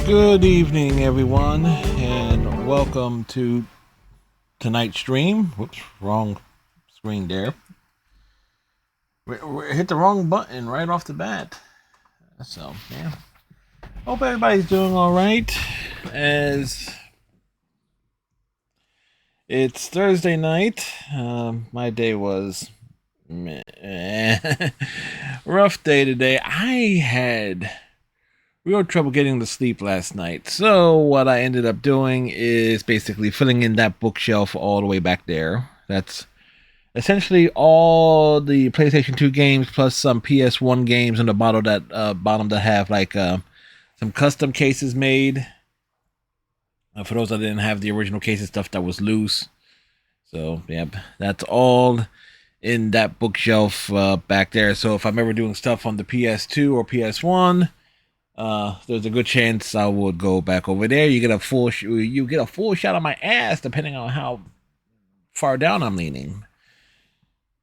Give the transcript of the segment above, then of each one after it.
Good evening, everyone, and welcome to tonight's stream. Whoops, wrong screen there. We hit the wrong button right off the bat. So, yeah. Hope everybody's doing all right. As it's Thursday night, my day was rough day today. I had real trouble getting to sleep last night. So what I ended up doing is basically filling in that bookshelf all the way back there. That's essentially all the PlayStation 2 games plus some PS1 games in the bottom that have like some custom cases made. For those that didn't have the original cases, stuff that was loose. So yep, that's all in that bookshelf back there. So if I'm ever doing stuff on the PS2 or PS1, there's a good chance I would go back over there. You get a full shot of my ass depending on how far down I'm leaning.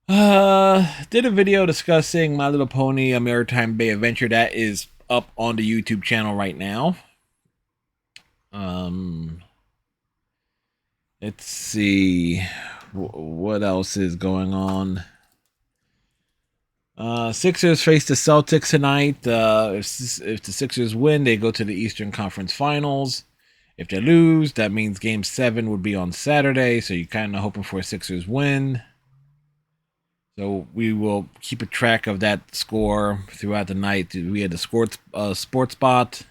Did a video discussing My Little Pony: A Maritime Bay Adventure that is up on the YouTube channel right now. Let's see what else is going on. Sixers face the Celtics tonight. If the Sixers win, they go to the Eastern Conference Finals. If they lose, that means Game 7 would be on Saturday, so you're kind of hoping for a Sixers win. So we will keep a track of that score throughout the night. We had the sports spot.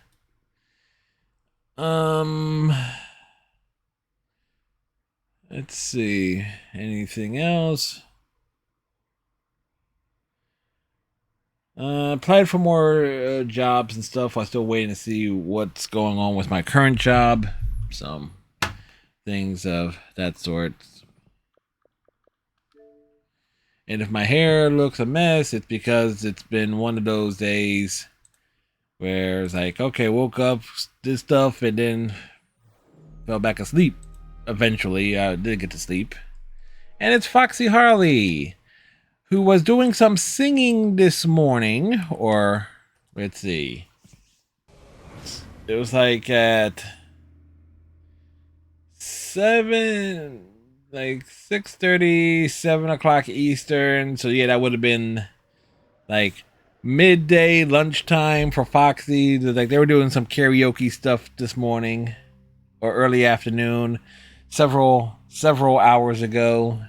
Let's see. Anything else? Applied for more jobs and stuff. I'm still waiting to see what's going on with my current job. Some things of that sort. And if my hair looks a mess, it's because it's been one of those days where it's like, okay, woke up, did stuff, and then fell back asleep. Eventually, I did get to sleep. And it's Foxy Harley, who was doing some singing this morning, or let's see. It was like at 6:30, 7 o'clock Eastern. So yeah, that would have been like midday, lunchtime for Foxy. Like they were doing some karaoke stuff this morning or early afternoon, several hours ago.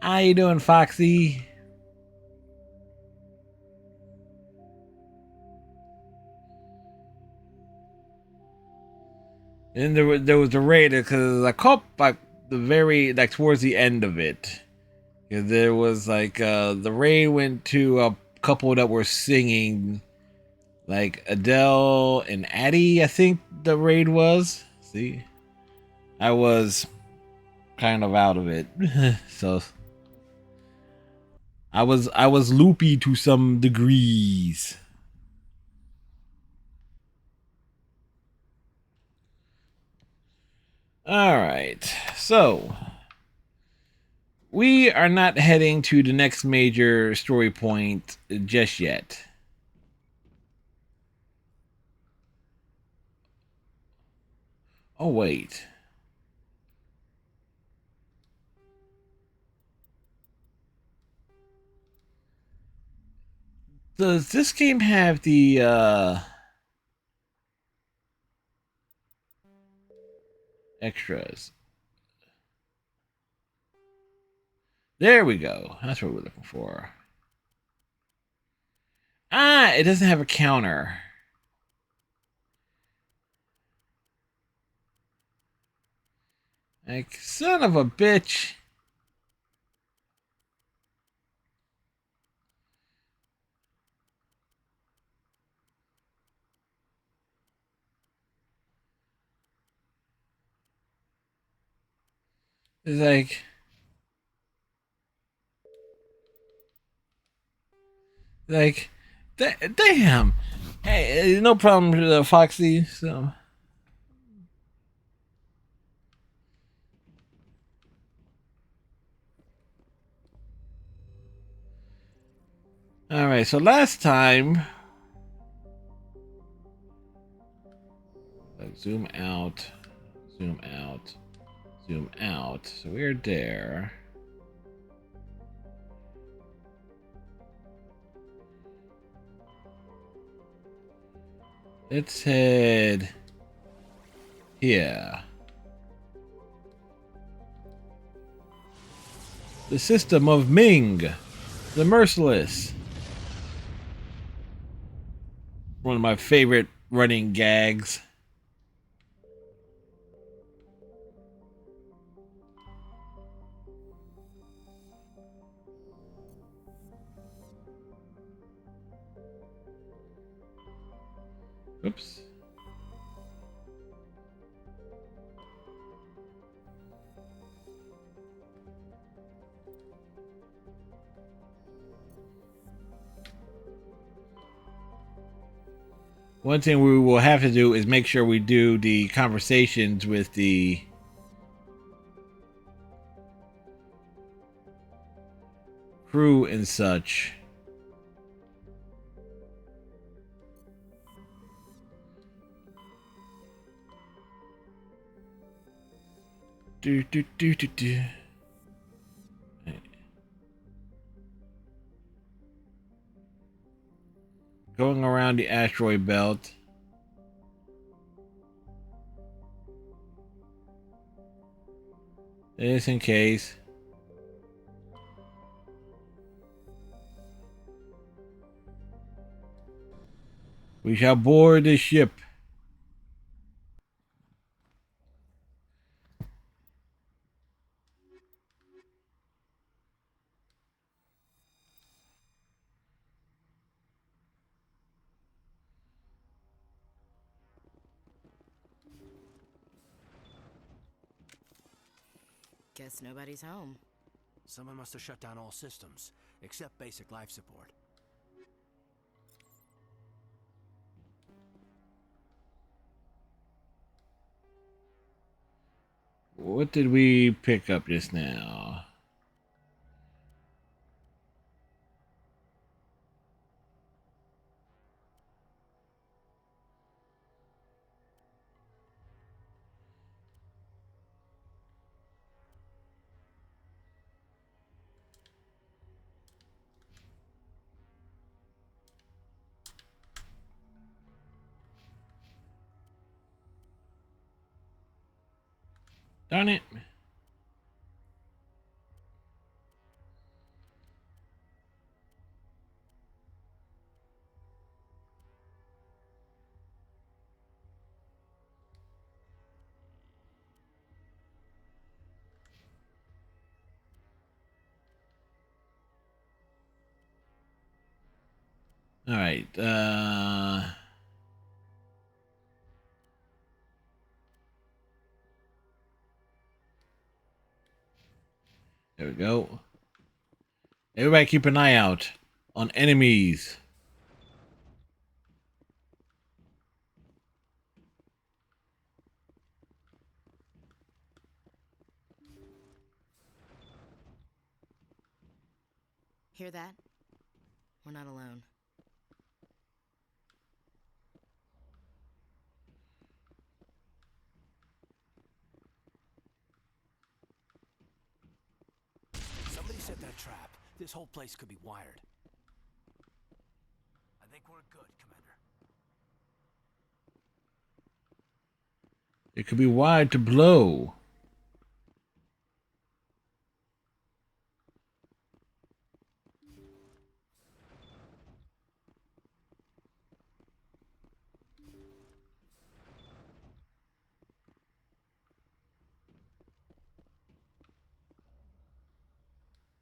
How you doing, Foxy? And there was a raid because I caught like towards the end of it. There was like the raid went to a couple that were singing, like Adele and Addie. I think the raid was. See, I was kind of out of it. So I was loopy to some degrees. All right. So we are not heading to the next major story point just yet. Oh, wait. Does this game have the extras? There we go. That's what we're looking for. Ah, it doesn't have a counter. Like, son of a bitch. It's like, damn. Hey, no problem, Foxy. So, all right. So last time, zoom out, zoom out, zoom out. So we're there. Let's head here. The system of Ming, the Merciless. One of my favorite running gags. Oops. One thing we will have to do is make sure we do the conversations with the crew and such. Do do do do do. Going around the asteroid belt. Just in case. We shall board the ship. Guess nobody's home. Someone must have shut down all systems, except basic life support. What did we pick up just now? Darn it. All right. There we go. Everybody keep an eye out on enemies. Hear that? We're not alone. Somebody set that trap. This whole place could be wired. I think we're good, Commander. It could be wired to blow.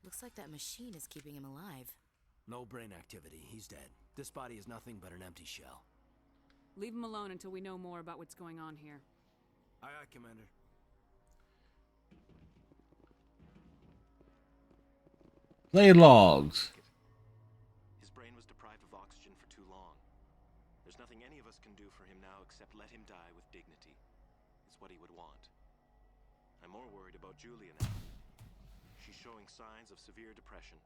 Looks like that machine is keeping him alive. No brain activity. He's dead. This body is nothing but an empty shell. Leave him alone until we know more about what's going on here. Aye, aye, Commander. Play logs. His brain was deprived of oxygen for too long. There's nothing any of us can do for him now except let him die with dignity. It's what he would want. I'm more worried about Julia now. She's showing signs of severe depression.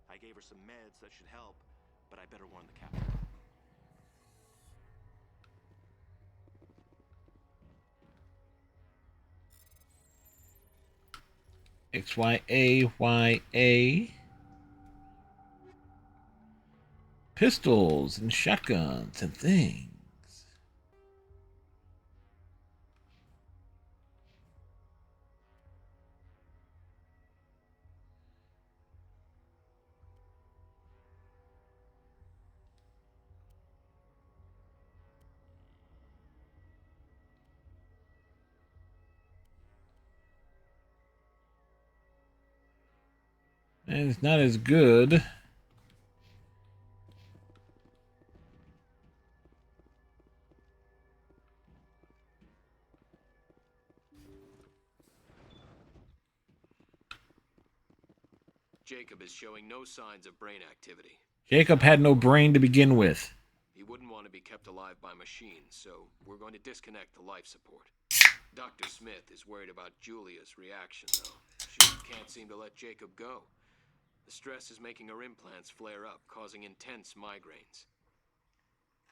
I gave her some meds that should help, but I better warn the captain. XYAYA. Pistols and shotguns and things. And it's not as good. Jacob is showing no signs of brain activity. Jacob had no brain to begin with. He wouldn't want to be kept alive by machines, so we're going to disconnect the life support. Dr. Smith is worried about Julia's reaction, though. She can't seem to let Jacob go. The stress is making her implants flare up, causing intense migraines.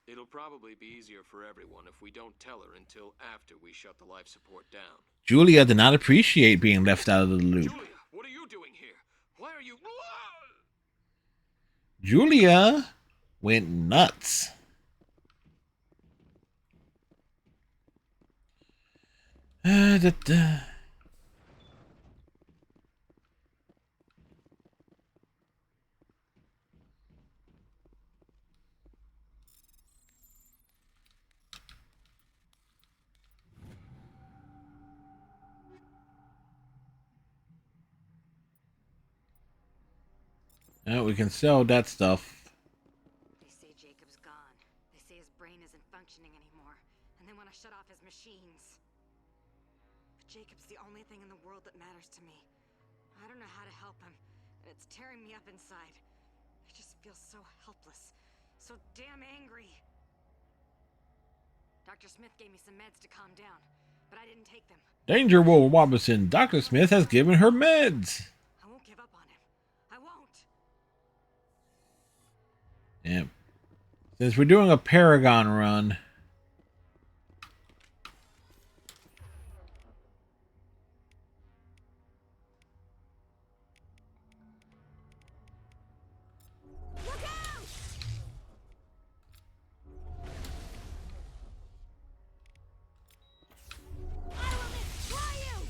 It'll probably be easier for everyone if we don't tell her until after we shut the life support down. Julia did not appreciate being left out of the loop. Julia, what are you doing here? Why are you... Julia went nuts. Now we can sell that stuff. They say Jacob's gone. They say his brain isn't functioning anymore, and they want to shut off his machines. But Jacob's the only thing in the world that matters to me. I don't know how to help him, and it's tearing me up inside. I just feel so helpless, so damn angry. Dr. Smith gave me some meds to calm down, but I didn't take them. Danger, Will Robinson. Dr. Smith has given her meds. I won't give up on him. I won't. Yeah. Since we're doing a Paragon run, Look out! I will destroy you!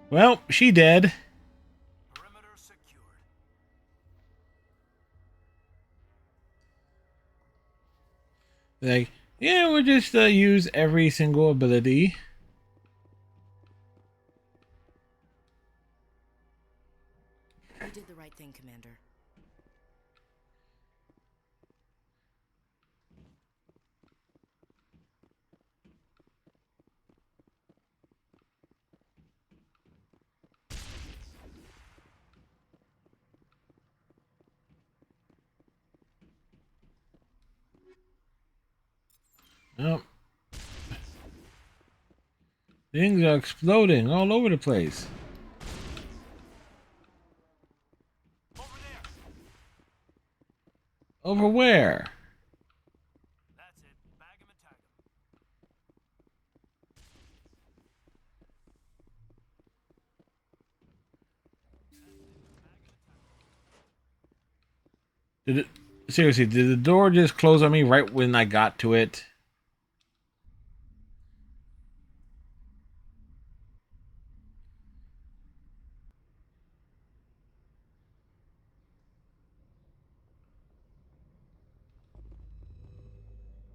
well, she dead. Perimeter secured. Like, yeah, we'll just use every single ability. You did the right thing, Commander. Oh. Things are exploding all over the place. Over there. Over where? That's it. Bag him and tag him. Did it seriously? Did the door just close on me right when I got to it?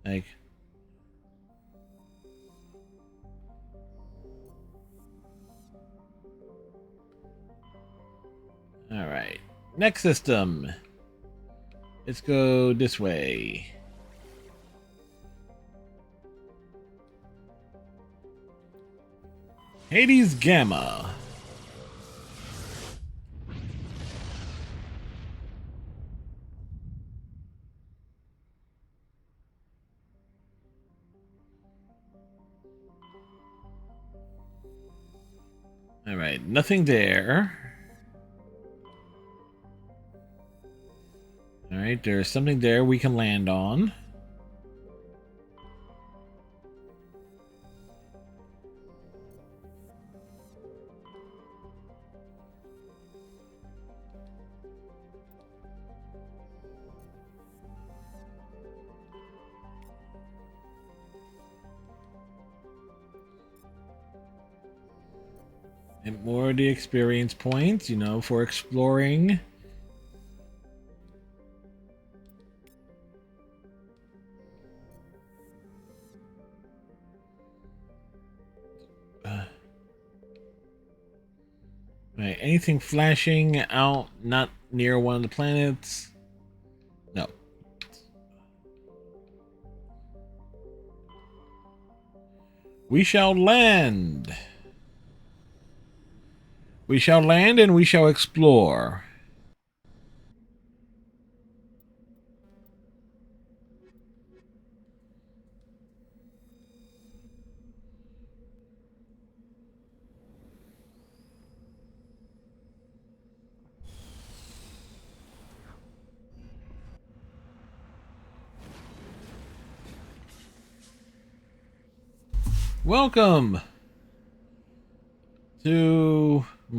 Like, all right. Next system. Let's go this way. Hades Gamma. All right, nothing there. All right, there's something there we can land on. And more of the experience points, you know, for exploring. Right, anything flashing out not near one of the planets? No. We shall land. We shall land and we shall explore. Welcome to I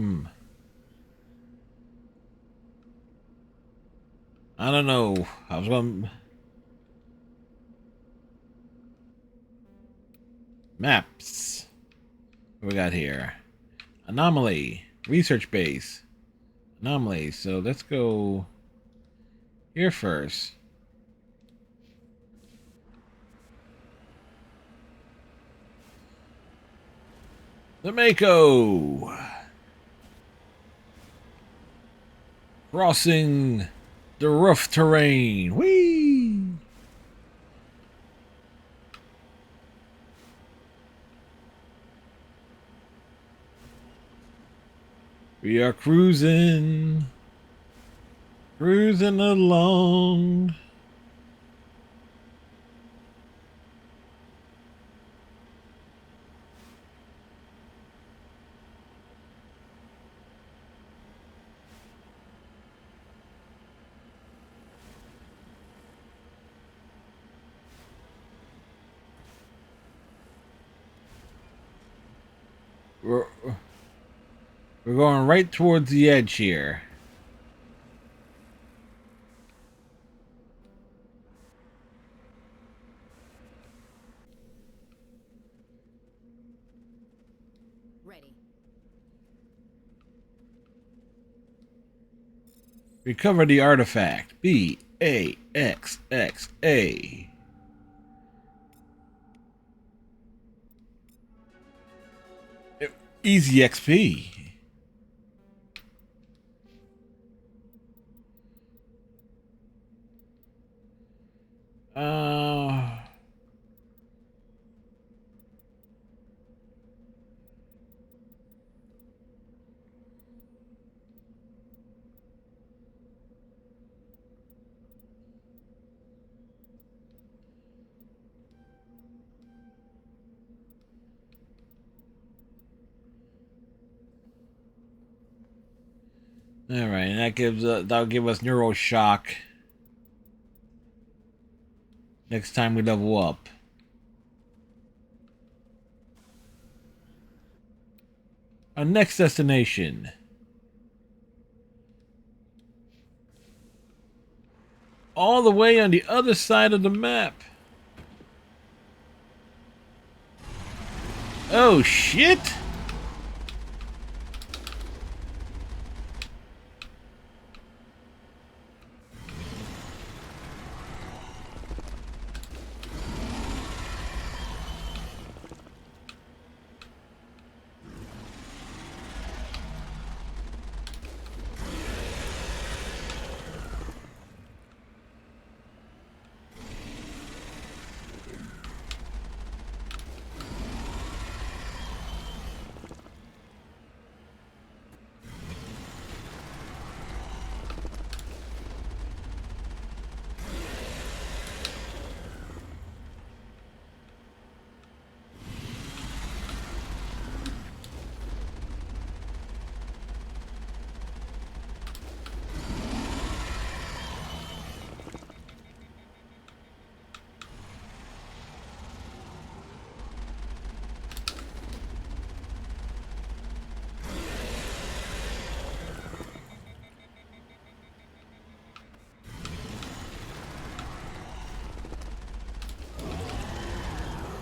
don't know. I was going maps. What we got here? Anomaly, research base. Anomaly. So let's go here first. The Mako. Crossing the rough terrain. Whee! We are cruising. Cruising along. We're going right towards the edge here. Ready. Recover the artifact. BAXXA. Easy XP. All right, and that'll give us neuro shock next time we level up. Our next destination. All the way on the other side of the map. Oh shit!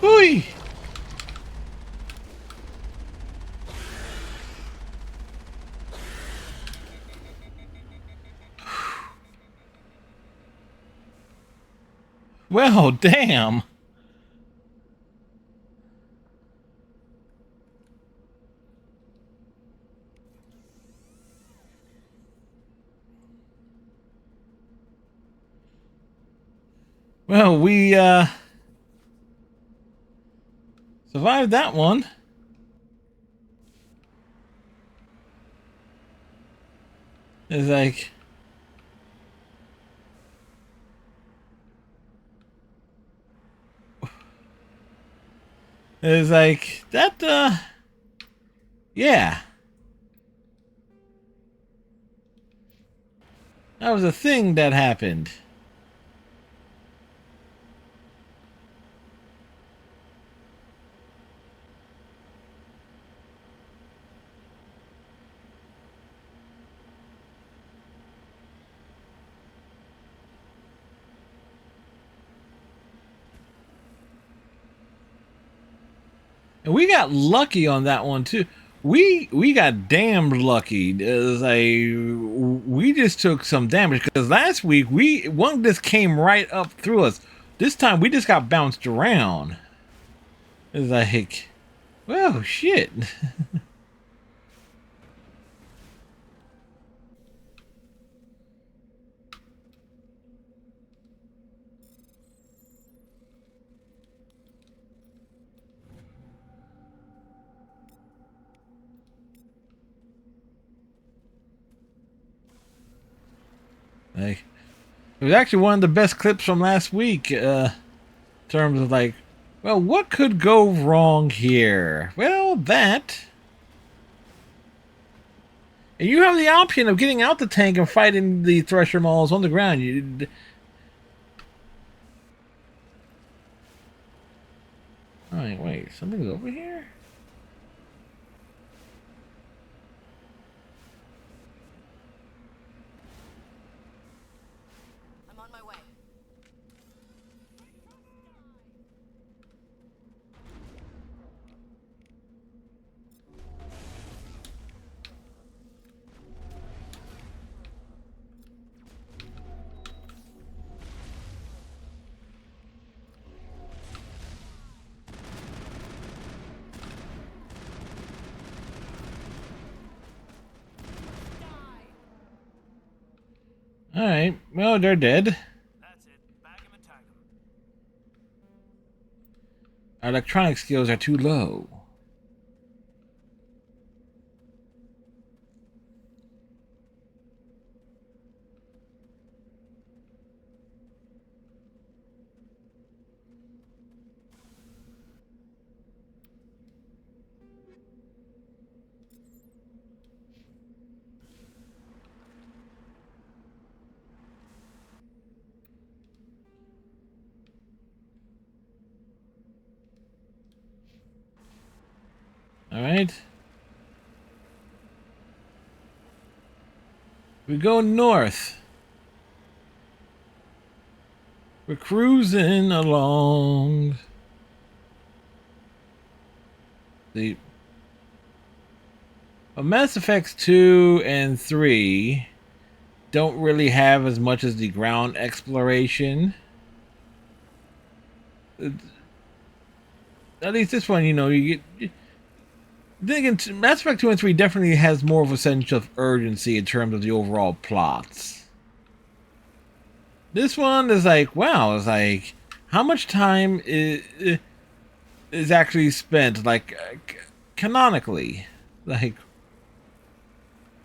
Oi! Well, damn. Well, we survived that one. It's like that yeah. That was a thing that happened. And we got lucky on that one too. We got damned lucky. It's like we just took some damage because last week one just came right up through us. This time we just got bounced around. It's like, well, shit. Like, it was actually one of the best clips from last week. In terms of like, well, what could go wrong here? Well, that. And you have the option of getting out the tank and fighting the Thresher Mauls on the ground. Alright, wait, something's over here? I'm on my way. Alright, well, they're dead. That's it. Bag him and tag him. Our electronic skills are too low. All right. We go north. We're cruising along. Mass Effects 2 and 3 don't really have as much as the ground exploration. At least this one, you know, you get. Then again, Mass Effect 2 and 3 definitely has more of a sense of urgency in terms of the overall plots. This one is like, wow, it's like, how much time is actually spent, like, canonically? Like,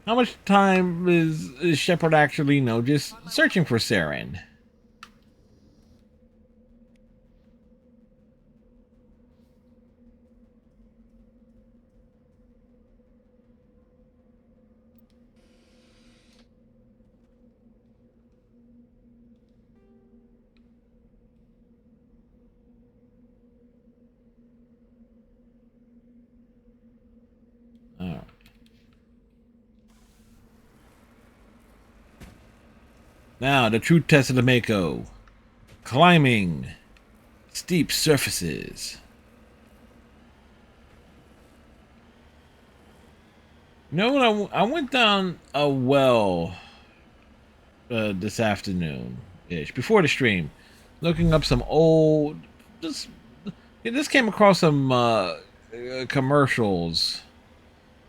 how much time is Shepard actually, you know, just searching for Saren? Alright. Now, the true test of the Mako. Climbing steep surfaces. You know what? I went down a well this afternoon-ish, before the stream, looking up some old... This came across some commercials.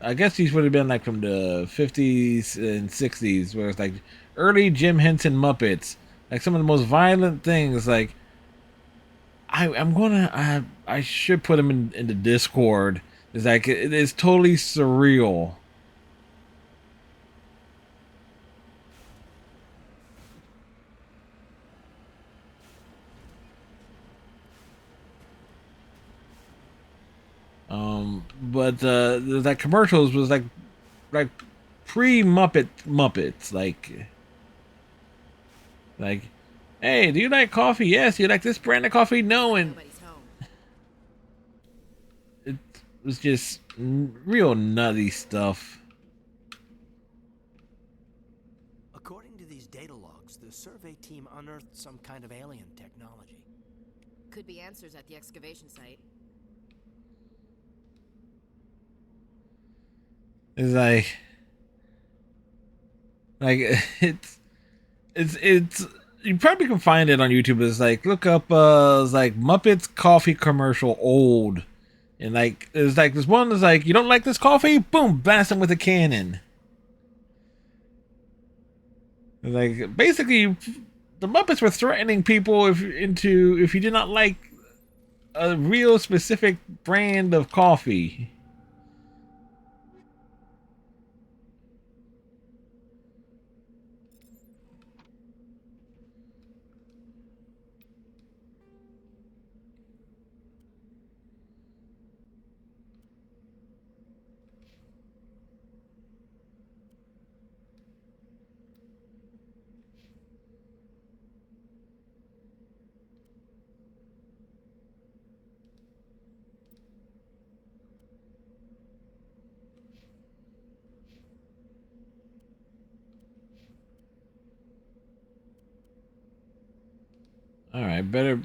I guess these would have been like from the 50s and 60s, where it's like early Jim Henson Muppets. Like some of the most violent things. Like, I should put them in the Discord. It's like, it is totally surreal. But that commercials was like pre-Muppets, like, hey, do you like coffee? Yes. Do you like this brand of coffee? No. And Nobody's home. it was just real nutty stuff. According to these data logs, the survey team unearthed some kind of alien technology. Could be answers at the excavation site. It's like it's you probably can find it on YouTube. It's like, look up it's like Muppets coffee commercial old, and like it's like this one is like, you don't like this coffee? Boom, blast him with a cannon. It's like, basically, the Muppets were threatening people if you did not like a real specific brand of coffee. All right, better.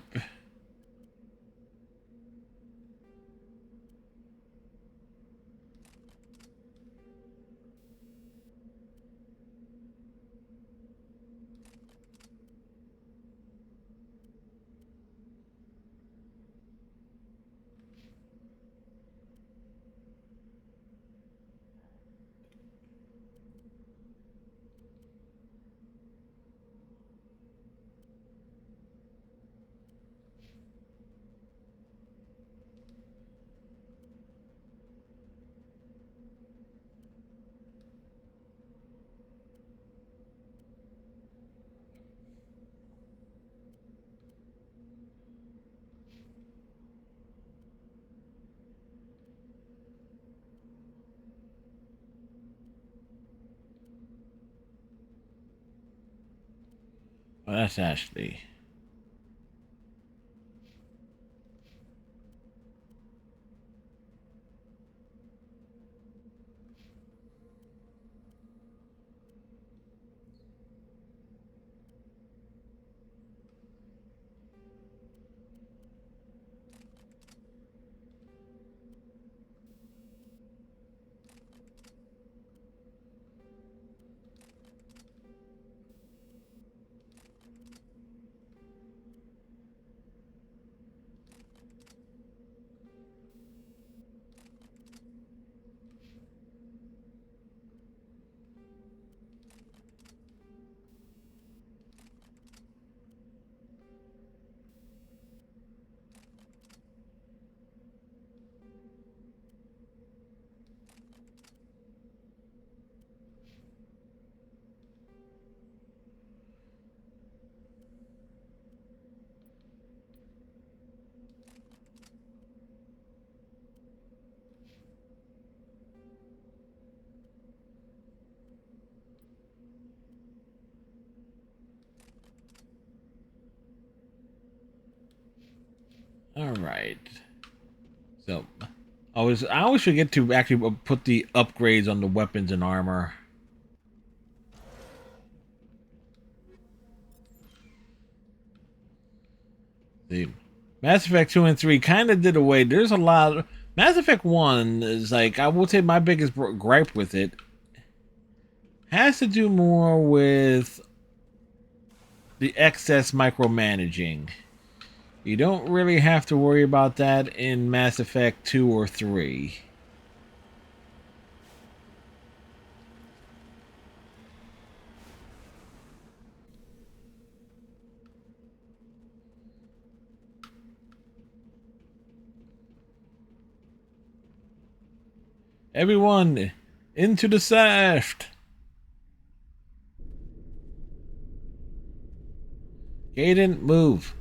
Well, that's Ashley. All right. So, I always forget to actually put the upgrades on the weapons and armor. The Mass Effect 2 and 3 kind of did away. There's a lot. Mass Effect 1 is like, I will say my biggest gripe with it has to do more with the excess micromanaging. You don't really have to worry about that in Mass Effect 2 or 3. Everyone, into the shaft! Gaiden, move!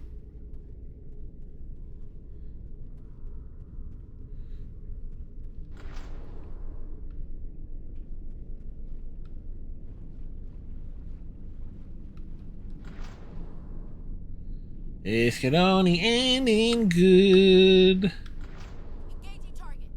This could only end in good. Engaging target.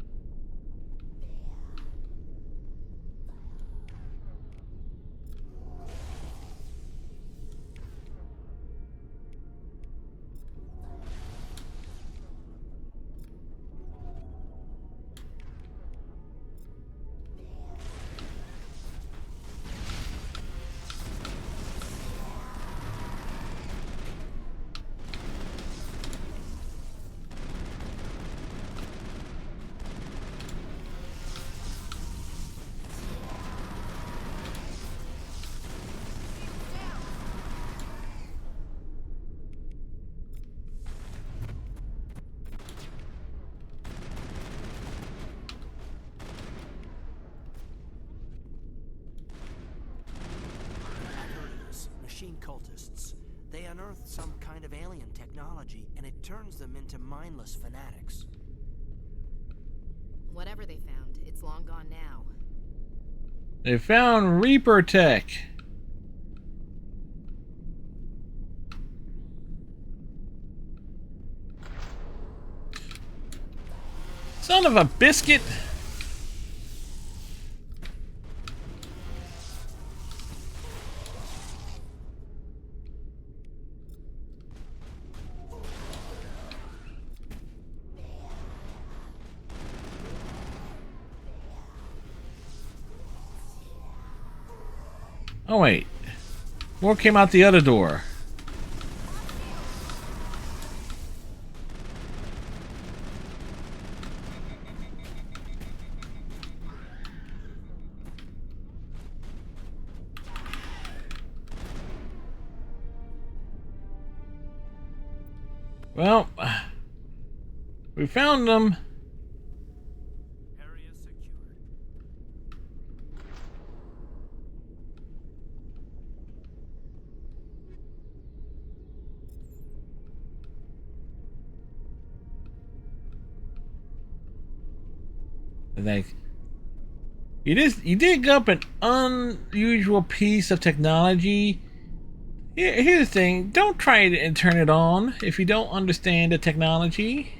Machine cultists. They unearthed some kind of alien technology, and it turns them into mindless fanatics. Whatever they found, it's long gone now. They found Reaper Tech. Son of a biscuit! Oh wait, more came out the other door. Well, we found them. Area secured. Like, you dig up an unusual piece of technology. Here's the thing: don't try and turn it on if you don't understand the technology.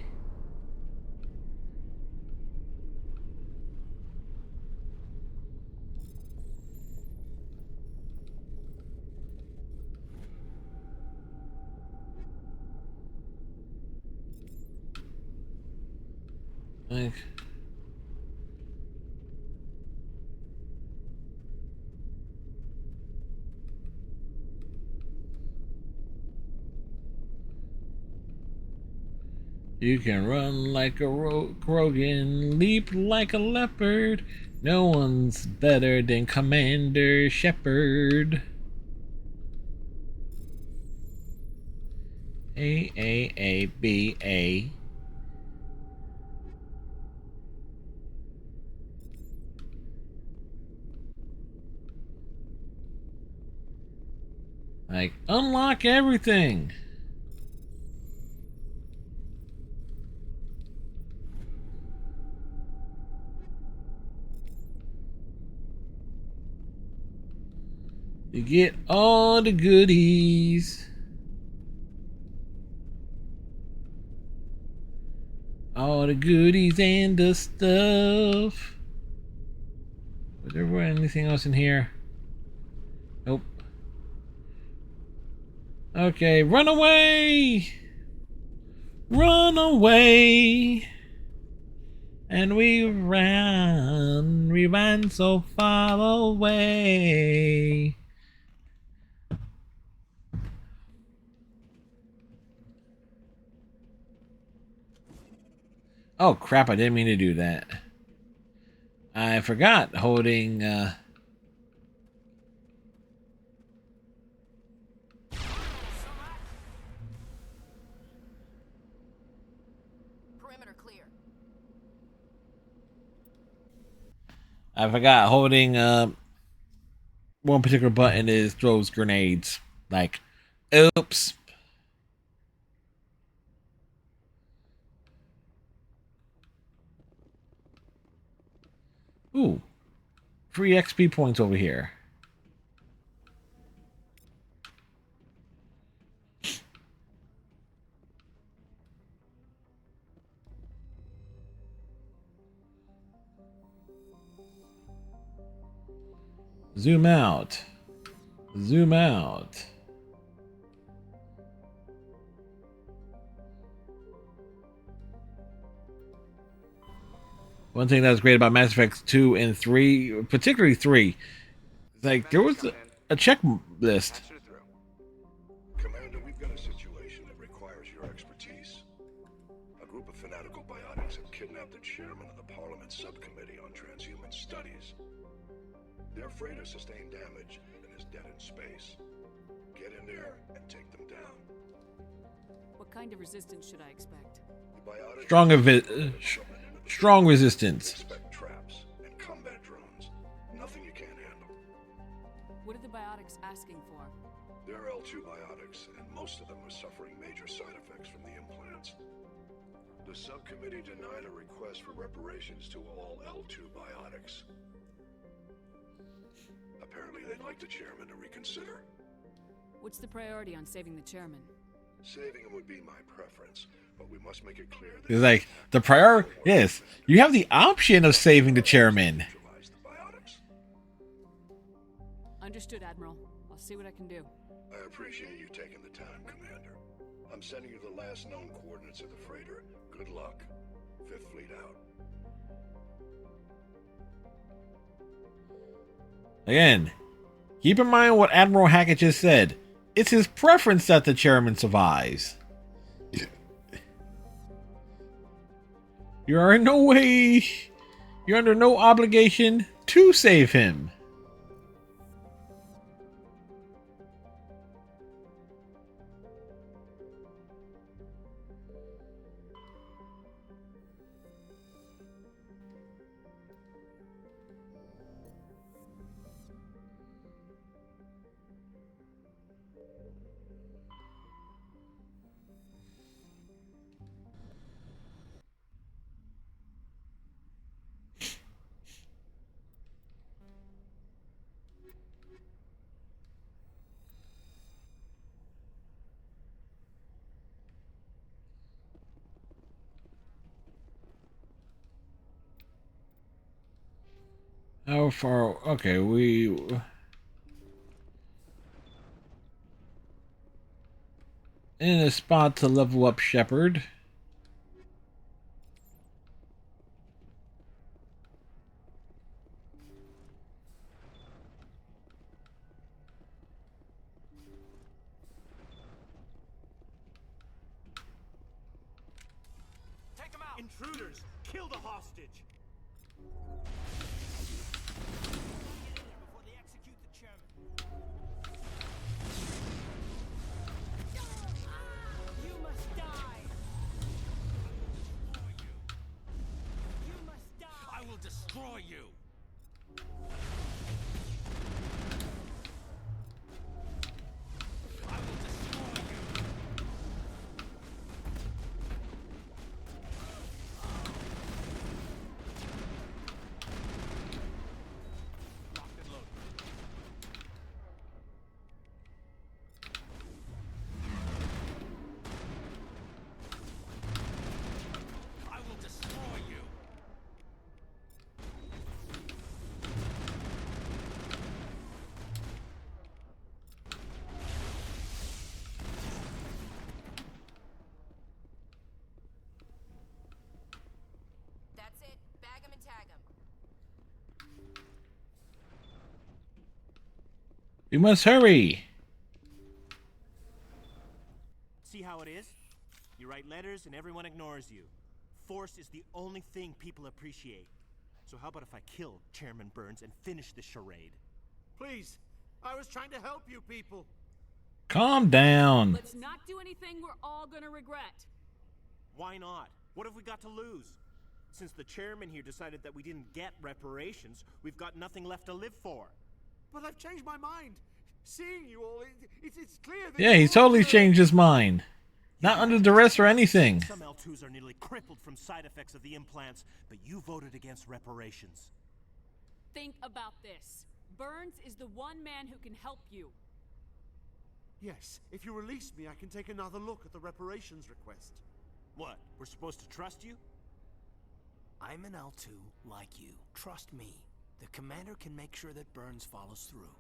Like, you can run like a Krogan, leap like a leopard. No one's better than Commander Shepard. A. Like, unlock everything. You get all the goodies. All the goodies and the stuff. Was there anything else in here? Nope. Okay, run away! Run away! And we ran so far away. Oh crap, I didn't mean to do that. I forgot holding Perimeter clear. one particular button is throws grenades. Like, oops. Ooh. Free XP points over here. Zoom out. Zoom out. One thing that was great about Mass Effect 2 and 3, particularly 3, like there was a checklist. Commander, we've got a situation that requires your expertise. A group of fanatical biotics have kidnapped the chairman of the Parliament Subcommittee on Transhuman Studies. Their freighter sustained damage and is dead in space. Get in there and take them down. What kind of resistance should I expect? The biotics Strong resistance. expect traps and combat drones. Nothing you can't handle. What are the biotics asking for? They're L2 biotics, and most of them are suffering major side effects from the implants. The subcommittee denied a request for reparations to all L2 biotics. Apparently they'd like the chairman to reconsider. What's the priority on saving the chairman? Saving him would be my preference, but we must make it clear that It's like the prior. Yes, you have the option of saving the chairman. neutralize the biotics. Understood, Admiral. I'll see what I can do. I appreciate you taking the time, Commander. I'm sending you the last known coordinates of the freighter. Good luck. Fifth Fleet out. Again, keep in mind what Admiral Hackett just said. It's his preference that the chairman survives. You are in no way. You're under no obligation to save him. How far? Okay, we. In a spot to level up Shepard. Take them out! Intruders! Kill the hostage! Before they execute the chairman. You must die! You must die! I will destroy you! I will destroy you! Locked and loaded. I will We must hurry. See how it is? You write letters and everyone ignores you. Force is the only thing people appreciate. So how about if I kill Chairman Burns and finish this charade? Please, I was trying to help you people. Calm down. Let's not do anything we're all gonna regret. Why not? What have we got to lose? Since the chairman here decided that we didn't get reparations, we've got nothing left to live for. But I've changed my mind. Seeing you all, it's clear that... Yeah, he's totally changed his mind. Not under duress or anything. Some L2s are nearly crippled from side effects of the implants, but you voted against reparations. Think about this. Burns is the one man who can help you. Yes, if you release me, I can take another look at the reparations request. What, we're supposed to trust you? I'm an L2 like you. Trust me. The commander can make sure that Burns follows through.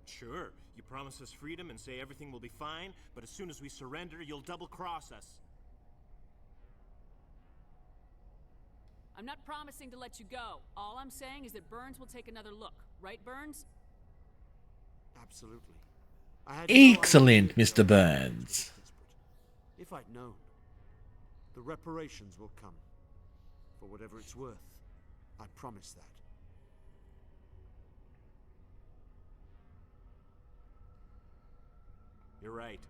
Sure, you promise us freedom and say everything will be fine, but as soon as we surrender, you'll double-cross us. I'm not promising to let you go. All I'm saying is that Burns will take another look. Right, Burns? Absolutely. I had no Excellent, idea Mr. Burns. If I'd known, the reparations will come. For whatever it's worth, I promise that. You're right.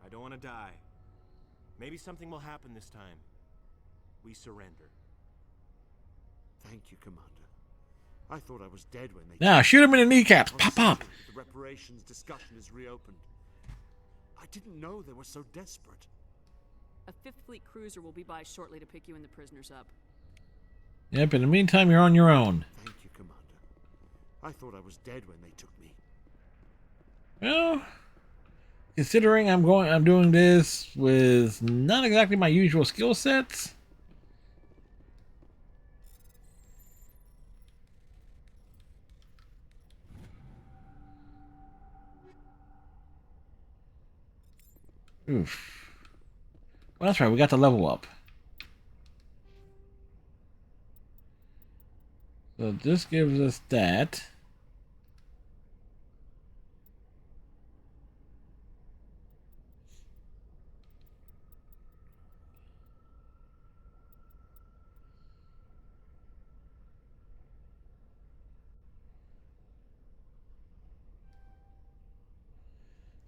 I don't want to die. Maybe something will happen this time. We surrender. Thank you, Commander. I thought I was dead when they... Now, shoot him in the kneecaps. Pop, pop. The reparations discussion is reopened. I didn't know they were so desperate. A Fifth Fleet cruiser will be by shortly to pick you and the prisoners up. Yep, in the meantime, you're on your own. Thank you, Commander. I thought I was dead when they took me. Well, considering I'm doing this with not exactly my usual skill sets. Oof. Well, that's right, we got the level up. So this gives us that.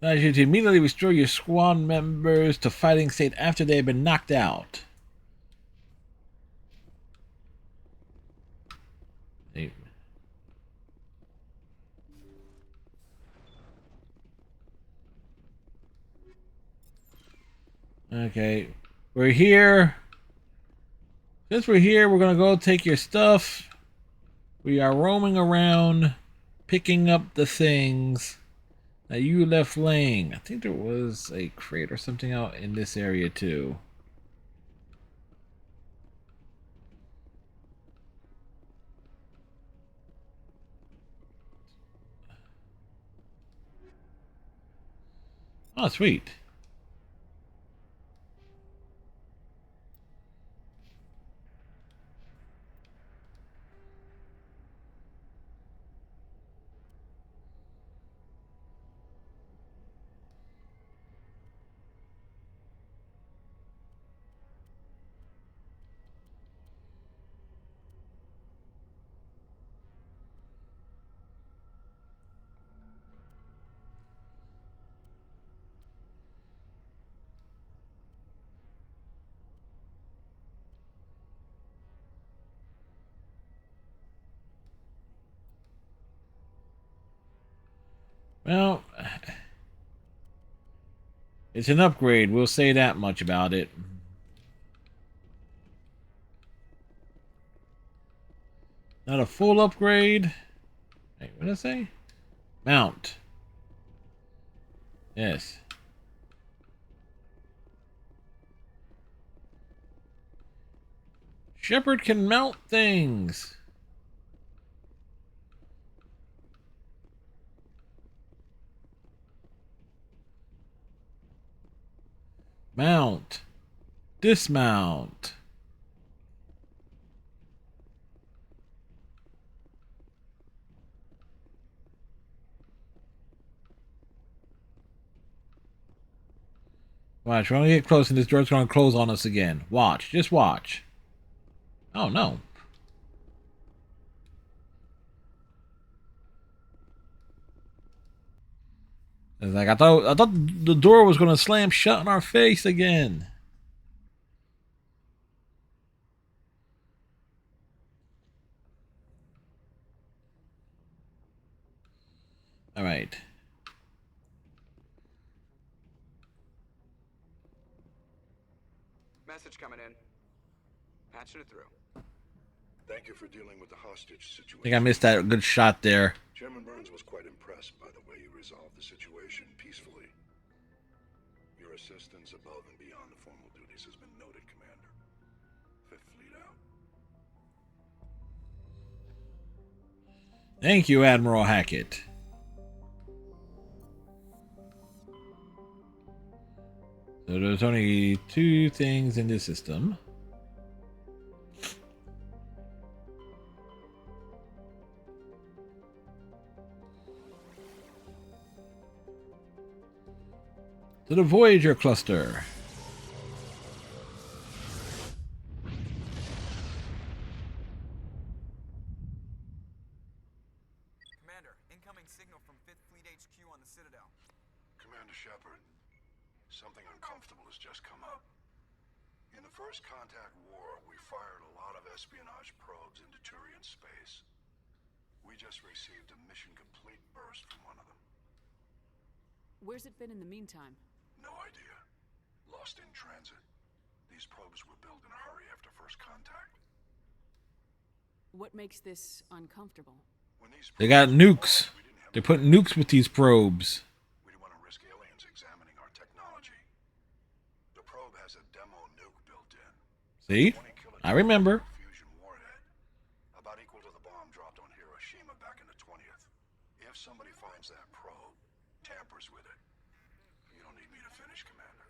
Allows you to immediately restore your squad members to fighting state after they have been knocked out. Okay, we're here. Since we're here, we're gonna go take your stuff. We are roaming around, picking up the things that you left laying. I think there was a crate or something out in this area too. Oh, sweet. Well, it's an upgrade, we'll say that much about it. Not a full upgrade. Wait, what did I say? Mount. Yes. Shepard can mount things. Mount. Dismount. Watch, we're gonna get close and this door's gonna close on us again. Watch, just watch. Oh no. It's like I thought the door was gonna slam shut in our face again. All right. Message coming in. Patching it through. Thank you for dealing with the hostage I situation. think I missed that good shot there. Chairman Burns was quite impressed by the way you resolved the situation peacefully. Your assistance above and beyond the formal duties has been noted, Commander. Fifth Fleet out. Thank you, Admiral Hackett. So there's only 2 things in this system. To the Voyager cluster. Commander, incoming signal from 5th Fleet HQ on the Citadel. Commander Shepard, something uncomfortable has just come up. In the First Contact War, we fired a lot of espionage probes into Turian space. We just received a mission complete burst from one of them. Where's it been in the meantime? No idea. Lost in transit. These probes were built in a hurry after First Contact. What makes this uncomfortable? When these They got probes nukes. arrived, we didn't have They're putting nukes with these probes. We didn't want to risk aliens examining our technology. The probe has a demo nuke built in. See? 20 kiloton I remember. fusion warhead, about equal to the bomb dropped on Hiroshima back in the 20th. If somebody finds that probe, tampers with it, you don't need me to finish, Commander.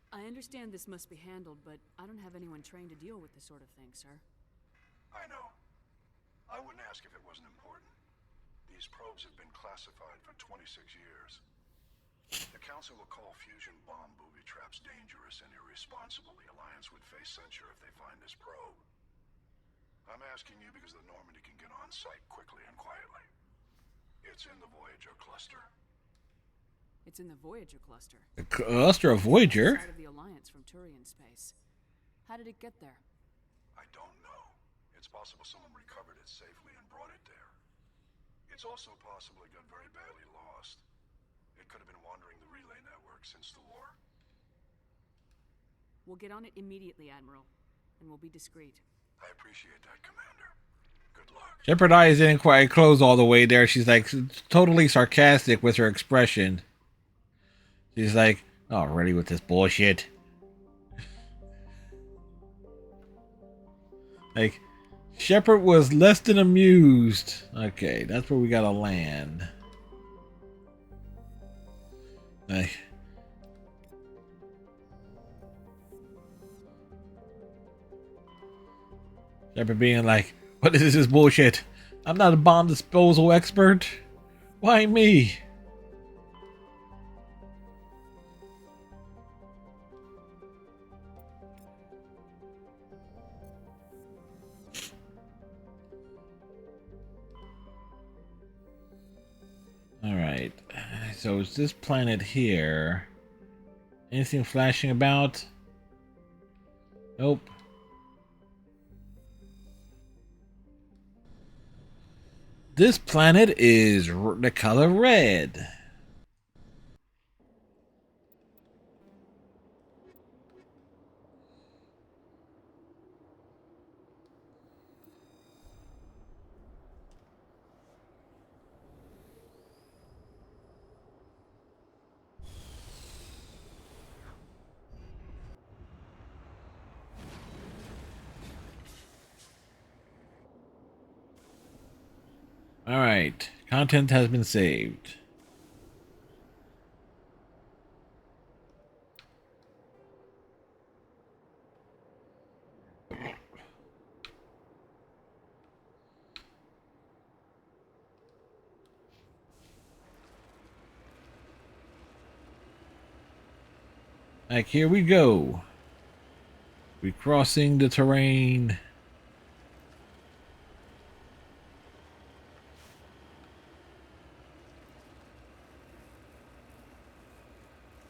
I understand this must be handled, but I don't have anyone trained to deal with this sort of thing, sir. I know. I wouldn't ask if it wasn't important. These probes have been classified for 26 years. The Council will call fusion bomb booby traps dangerous and irresponsible. The Alliance would face censure if they find this probe. I'm asking you because the Normandy can get on site quickly and quietly. It's in the Voyager cluster. It's in the Voyager cluster. The cluster of Voyager? Outside of the Alliance from Turian space. How did it get there? I don't know. It's possible someone recovered it safely and brought it there. It's also possible it got very badly lost. It could have been wandering the relay network since the war. We'll get on it immediately, Admiral, and we'll be discreet. I appreciate that, Commander. Good luck. Shepard eyes didn't quite close all the way there. She's like totally sarcastic with her expression. She's like, oh, really with this bullshit? Like, Shepard was less than amused. Okay, that's where we gotta land. Like, Shepard being like, what is this bullshit? I'm not a bomb disposal expert. Why me? Alright, so it's this planet here. Anything flashing about? Nope. This planet is the color red. Alright, content has been saved. Like, here we go. We're crossing the terrain.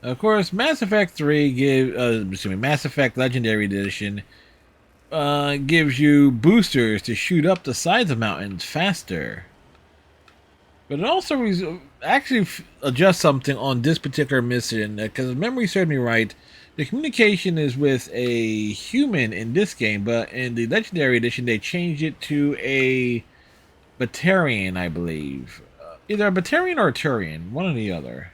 Of course, Mass Effect 3 Mass Effect Legendary Edition gives you boosters to shoot up the sides of mountains faster. But it also actually adjusts something on this particular mission, because if memory serves me right, the communication is with a human in this game, but in the Legendary Edition, they changed it to a Batarian, I believe. Either a Batarian or a Turian, one or the other.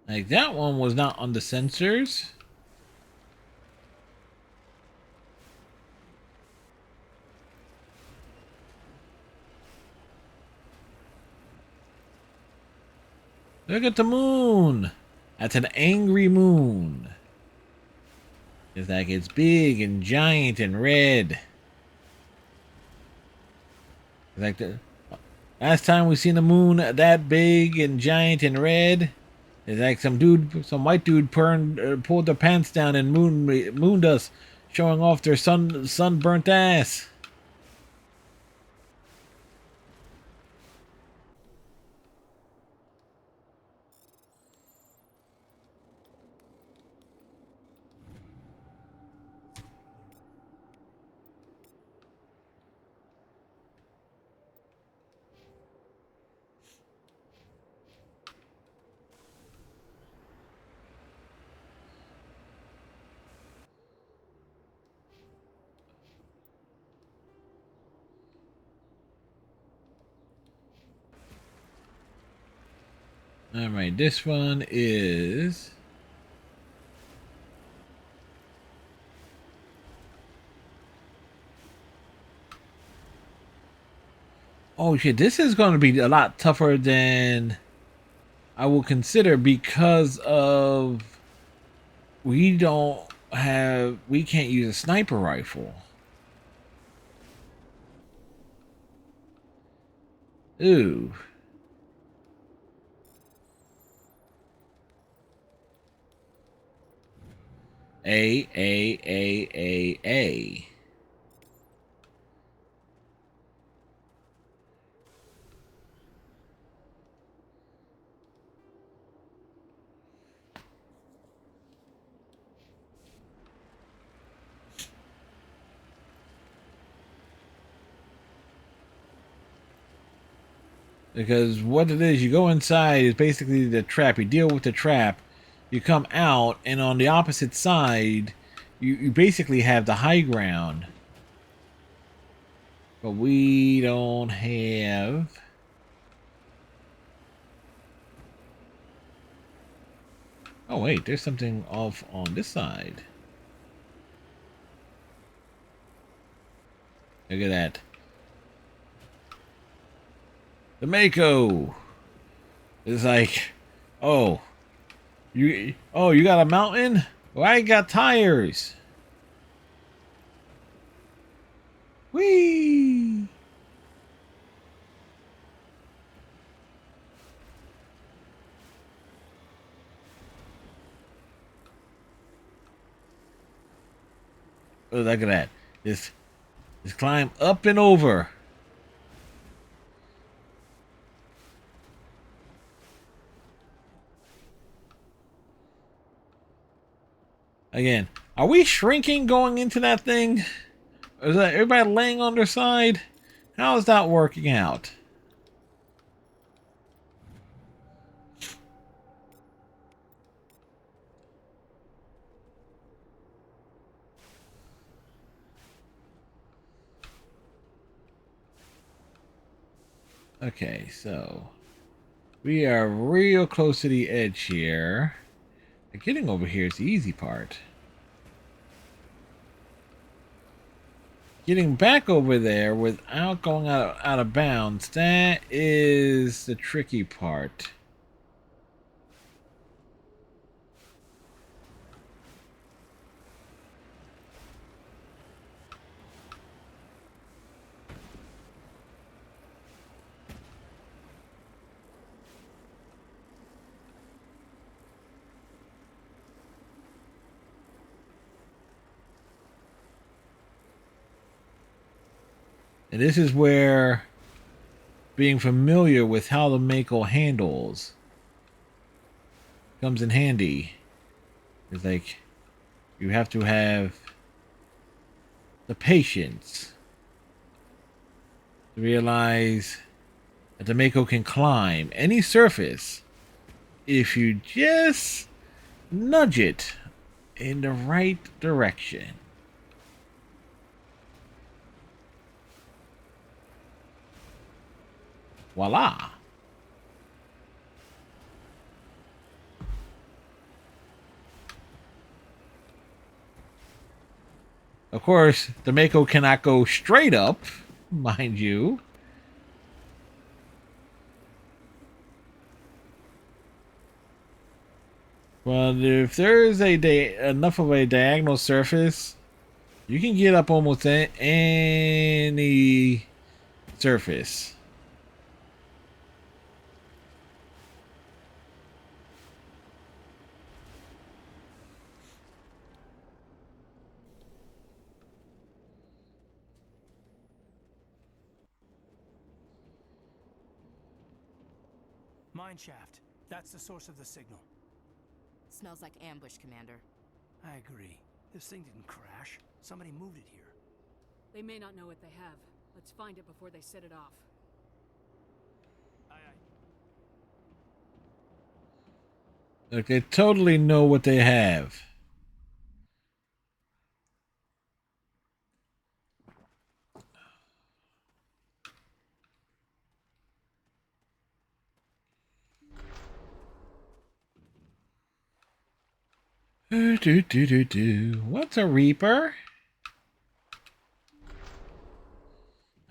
Like, that one was not on the sensors. Look at the moon. That's an angry moon. It's like it's big and giant and red. It's like the last time we seen a moon that big and giant and red. It's like some white dude pulled their pants down and mooned us, showing off their sunburnt ass. Alright, this one is... Oh shit, this is going to be a lot tougher than I will consider, because of we can't use a sniper rifle. Ooh. A. Because what it is, you go inside is basically the trap. You deal with the trap. You come out, and on the opposite side, you basically have the high ground. But we don't have... Oh wait, there's something off on this side. Look at that. The Mako. It's like, oh, you got a mountain? Well, I got tires. Whee! Oh, look at that. Just climb up and over. Again, are we shrinking going into that thing? Or is that everybody laying on their side? How is that working out? Okay, so we are real close to the edge here. Getting over here is the easy part. Getting back over there without going out of bounds, that is the tricky part. And this is where being familiar with how the Mako handles comes in handy. It's like you have to have the patience to realize that the Mako can climb any surface if you just nudge it in the right direction. Voila. Of course, the Mako cannot go straight up, mind you. But if there is enough of a diagonal surface, you can get up almost any surface. Mine shaft. That's the source of the signal. Smells like ambush, Commander. I agree. This thing didn't crash. Somebody moved it here. They may not know what they have. Let's find it before they set it off. Aye, aye. Like they totally know what they have. What's a Reaper?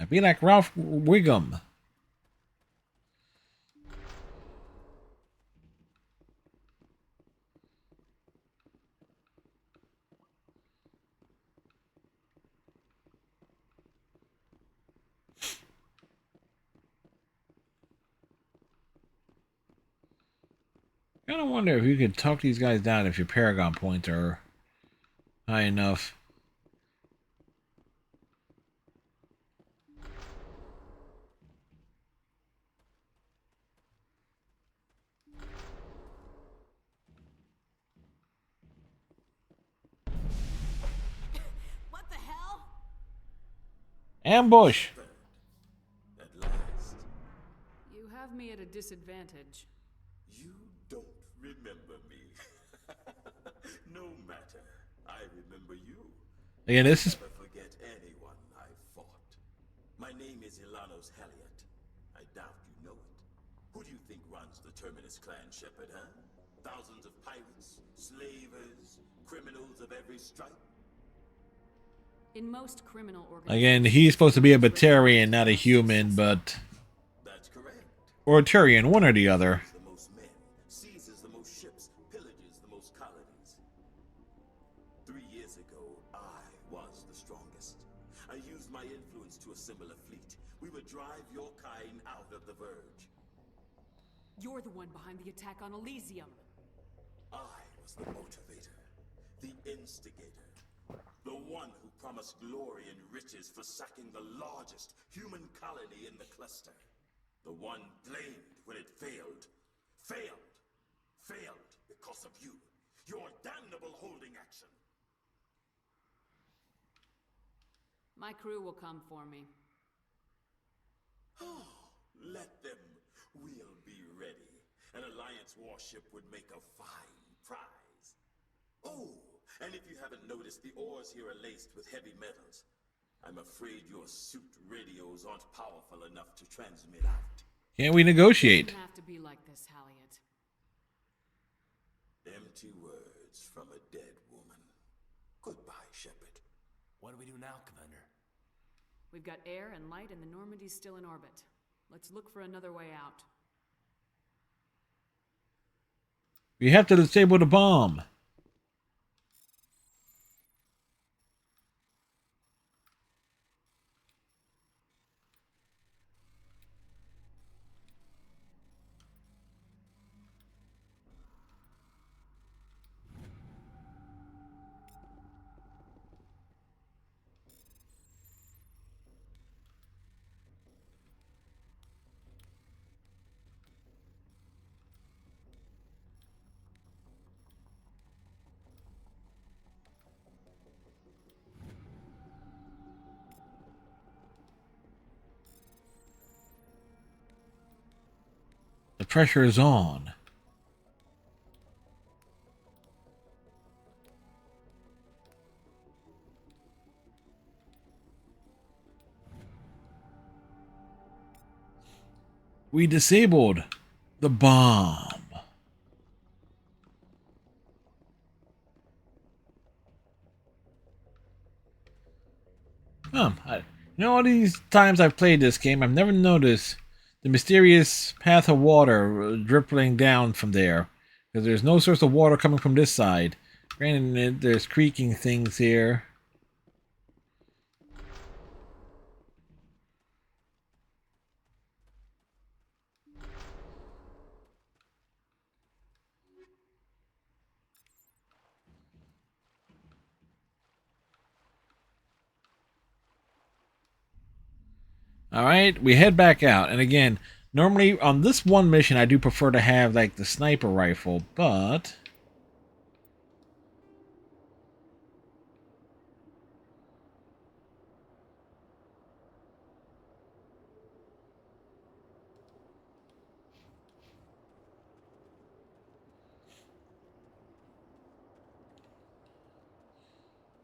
I'd be like Ralph Wiggum. I kind of wonder if you could talk these guys down if your Paragon points are high enough. What the hell? Ambush! At last. You have me at a disadvantage. You don't remember me. No matter. I remember you. Again, this is... Never forget anyone I fought. My name is Ilanos Heliot. I doubt you know it. Who do you think runs the Terminus clan, Shepard, huh? Thousands of pirates, slavers, criminals of every stripe? In most criminal organizations... Again, he's supposed to be a Batarian, not a human, but... That's correct. Or a Turian, one or the other. The most men, seizes the most ships, pillages the most colonies. 3 years ago, I was the strongest. I used my influence to assemble a fleet. We would drive your kind out of the Verge. You're the one behind the attack on Elysium. I was the motivator, the instigator, the one who promised glory and riches for sacking the largest human colony in the cluster. The one blamed when it failed. Failed because of you. Your damnable holding action. My crew will come for me. Oh, let them. We'll be ready. An Alliance warship would make a fine prize. Oh, and if you haven't noticed, the ores here are laced with heavy metals. I'm afraid your suit radios aren't powerful enough to transmit out. Can't we negotiate? Doesn't have to be like this, Halliot. Empty words from a dead woman. Goodbye, Shepard. What do we do now, Commander? We've got air and light, and the Normandy's still in orbit. Let's look for another way out. We have to disable the bomb. The pressure is on. We disabled the bomb. All these times I've played this game, I've never noticed the mysterious path of water dripping down from there. Because there's no source of water coming from this side. Granted, there's creaking things here. Alright, we head back out. And again, normally on this one mission I do prefer to have like the sniper rifle, but...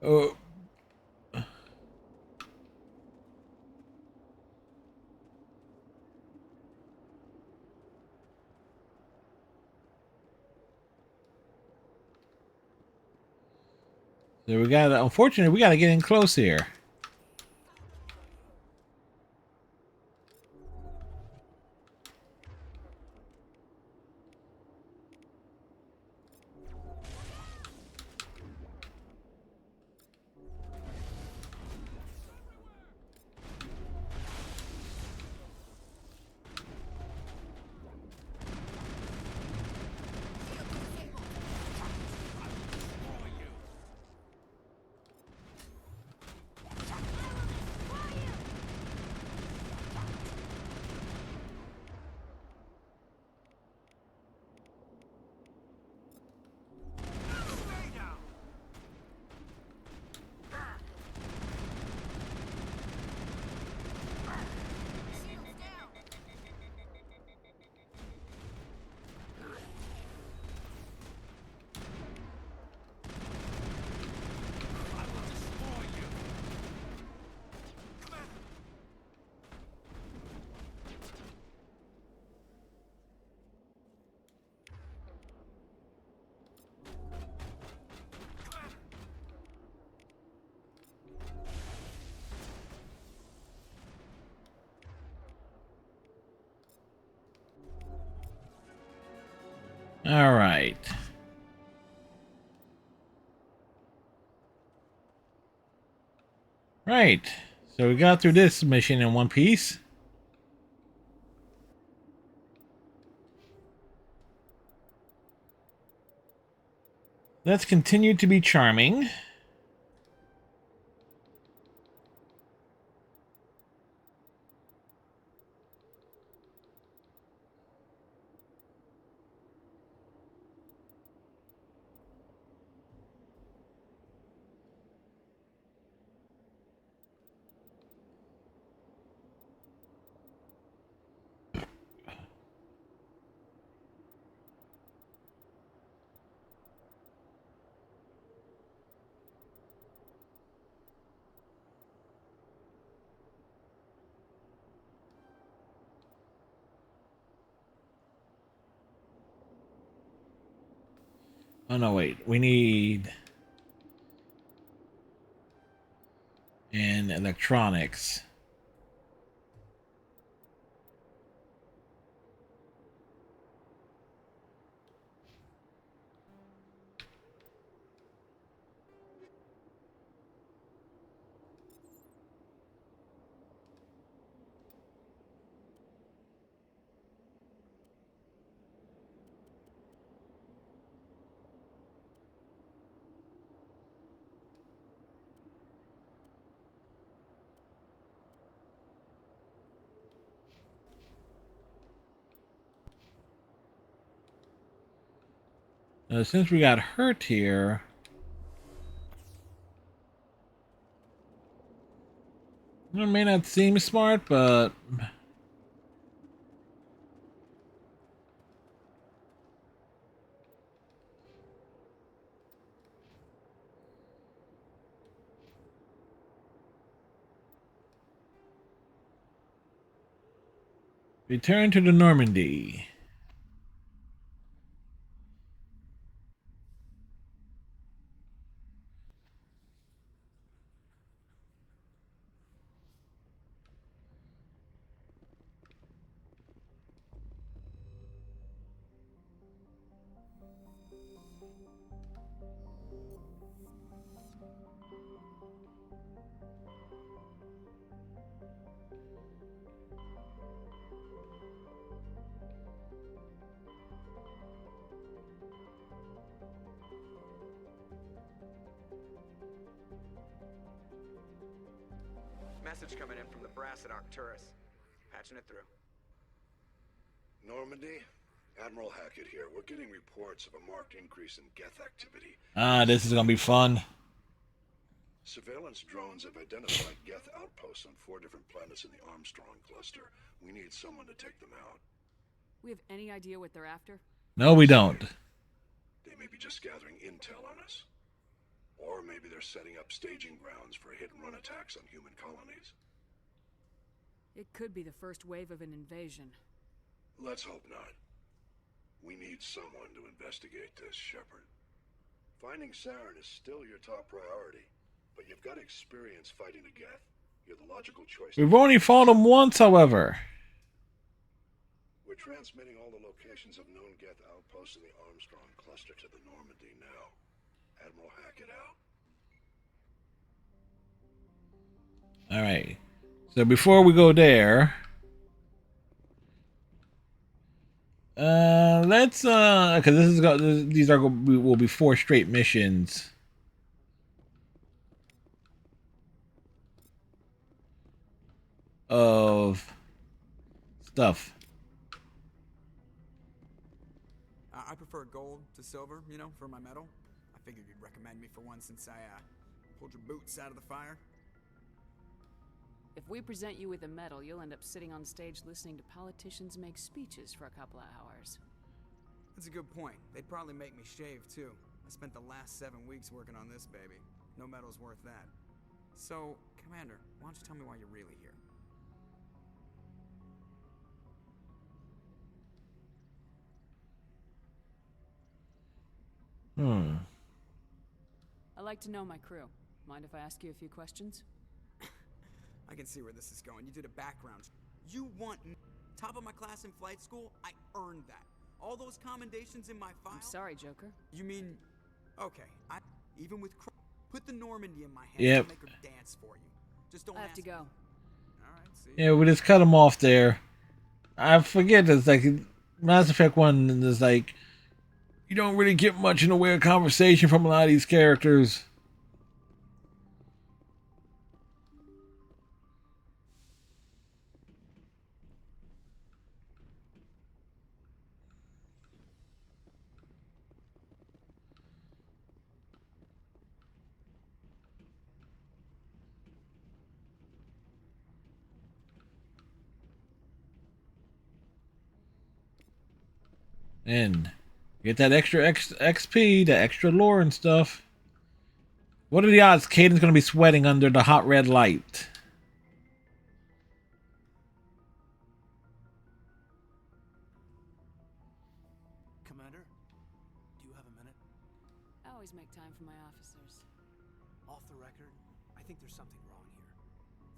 Oh... So we gotta, unfortunately, we gotta get in close here. All right. Right. So we got through this mission in one piece. Let's continue to be charming. Oh no, wait. We need in electronics. Since we got hurt here, it may not seem smart, but return to the Normandy. Message coming in from the brass at Arcturus. Patching it through. Normandy? Admiral Hackett here. We're getting reports of a marked increase in Geth activity. Ah, this is gonna be fun. Surveillance drones have identified Geth outposts on 4 different planets in the Armstrong cluster. We need someone to take them out. We have any idea what they're after? No, we don't. They may be just gathering intel on us. Or maybe they're setting up staging grounds for hit-and-run attacks on human colonies. It could be the first wave of an invasion. Let's hope not. We need someone to investigate this, Shepard. Finding Saren is still your top priority, but you've got experience fighting the Geth. You're the logical choice. We've only fought them once, however. We're transmitting all the locations of known Geth outposts in the Armstrong cluster to the Normandy now. Admiral Hackett out. Alright. So before we go there, let's because these will be 4 straight missions. Of stuff. I prefer gold to silver, you know, for my medal. I figured you'd recommend me for one since I pulled your boots out of the fire. If we present you with a medal, you'll end up sitting on stage listening to politicians make speeches for a couple of hours. That's a good point. They'd probably make me shave, too. I spent the last 7 weeks working on this baby. No medal's worth that. So, Commander, why don't you tell me why you're really here? I like to know my crew. Mind if I ask you a few questions? I can see where this is going. You did a background. You want top of my class in flight school? I earned that. All those commendations in my file? I'm sorry, Joker. You mean... Okay, even with... Put the Normandy in my hand. Yep. I'll make her dance for you. Just don't I have to go. Alright, see. Yeah, we just cut them off there. I forget, it's like Mass Effect 1 is like you don't really get much in the way of conversation from a lot of these characters. And get that extra XP, the extra lore and stuff. What are the odds Kaiden's going to be sweating under the hot red light? Commander, do you have a minute? always make time for my officers. Off the record, I think there's something wrong here.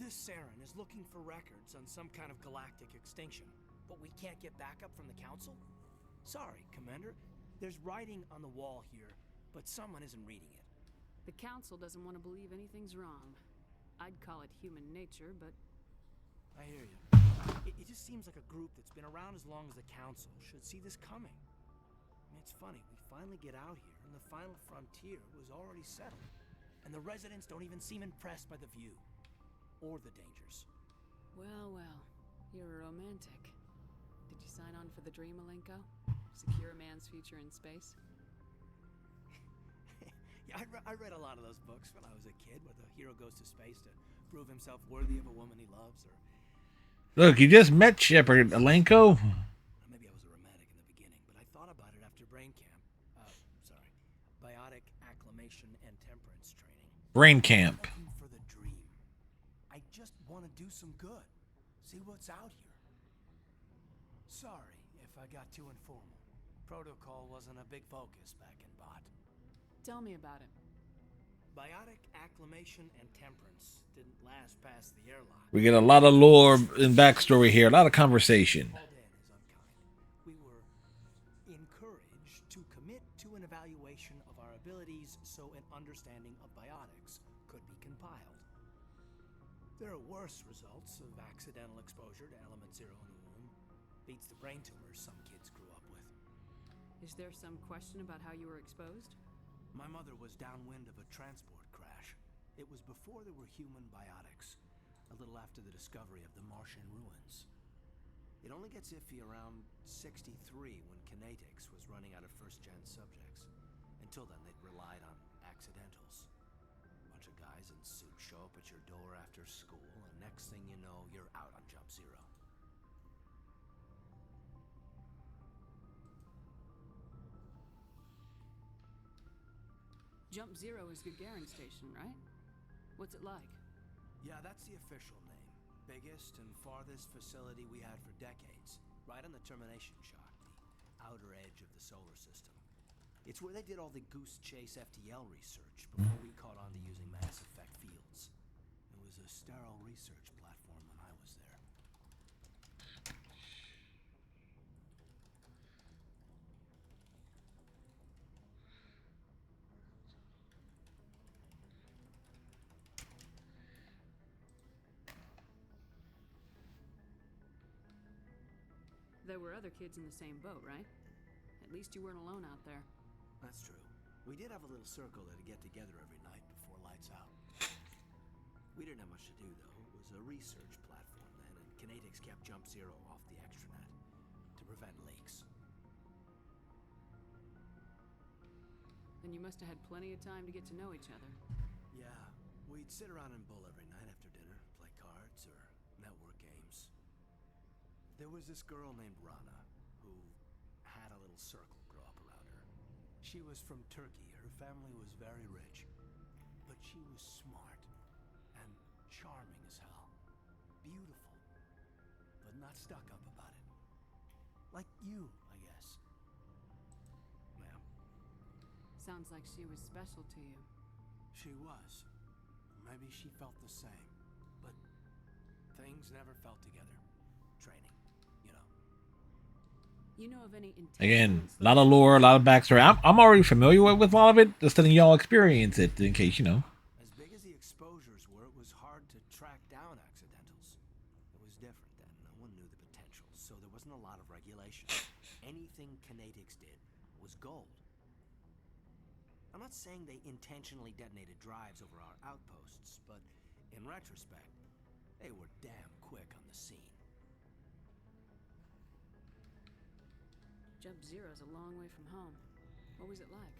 This Saren is looking for records on some kind of galactic extinction, but we can't get backup from the Council? Sorry, Commander. There's writing on the wall here, but someone isn't reading it. The Council doesn't want to believe anything's wrong. I'd call it human nature, but... I hear you. It just seems like a group that's been around as long as the Council should see this coming. I mean, it's funny, we finally get out here, and the final frontier was already settled. And the residents don't even seem impressed by the view. Or the dangers. Well, well. You're a romantic. Did you sign on for the dream, Alenko? Secure a man's future in space? Yeah, I read a lot of those books when I was a kid, where the hero goes to space to prove himself worthy of a woman he loves, or... Look, you just met Shepard, Alenko. Maybe I was a romantic in the beginning, but I thought about it after brain camp. Biotic acclimation and temperance training. Brain camp. I'm looking for the dream. I just want to do some good. See what's out here. Sorry if I got too informal. Protocol wasn't a big focus back in Bot. Tell me about it. Biotic acclimation and temperance didn't last past the airlock. We get a lot of lore and backstory here, a lot of conversation. Called in is unkind. We were encouraged to commit to an evaluation of our abilities so an understanding of biotics could be compiled. There are worse results of accidental exposure to element zero in the womb. Beats the brain tumors some kids grew up with. Is there some question about how you were exposed? My mother was downwind of a transport crash. It was before there were human biotics, a little after the discovery of the Martian ruins. It only gets iffy around 63 when Kinetics was running out of first-gen subjects. Until then, they'd relied on accidentals. A bunch of guys in suits show up at your door after school, and next thing you know, you're out on Jump Zero. Jump Zero is Gagarin Station, right? What's it like? Yeah, that's the official name. Biggest and farthest facility we had for decades. Right on the termination shock, the outer edge of the solar system. It's where they did all the Goose Chase FTL research before we caught on to using mass effect fields. It was a sterile research platform when I was there. There were other kids in the same boat, right? At least you weren't alone out there. That's true. We did have a little circle that'd get together every night before lights out. We didn't have much to do, though. It was a research platform then, and Kinetics kept Jump Zero off the extranet to prevent leaks. Then you must have had plenty of time to get to know each other. Yeah, we'd sit around and bull every night after dinner, play cards or network games. There was this girl named Rana, who had a little circle grow up around her. She was from Turkey. Her family was very rich. But she was smart and charming as hell. Beautiful, but not stuck up about it. Like you, I guess. Ma'am. Sounds like she was special to you. She was. Maybe she felt the same. But things never felt together. Training. You know of any Again, a lot of lore, a lot of backstory. I'm already familiar with a lot of it. Just letting y'all experience it in case, you know. As big as the exposures were, it was hard to track down accidentals. It was different then. No one knew the potential, so there wasn't a lot of regulation. Anything Kinetics did was gold. I'm not saying they intentionally detonated drives over our outposts, but in retrospect, they were damn quick on the scene. Jump Zero's a long way from home. What was it like?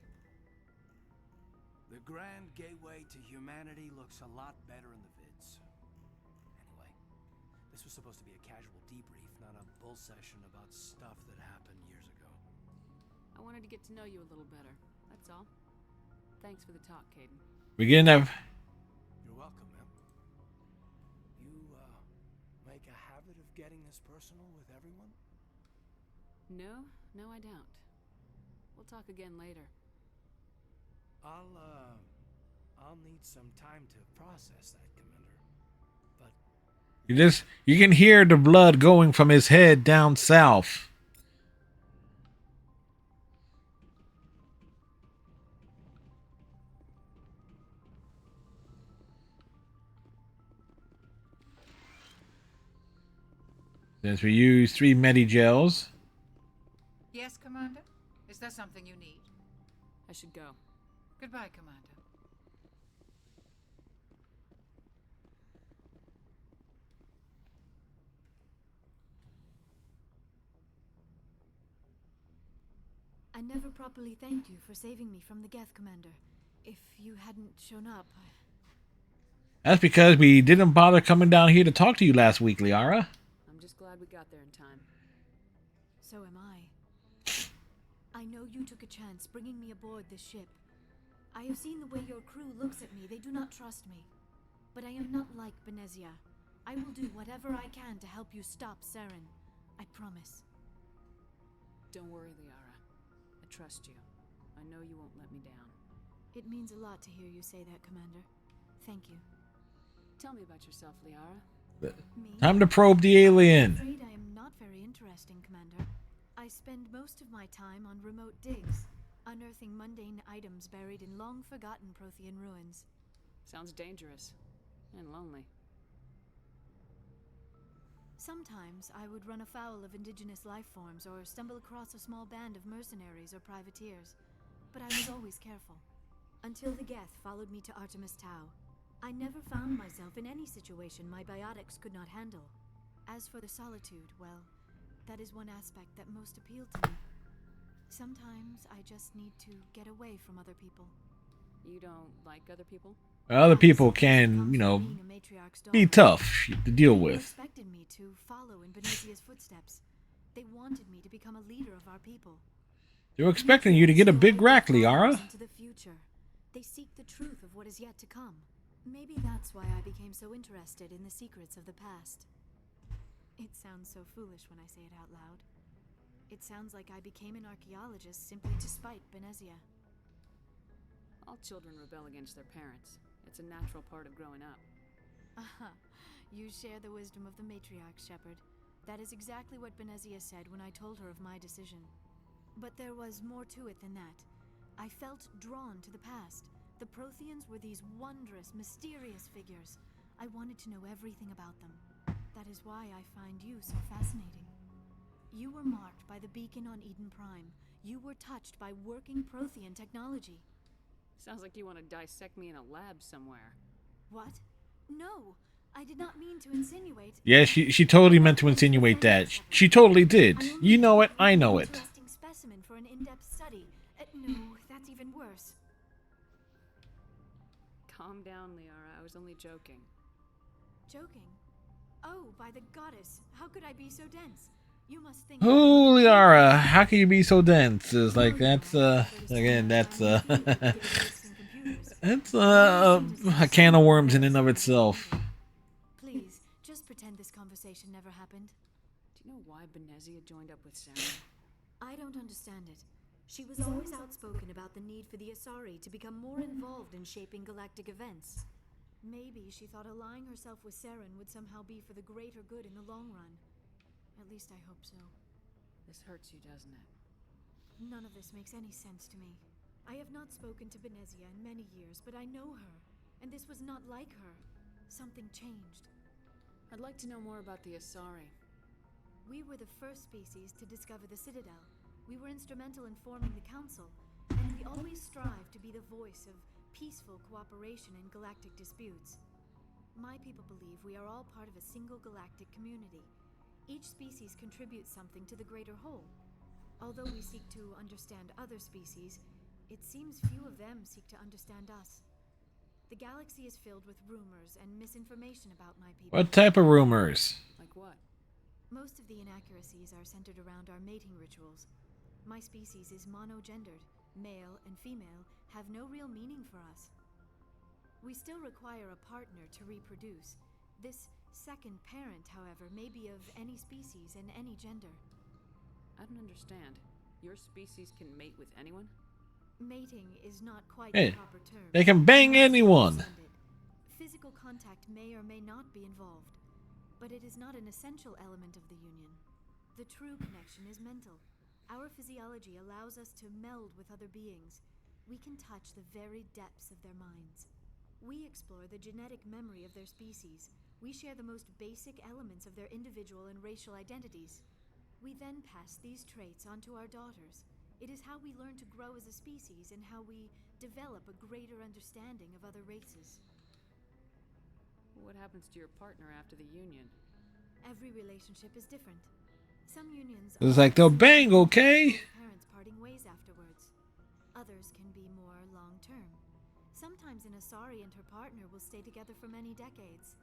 The Grand Gateway to Humanity looks a lot better in the vids. Anyway, this was supposed to be a casual debrief, not a bull session about stuff that happened years ago. I wanted to get to know you a little better. That's all. Thanks for the talk, Caden. We're gonna have. You're welcome, ma'am. You, make a habit of getting this personal with everyone? No, I don't. We'll talk again later. I'll need some time to process that, Commander. But You can hear the blood going from his head down south. Since we use 3 Medigels. Yes, Commander? Is there something you need? I should go. Goodbye, Commander. I never properly thanked you for saving me from the Geth, Commander. If you hadn't shown up... That's because we didn't bother coming down here to talk to you last week, Liara. I'm just glad we got there in time. So am I. I know you took a chance bringing me aboard this ship. I have seen the way your crew looks at me. They do not trust me. But I am not like Benezia. I will do whatever I can to help you stop Saren. I promise. Don't worry, Liara. I trust you. I know you won't let me down. It means a lot to hear you say that, Commander. Thank you. Tell me about yourself, Liara. Me? Time to probe the alien. I'm afraid I am not very interesting, Commander. I spend most of my time on remote digs, unearthing mundane items buried in long-forgotten Prothean ruins. Sounds dangerous. And lonely. Sometimes I would run afoul of indigenous life forms or stumble across a small band of mercenaries or privateers. But I was always careful. Until the Geth followed me to Artemis Tau. I never found myself in any situation my biotics could not handle. As for the solitude, well, that is one aspect that most appealed to me. Sometimes I just need to get away from other people. You don't like other people? Other people can, be tough to deal They with. expected me to follow in Benezia's footsteps. They wanted me to become a leader of our people. They're expecting you to get a big rack, Liara. Into the future. They seek the truth of what is yet to come. Maybe that's why I became so interested in the secrets of the past. It sounds so foolish when I say it out loud. It sounds like I became an archaeologist simply to spite Benezia. All children rebel against their parents. It's a natural part of growing up. Aha, you share the wisdom of the matriarch, Shepard. That is exactly what Benezia said when I told her of my decision. But there was more to it than that. I felt drawn to the past. The Protheans were these wondrous, mysterious figures. I wanted to know everything about them. That is why I find you so fascinating. You were marked by the beacon on Eden Prime. You were touched by working Prothean technology. Sounds like you want to dissect me in a lab somewhere. What? No, I did not mean to insinuate. Yeah, she totally meant to insinuate that. She totally did. You know it, I know it. Interesting specimen for an in-depth study. No, that's even worse. Calm down, Liara. I was only joking. Joking? Oh, by the goddess, how could I be so dense? You must think... Oh, Liara, how can you be so dense? It's like, that's, again, that's, that's, a can of worms in and of itself. Please, just pretend this conversation never happened. Do you know why Benezia joined up with Saren? I don't understand it. She was always outspoken about the need for the Asari to become more involved in shaping galactic events. Maybe she thought allying herself with Saren would somehow be for the greater good in the long run. At least I hope so. This hurts you, doesn't it? None of this makes any sense to me. I have not spoken to Benezia in many years, but I know her, and this was not like her. Something changed. I'd like to know more about the Asari. We were the first species to discover the Citadel. We were instrumental in forming the Council, and we always strive to be the voice of peaceful cooperation in galactic disputes. My people believe we are all part of a single galactic community. Each species contributes something to the greater whole. Although we seek to understand other species, it seems few of them seek to understand us. The galaxy is filled with rumors and misinformation about my people. What type of rumors? Like what? Most of the inaccuracies are centered around our mating rituals. My species is monogendered. Male and female have no real meaning for us. We still require a partner to reproduce. This second parent, however, may be of any species and any gender. I don't understand. Your species can mate with anyone? Mating is not quite Hey, the proper term. they can bang anyone. Physical contact may or may not be involved, but it is not an essential element of the union. The true connection is mental. Our physiology allows us to meld with other beings. We can touch the very depths of their minds. We explore the genetic memory of their species. We share the most basic elements of their individual and racial identities. We then pass these traits on to our daughters. It is how we learn to grow as a species and how we develop a greater understanding of other races. What happens to your partner after the union? Every relationship is different. Some unions It's like they'll bang, okay? parents parting ways afterwards. Others can be more long-term. Sometimes an Asari and her partner will stay together for many decades.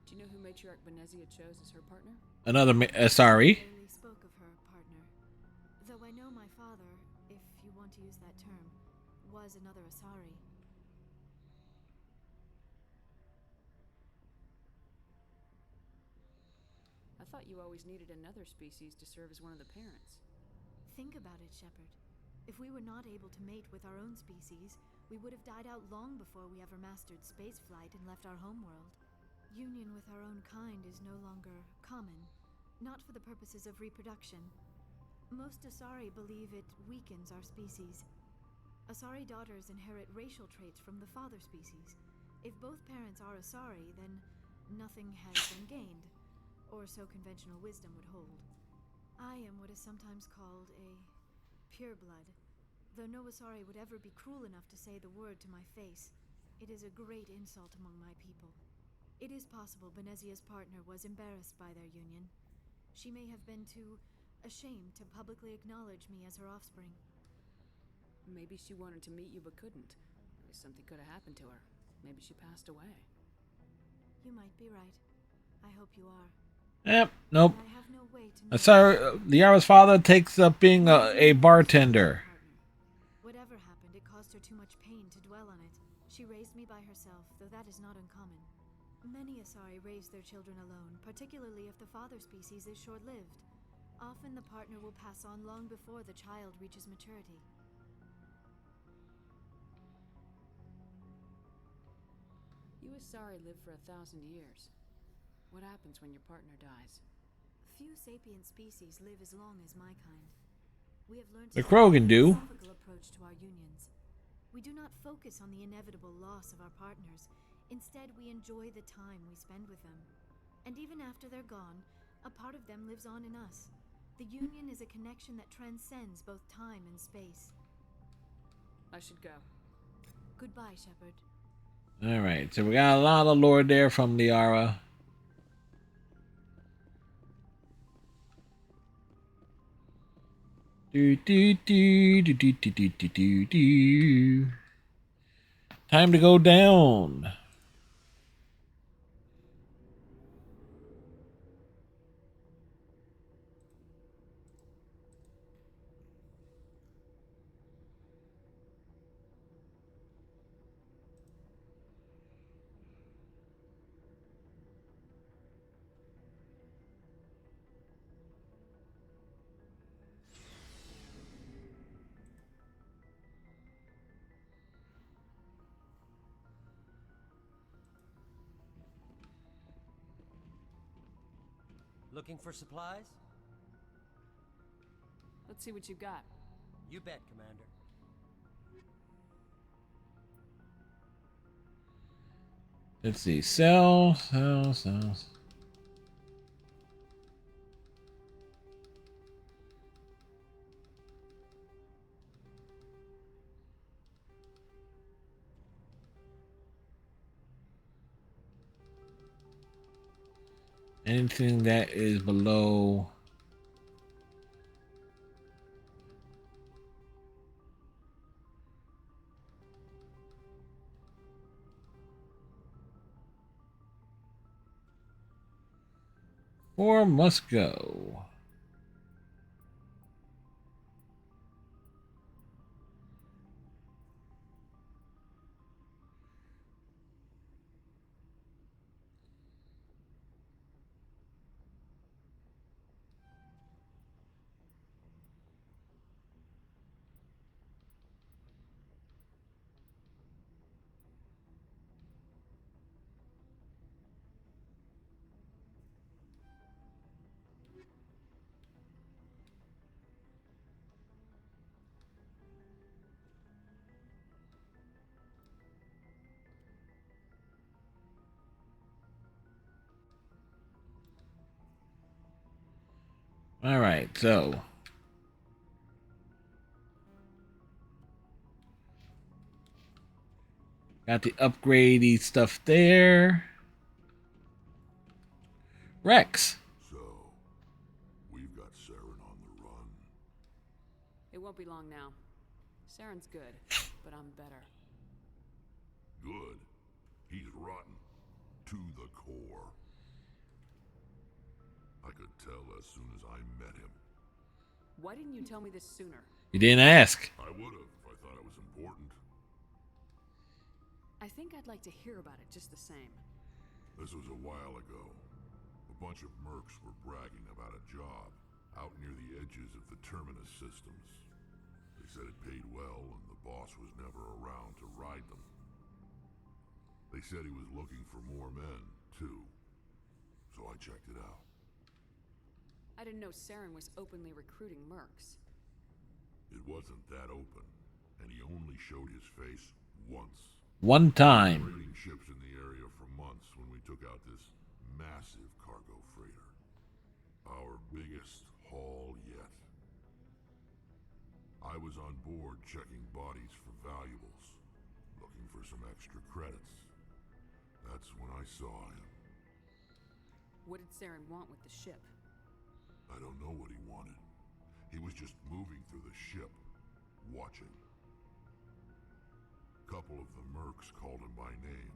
Do you know who Matriarch Benezia chose as her partner? Another Asari. I rarely spoke of her partner. Though I know my father, if you want to use that term, was another Asari. I thought you always needed another species to serve as one of the parents. Think about it, Shepard. If we were not able to mate with our own species, we would have died out long before we ever mastered spaceflight and left our homeworld. Union with our own kind is no longer common, not for the purposes of reproduction. Most Asari believe it weakens our species. Asari daughters inherit racial traits from the father species. If both parents are Asari, then nothing has been gained, or so conventional wisdom would hold. I am what is sometimes called a pureblood. Though no Asari would ever be cruel enough to say the word to my face, it is a great insult among my people. It is possible Benezia's partner was embarrassed by their union. She may have been too ashamed to publicly acknowledge me as her offspring. Maybe she wanted to meet you but couldn't. Maybe something could have happened to her. Maybe she passed away. You might be right. I hope you are. Yep, nope. I have no way to know. Sorry, Liara's father takes up being a bartender. Whatever happened, it caused her too much pain to dwell on it. She raised me by herself, though that is not uncommon. Many Asari raise their children alone, particularly if the father species is short-lived. Often the partner will pass on long before the child reaches maturity. You Asari live for 1,000 years. What happens when your partner dies? Few sapient species live as long as my kind. We have learned The to Krogan take a do. philosophical approach to our unions. We do not focus on the inevitable loss of our partners. Instead, we enjoy the time we spend with them. And even after they're gone, a part of them lives on in us. The union is a connection that transcends both time and space. I should go. Goodbye, Shepard. Alright, so we got a lot of lore there from Liara. Do, do, do, do, do, do, do, do, do, do. Time to go down. Looking for supplies? Let's see what you've got. You bet, Commander. Let's see. Sell. Anything that is below or must go. All right, so got the upgradey stuff there. Rex. So, we've got Saren on the run. It won't be long now. Saren's good, but I'm better. Good. He's rotten. To the core. I could tell as soon as I met him. Why didn't you tell me this sooner? You didn't ask. I would have if I thought it was important. I think I'd like to hear about it just the same. This was a while ago. A bunch of mercs were bragging about a job out near the edges of the Terminus systems. They said it paid well and the boss was never around to ride them. They said he was looking for more men, too. So I checked it out. I didn't know Saren was openly recruiting mercs. It wasn't that open, and he only showed his face once. One time. Raiding ships in the area for months when we took out this massive cargo freighter. Our biggest haul yet. I was on board checking bodies for valuables, looking for some extra credits. That's when I saw him. What did Saren want with the ship? I don't know what he wanted. He was just moving through the ship, watching. Couple of the mercs called him by name,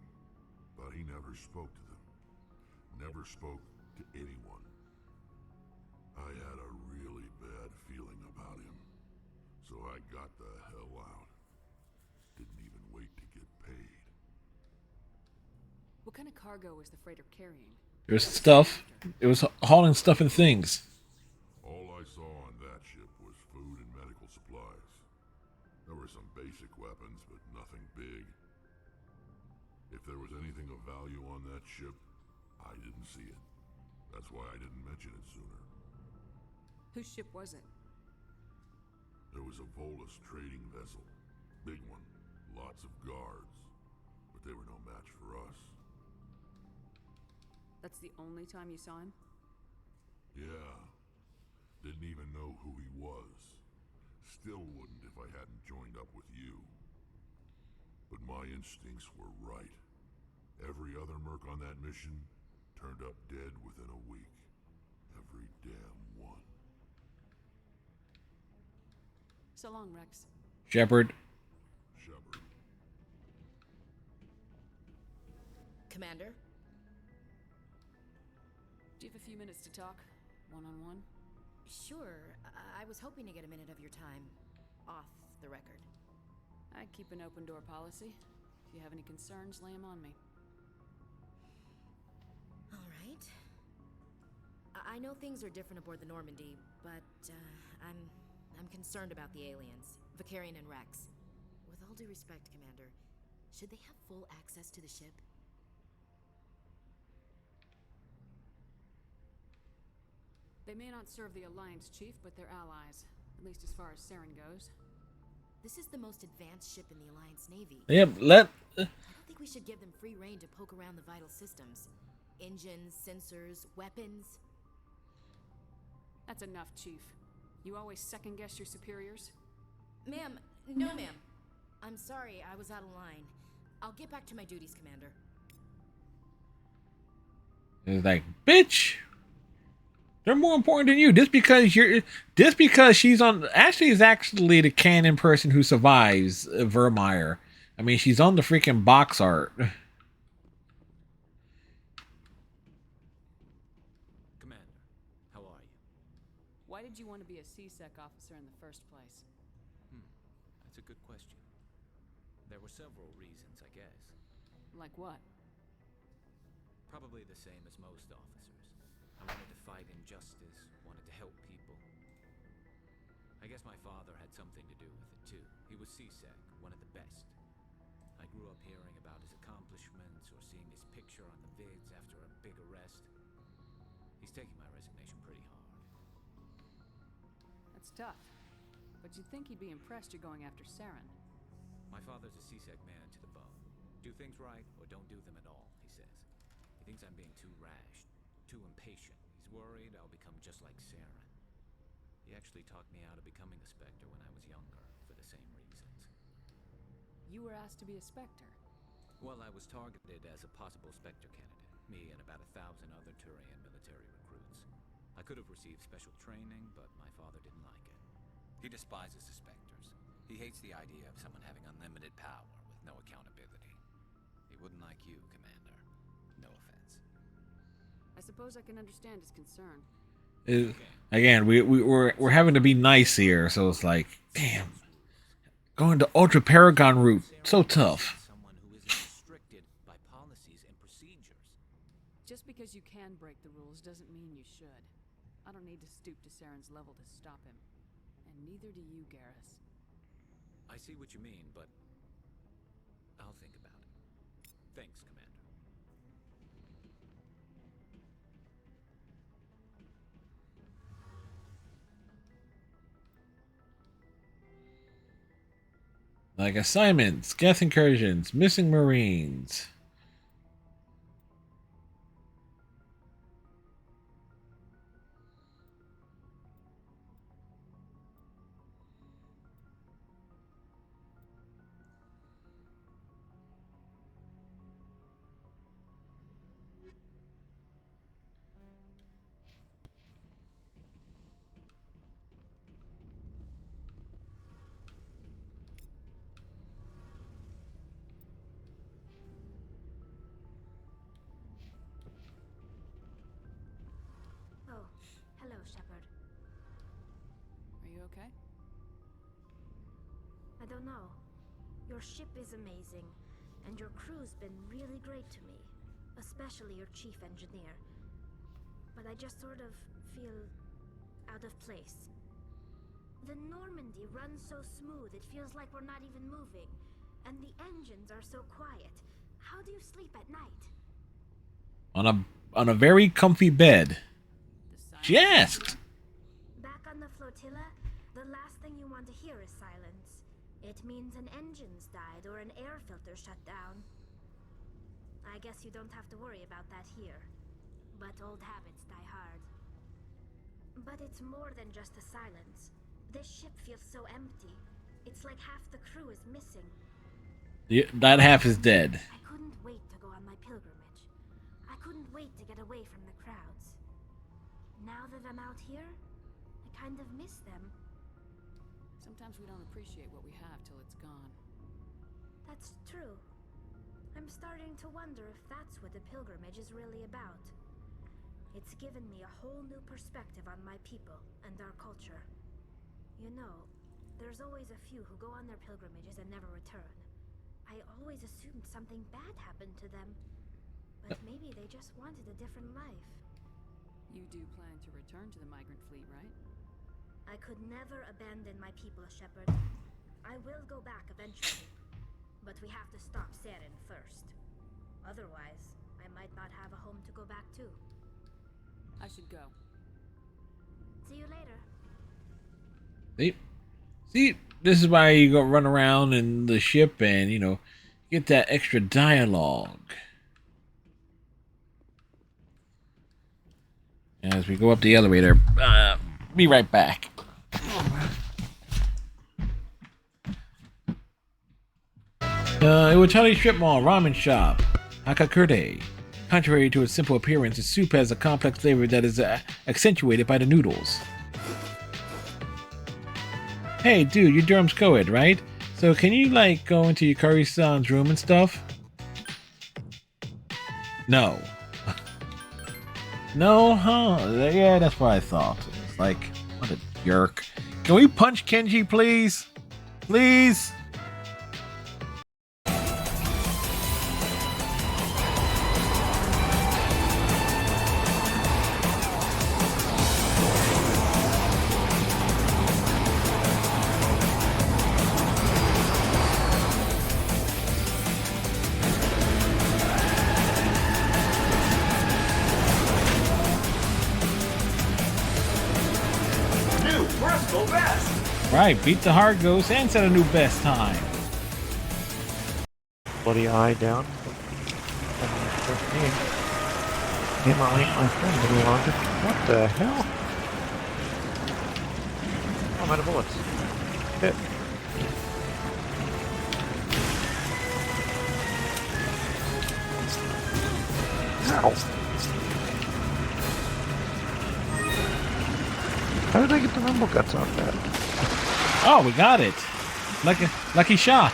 but he never spoke to them. Never spoke to anyone. I had a really bad feeling about him, so I got the hell out. Didn't even wait to get paid. What kind of cargo was the freighter carrying? It was stuff. It was hauling stuff and things. All I saw on that ship was food and medical supplies. There were some basic weapons, but nothing big. If there was anything of value on that ship, I didn't see it. That's why I didn't mention it sooner. Whose ship was it? There was a Volus trading vessel. Big one. Lots of guards. But they were no match for us. That's the only time you saw him? Yeah. Didn't even know who he was. Still wouldn't if I hadn't joined up with you. But my instincts were right. Every other merc on that mission turned up dead within a week. Every damn one. So long, Rex. Shepard. Shepard. Commander? Do you have a few minutes to talk? One-on-one? Sure. I was hoping to get a minute of your time off the record. I keep an open door policy. If you have any concerns, lay them on me. All right. I know things are different aboard the Normandy, but I'm concerned about the aliens, Vicarian and Rex. With all due respect, Commander, should they have full access to the ship? They may not serve the Alliance, Chief, but they're allies. At least as far as Saren goes. This is the most advanced ship in the Alliance Navy. Yep, I don't think we should give them free rein to poke around the vital systems. Engines, sensors, weapons. That's enough, Chief. You always second-guess your superiors? Ma'am, no ma'am. I'm sorry, I was out of line. I'll get back to my duties, Commander. It's like, bitch. They're more important than you. Just because she's on. Ashley is actually the canon person who survives Vermeer. I mean, she's on the freaking box art. Commander, how are you? Why did you want to be a C-Sec officer in the first place? That's a good question. There were several reasons, I guess. Like what? Probably the same as most officers. I wanted to fight injustice, wanted to help people. I guess my father had something to do with it too. He was C-Sec, one of the best. I grew up hearing about his accomplishments or seeing his picture on the vids after a big arrest. He's taking my resignation pretty hard. That's tough. But you'd think he'd be impressed you're going after Saren. My father's a C-Sec man to the bone. Do things right or don't do them at all, he says. He thinks I'm being too rash, too impatient. He's worried I'll become just like Saren. He actually talked me out of becoming a Spectre when I was younger, for the same reasons. You were asked to be a Spectre? Well, I was targeted as a possible Spectre candidate. Me and about 1,000 other Turian military recruits. I could have received special training, but my father didn't like it. He despises the Spectres. He hates the idea of someone having unlimited power with no accountability. He wouldn't like you, Commander. No offense. I suppose I can understand his concern. Again, we're having to be nice here, so it's like, damn, going the Ultra Paragon route, so tough. Someone who isn't restricted by policies and procedures. Just because you can break the rules doesn't mean you should. I don't need to stoop to Saren's level to stop him. And neither do you, Garrus. I see what you mean, but I'll think about it. Thanks, Commander. Like assignments, gas incursions, missing Marines. Oh, hello, Shepard. Are you okay? I don't know. Your ship is amazing, and your crew's been really great to me, especially your chief engineer. But I just sort of feel out of place. The Normandy runs so smooth, it feels like we're not even moving. And the engines are so quiet. How do you sleep at night? On a very comfy bed. She asked. Back on the flotilla, the last thing you want to hear is silence. It means an engine's died or an air filter shut down. I guess you don't have to worry about that here. But old habits die hard. But it's more than just the silence. This ship feels so empty. It's like half the crew is missing. That half is dead. I couldn't wait to go on my pilgrimage. I couldn't wait to get away from the crowds. Now that I'm out here, I kind of miss them. Sometimes we don't appreciate what we have till it's gone. That's true. I'm starting to wonder if that's what the pilgrimage is really about. It's given me a whole new perspective on my people and our culture. You know, there's always a few who go on their pilgrimages and never return. I always assumed something bad happened to them. But maybe they just wanted a different life. You do plan to return to the migrant fleet, right? I could never abandon my people, Shepard. I will go back eventually. But we have to stop Saren first. Otherwise, I might not have a home to go back to. I should go. See you later. See, this is why you go run around in the ship and, you know, get that extra dialogue. As we go up the elevator, be right back. Iwatani Strip Mall Ramen Shop, Hakakurde. Contrary to its simple appearance, the soup has a complex flavor that is accentuated by the noodles. Hey, dude, you're Durham's co-ed, right? So can you, like, go into Yukari-san's room and stuff? No. No, huh? Yeah, that's what I thought. It's like, what a jerk. Can we punch Kenji, please? Please? Right, beat the hard ghost and set a new best time. Bloody eye down. Emma ain't my friend any longer. What the hell? I'm out of bullets. Hit. Ow. How did I get the rumble guts off that? Oh, we got it. Lucky shot.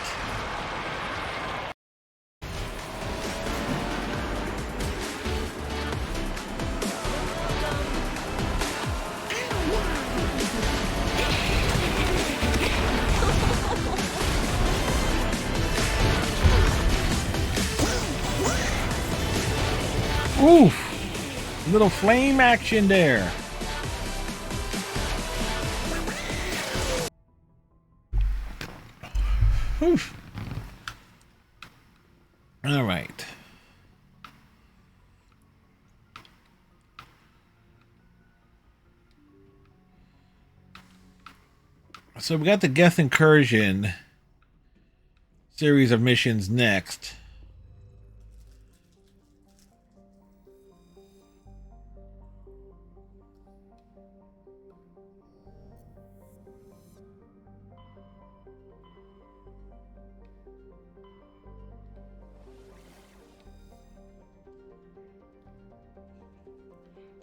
Oof! Little flame action there. Oof. All right. So we got the Geth Incursion series of missions next.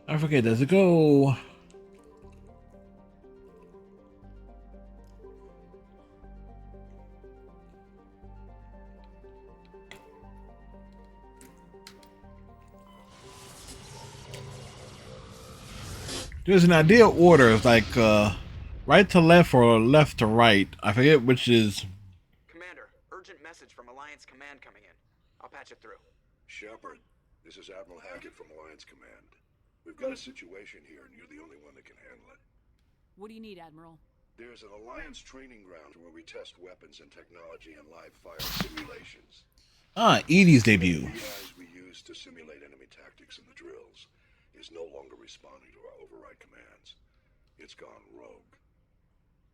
I forget, does it go? There's an ideal order, it's like right to left or left to right. I forget which is. Commander, urgent message from Alliance Command coming in. I'll patch it through. Shepard, this is Admiral Hackett from Alliance Command. We've got a situation here, and you're the only one that can handle it. What do you need, Admiral? There's an Alliance training ground where we test weapons and technology in live fire simulations. Ah, Edie's debut. The AIs we use to simulate enemy tactics in the drills is no longer responding to our override commands. It's gone rogue.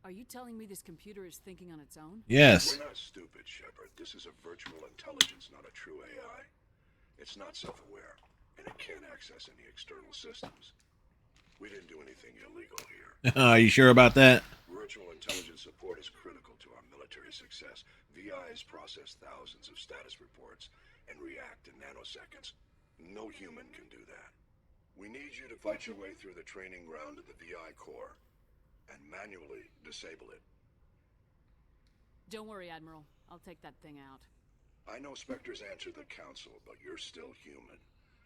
Are you telling me this computer is thinking on its own? Yes. We're not stupid, Shepard. This is a virtual intelligence, not a true AI. It's not self-aware, and it can't access any external systems. We didn't do anything illegal here. Are you sure about that? Virtual intelligence support is critical to our military success. VIs process thousands of status reports and react in nanoseconds. No human can do that. We need you to fight your way through the training ground of the VI core and manually disable it. Don't worry, Admiral. I'll take that thing out. I know Spectres answer the Council, but you're still human.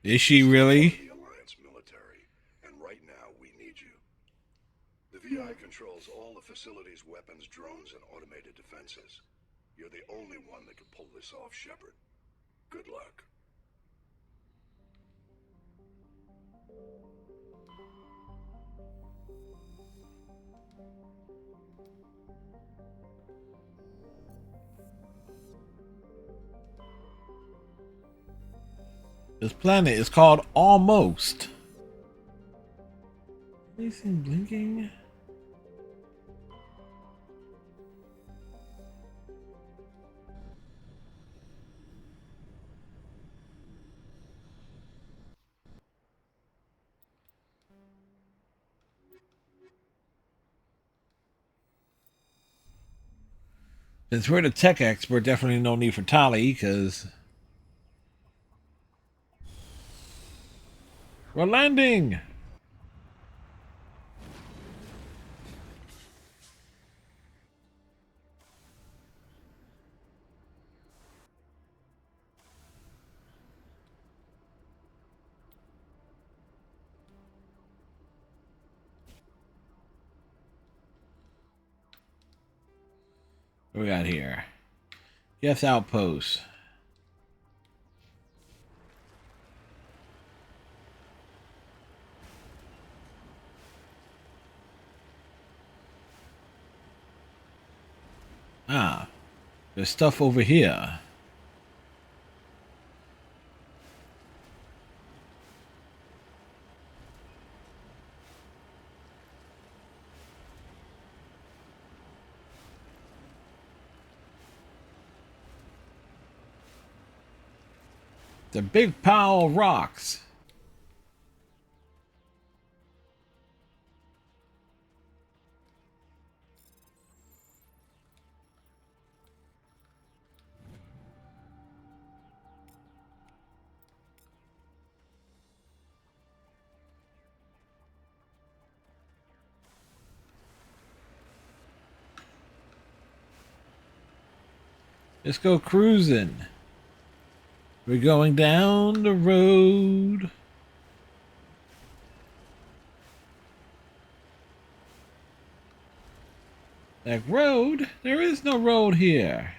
Is she really? The Alliance military, and right now we need you. The VI controls all the facilities, weapons, drones, and automated defenses. You're the only one that can pull this off, Shepard. Good luck. This planet is called Almost. Anything blinking? Since we're the tech expert, definitely no need for Tali, because we're landing. What we got here? Yes, outpost. Ah, there's stuff over here. The big pile of rocks. Let's go cruising. We're going down the road. Like, road? There is no road here.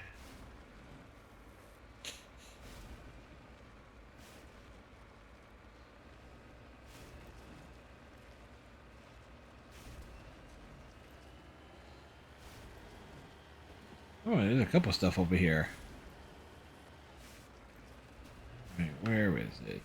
Oh, there's a couple stuff over here. Wait, where is it?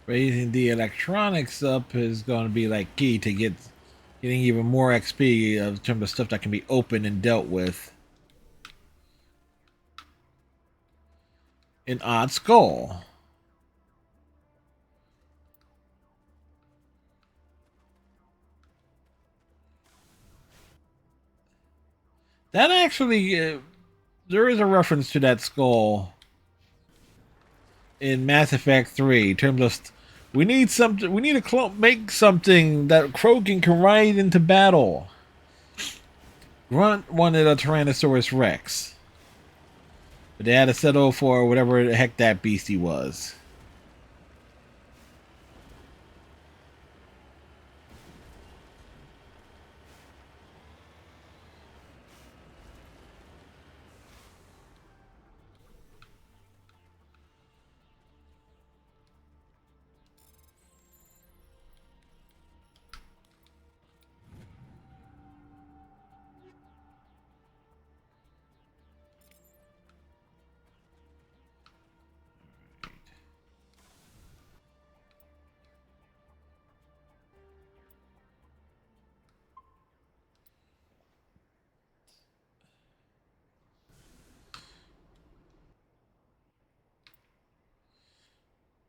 Raising the electronics up is going to be like key to getting even more XP in terms of stuff that can be opened and dealt with. An odd skull. That actually, there is a reference to that skull in Mass Effect 3 in terms of we need something. We need to make something that Krogan can ride into battle. Grunt wanted a Tyrannosaurus Rex, but they had to settle for whatever the heck that beastie was.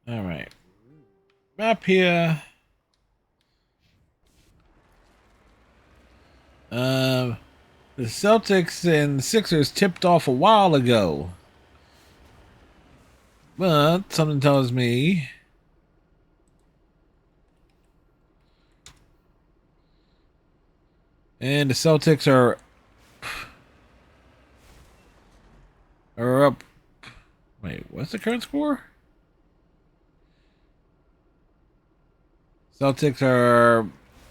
All right, map here. The Celtics and Sixers tipped off a while ago, but something tells me and the Celtics are up. Wait, what's the current score? Celtics are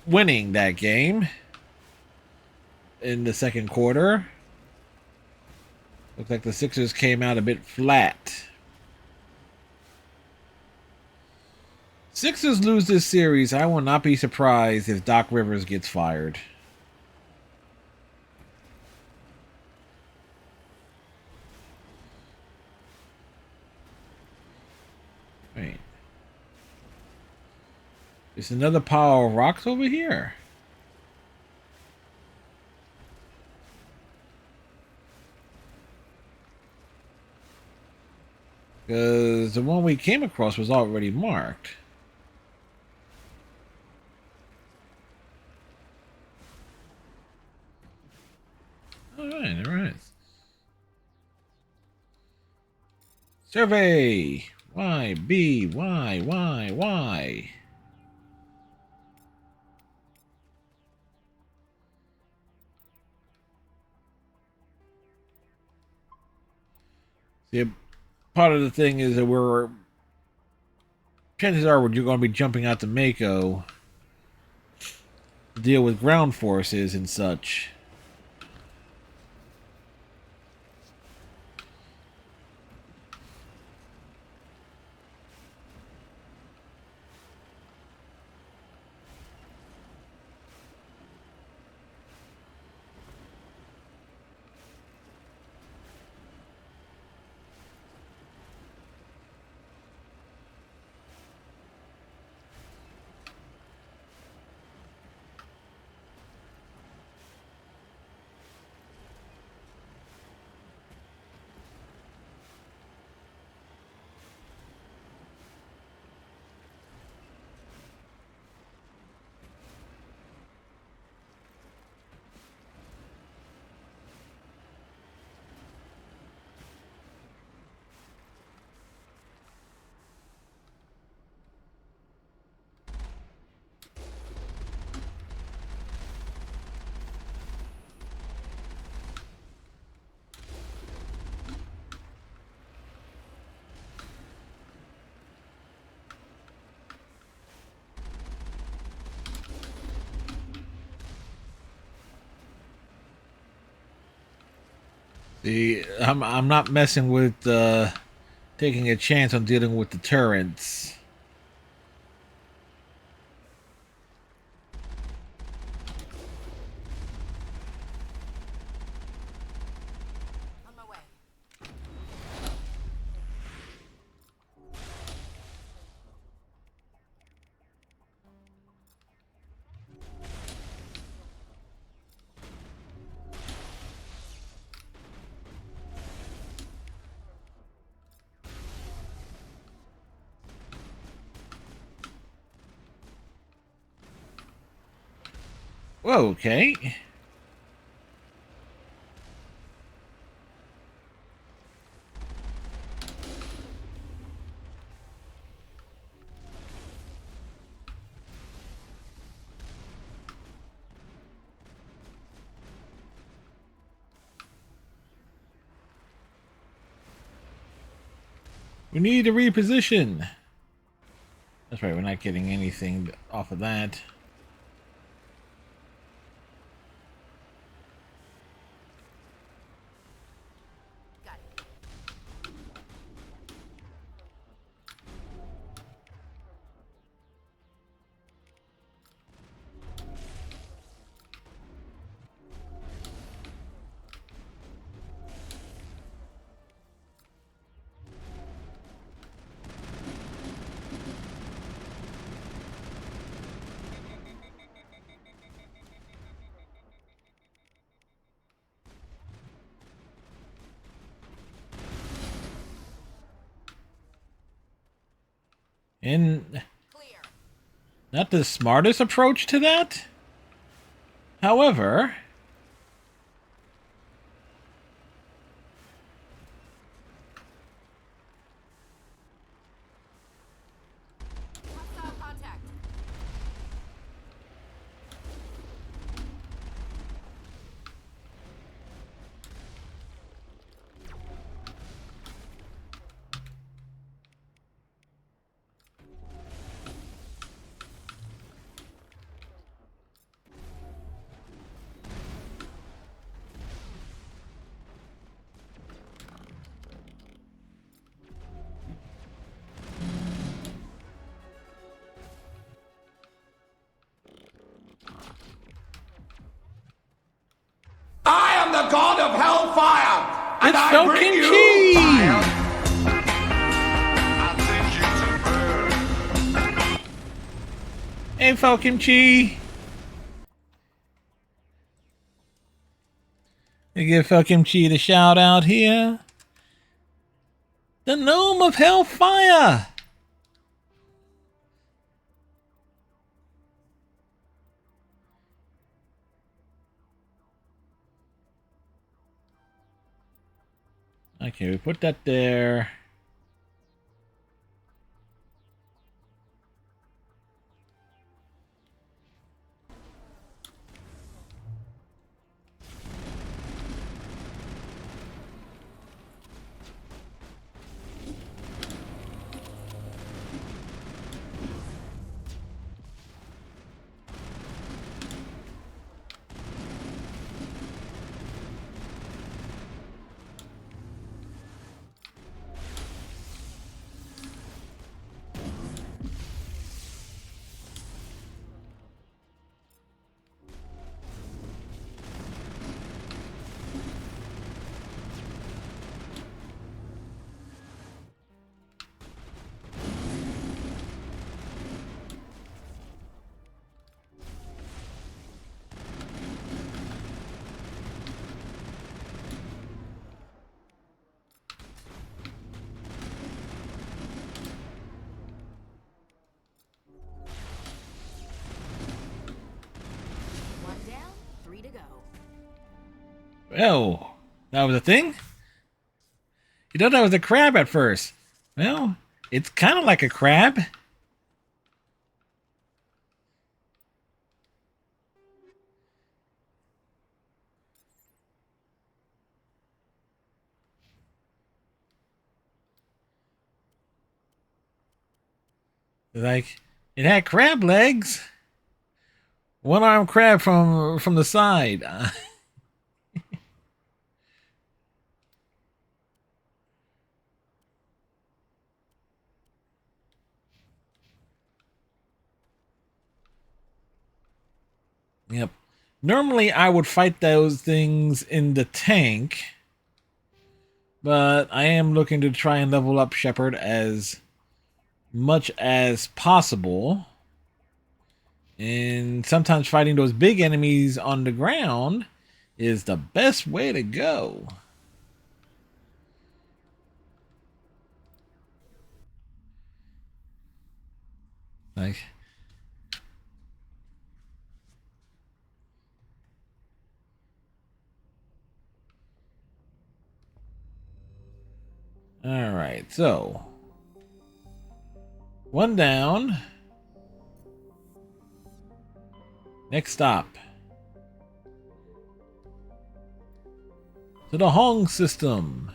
winning that game in the second quarter. Looks like the Sixers came out a bit flat. Sixers lose this series. I will not be surprised if Doc Rivers gets fired. Wait. There's another pile of rocks over here. Because the one we came across was already marked. Alright, alright. Survey! Y, B, Y, Y, Y. See, part of the thing is that chances are you're going to be jumping out to Mako to deal with ground forces and such. I'm not messing with taking a chance on dealing with the turrets. Whoa, okay. We need to reposition. That's right, we're not getting anything off of that. And not the smartest approach to that. However, I am the god of hellfire, and it's I bring you fire. Hey, Falcon-Chi. I give Falcon-Chi the shout out here. The Gnome of Hellfire. Okay, we put that there. Well, that was a thing? You thought that was a crab at first. Well, it's kind of like a crab. Like, it had crab legs. One-armed crab from the side. Yep. Normally, I would fight those things in the tank, but I am looking to try and level up Shepard as much as possible. And sometimes fighting those big enemies on the ground is the best way to go. Like, all right, so one down. Next stop. To the Hong system.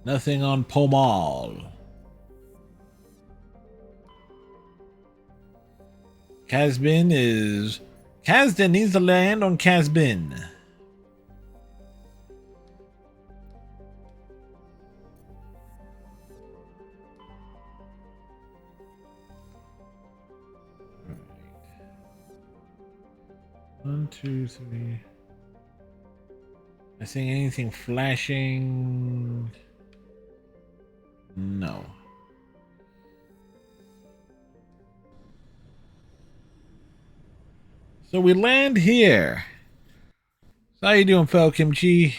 Nothing on Pomal. Kazbin is... Kazdan needs to land on Kazbin. One, two, three. I think anything flashing? No. So we land here. So how you doing, Fel Kimchi?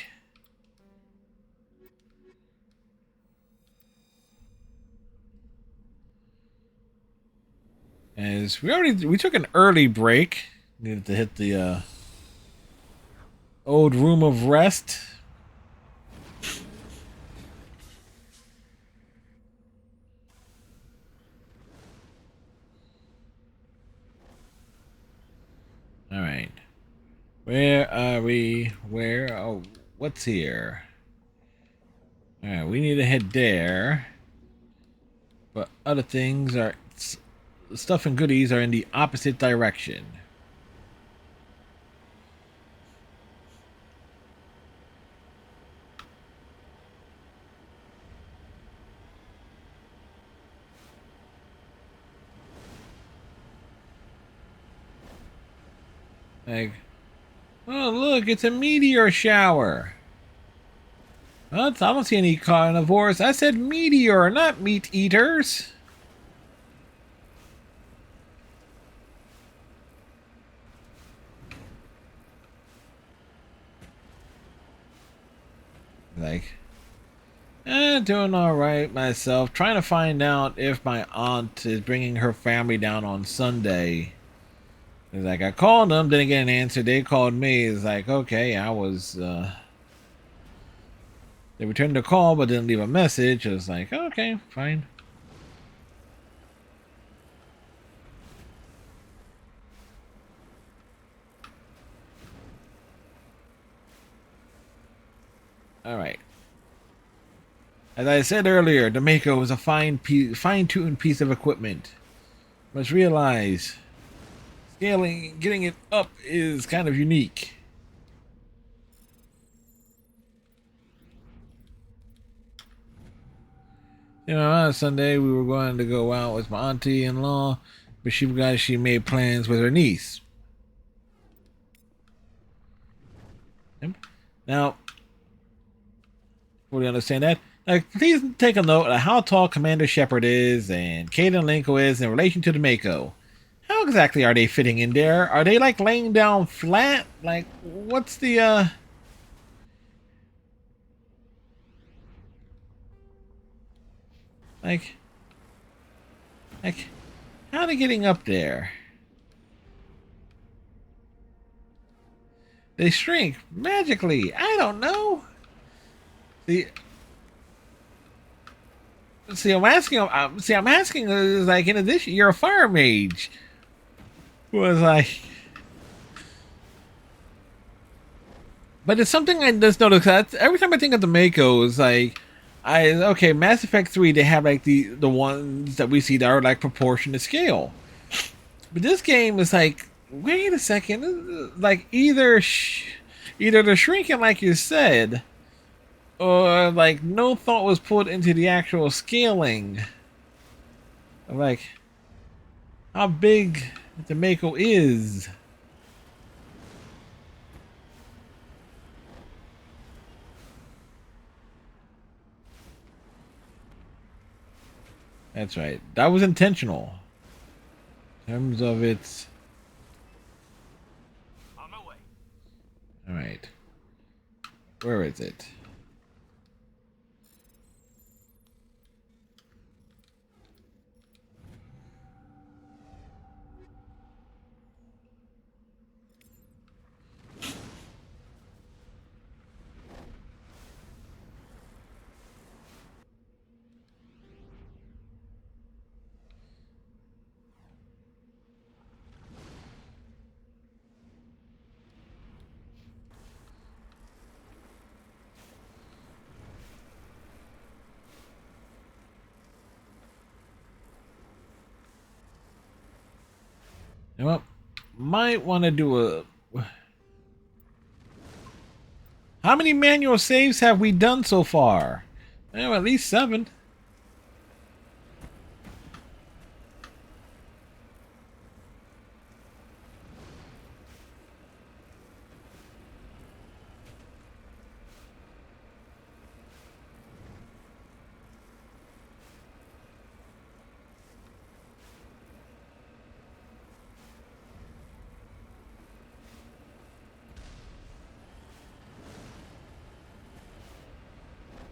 As we took an early break. Needed to hit the old room of rest. All right. Where are we? Where? Oh, what's here? All right, we need to head there. But other things are... Stuff and goodies are in the opposite direction. Like, oh look, it's a meteor shower. Well, I don't see any carnivores. I said meteor, not meat eaters. Like, doing all right myself. Trying to find out if my aunt is bringing her family down on Sunday. It's like, I called them, didn't get an answer. They called me. It's like, okay, I was, they returned the call, but didn't leave a message. I was like, okay, fine. All right. As I said earlier, the Mako is a fine-tuned piece of equipment. Must realize... Scaling, getting it up is kind of unique. You know, on Sunday we were going to go out with my auntie-in-law, but she forgot she made plans with her niece. Now, fully understand that. Please take a note of how tall Commander Shepard is and Kaidan Lenko is in relation to the Mako. How exactly are they fitting in there? Are they like laying down flat? Like, what's the like how are they getting up there? They shrink magically. I don't know. See, I'm asking like, in addition, you're a fire mage. Was like, but it's something I just noticed. Every time I think of the Mako, it's like, okay, Mass Effect 3, they have like the ones that we see that are like proportion to scale. But this game is like wait a second. Like either the shrinking, like you said, or like no thought was put into the actual scaling. Like how big the Mako is. That's right. That was intentional. In terms of its... On my way. Alright. Where is it? You know what? Might want to do a... How many manual saves have we done so far? Well, at least 7.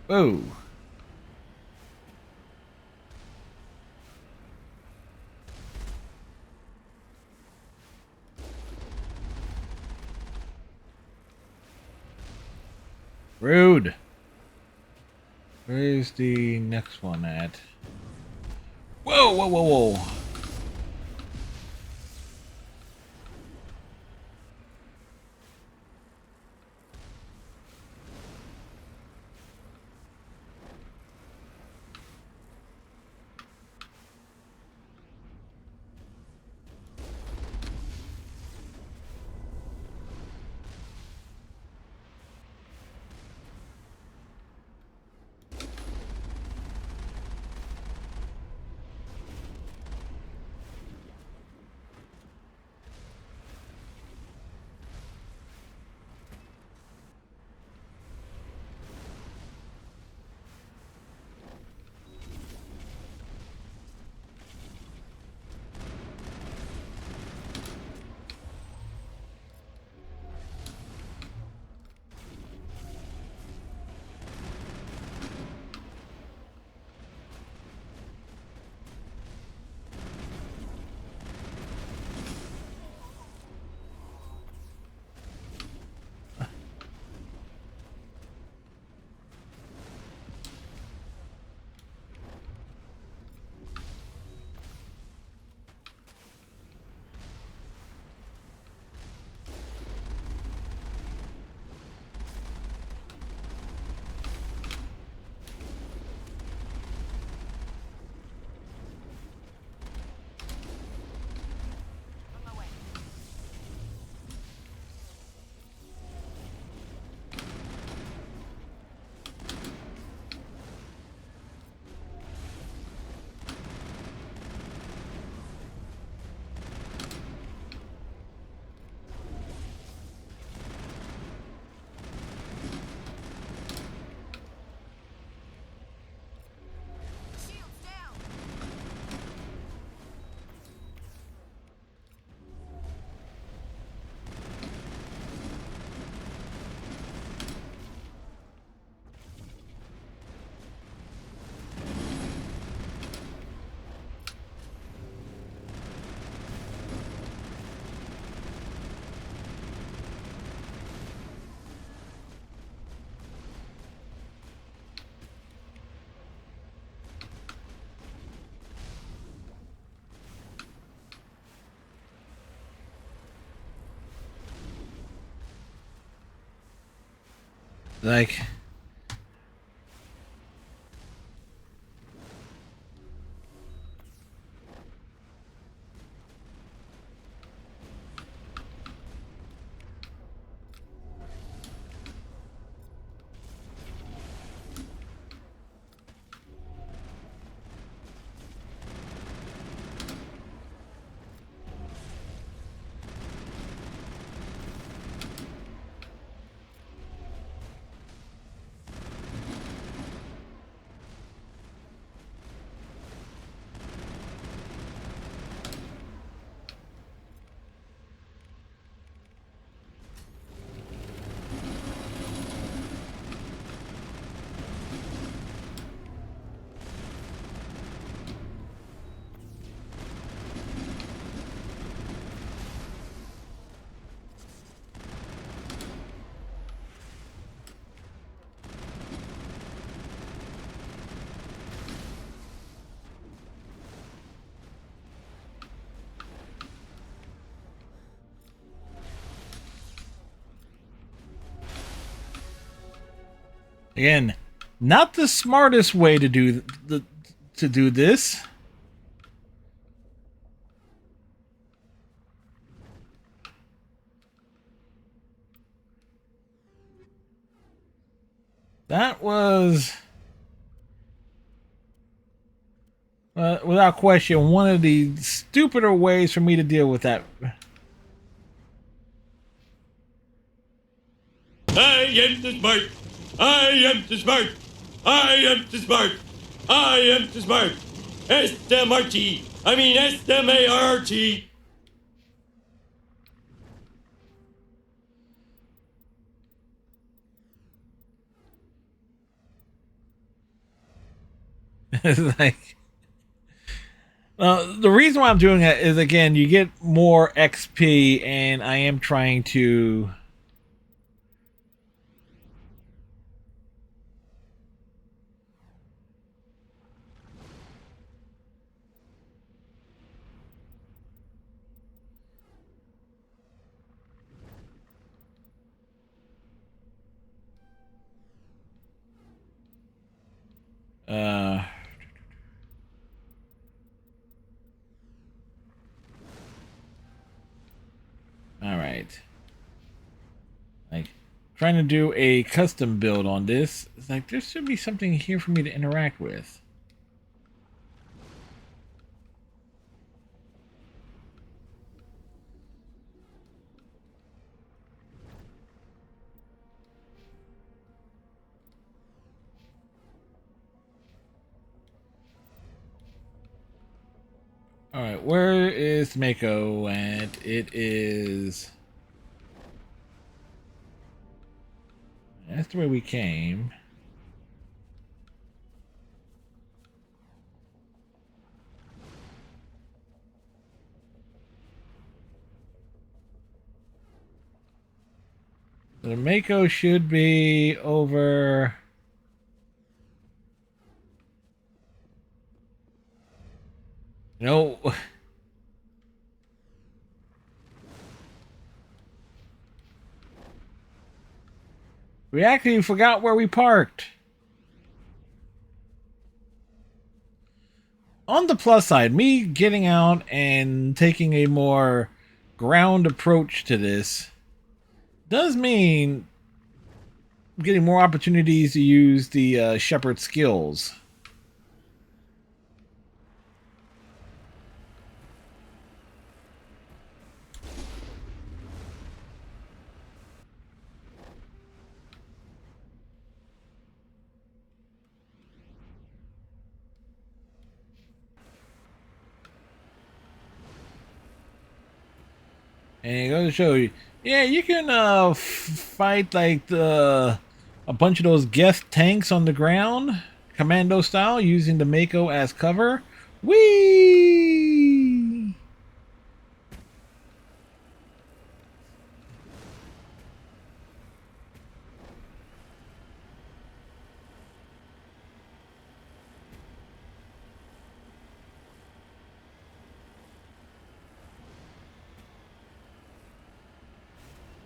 Whoa. Rude. Where's the next one at? Whoa, whoa, whoa, whoa. Like... Again, not the smartest way to do this. That was, without question, one of the stupider ways for me to deal with that. I am the smart. I am the smart. I am the smart. I am the smart. S-M-R-T. I mean S-M-A-R-T. It's like, the reason why I'm doing that is, again, you get more XP, and I am trying to all right. Like, trying to do a custom build on this. It's like, there should be something here for me to interact with. Alright, where is Mako? And it is... That's the way we came. The Mako should be over... No. We actually forgot where we parked. On the plus side, me getting out and taking a more ground approach to this does mean getting more opportunities to use the Shepherd skills. And it goes to show you, yeah, you can fight like a bunch of those guest tanks on the ground, commando style, using the Mako as cover. Whee!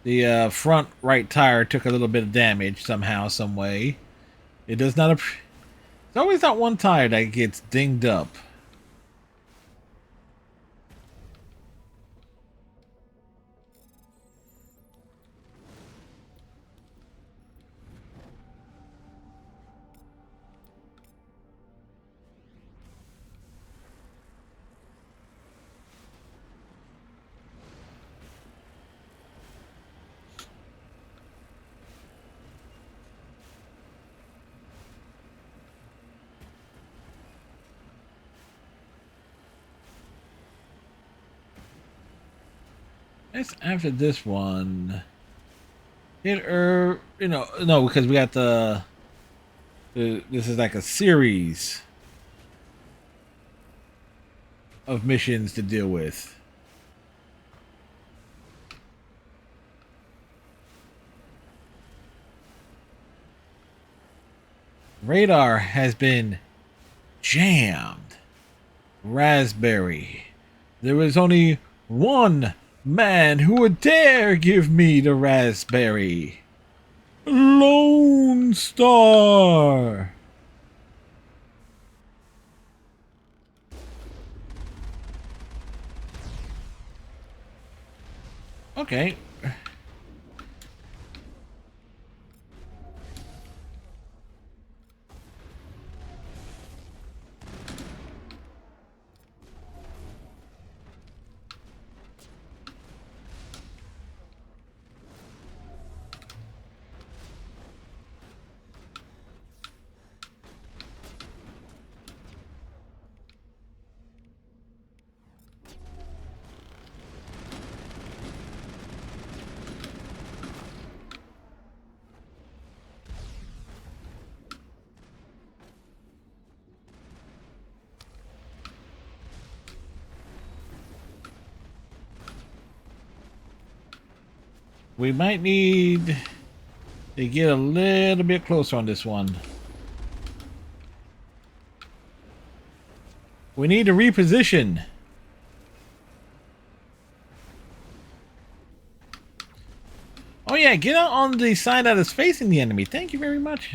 The front right tire took a little bit of damage somehow, some way. It does not... It's always that one tire that gets dinged up. It's after this one. Hit her, no, because we got the this is like a series of missions to deal with. Radar has been jammed. Raspberry. There was only one man who would dare give me the raspberry. Lone Star. Okay. We might need to get a little bit closer on this one. We need to reposition. Oh yeah, get out on the side that is facing the enemy. Thank you very much.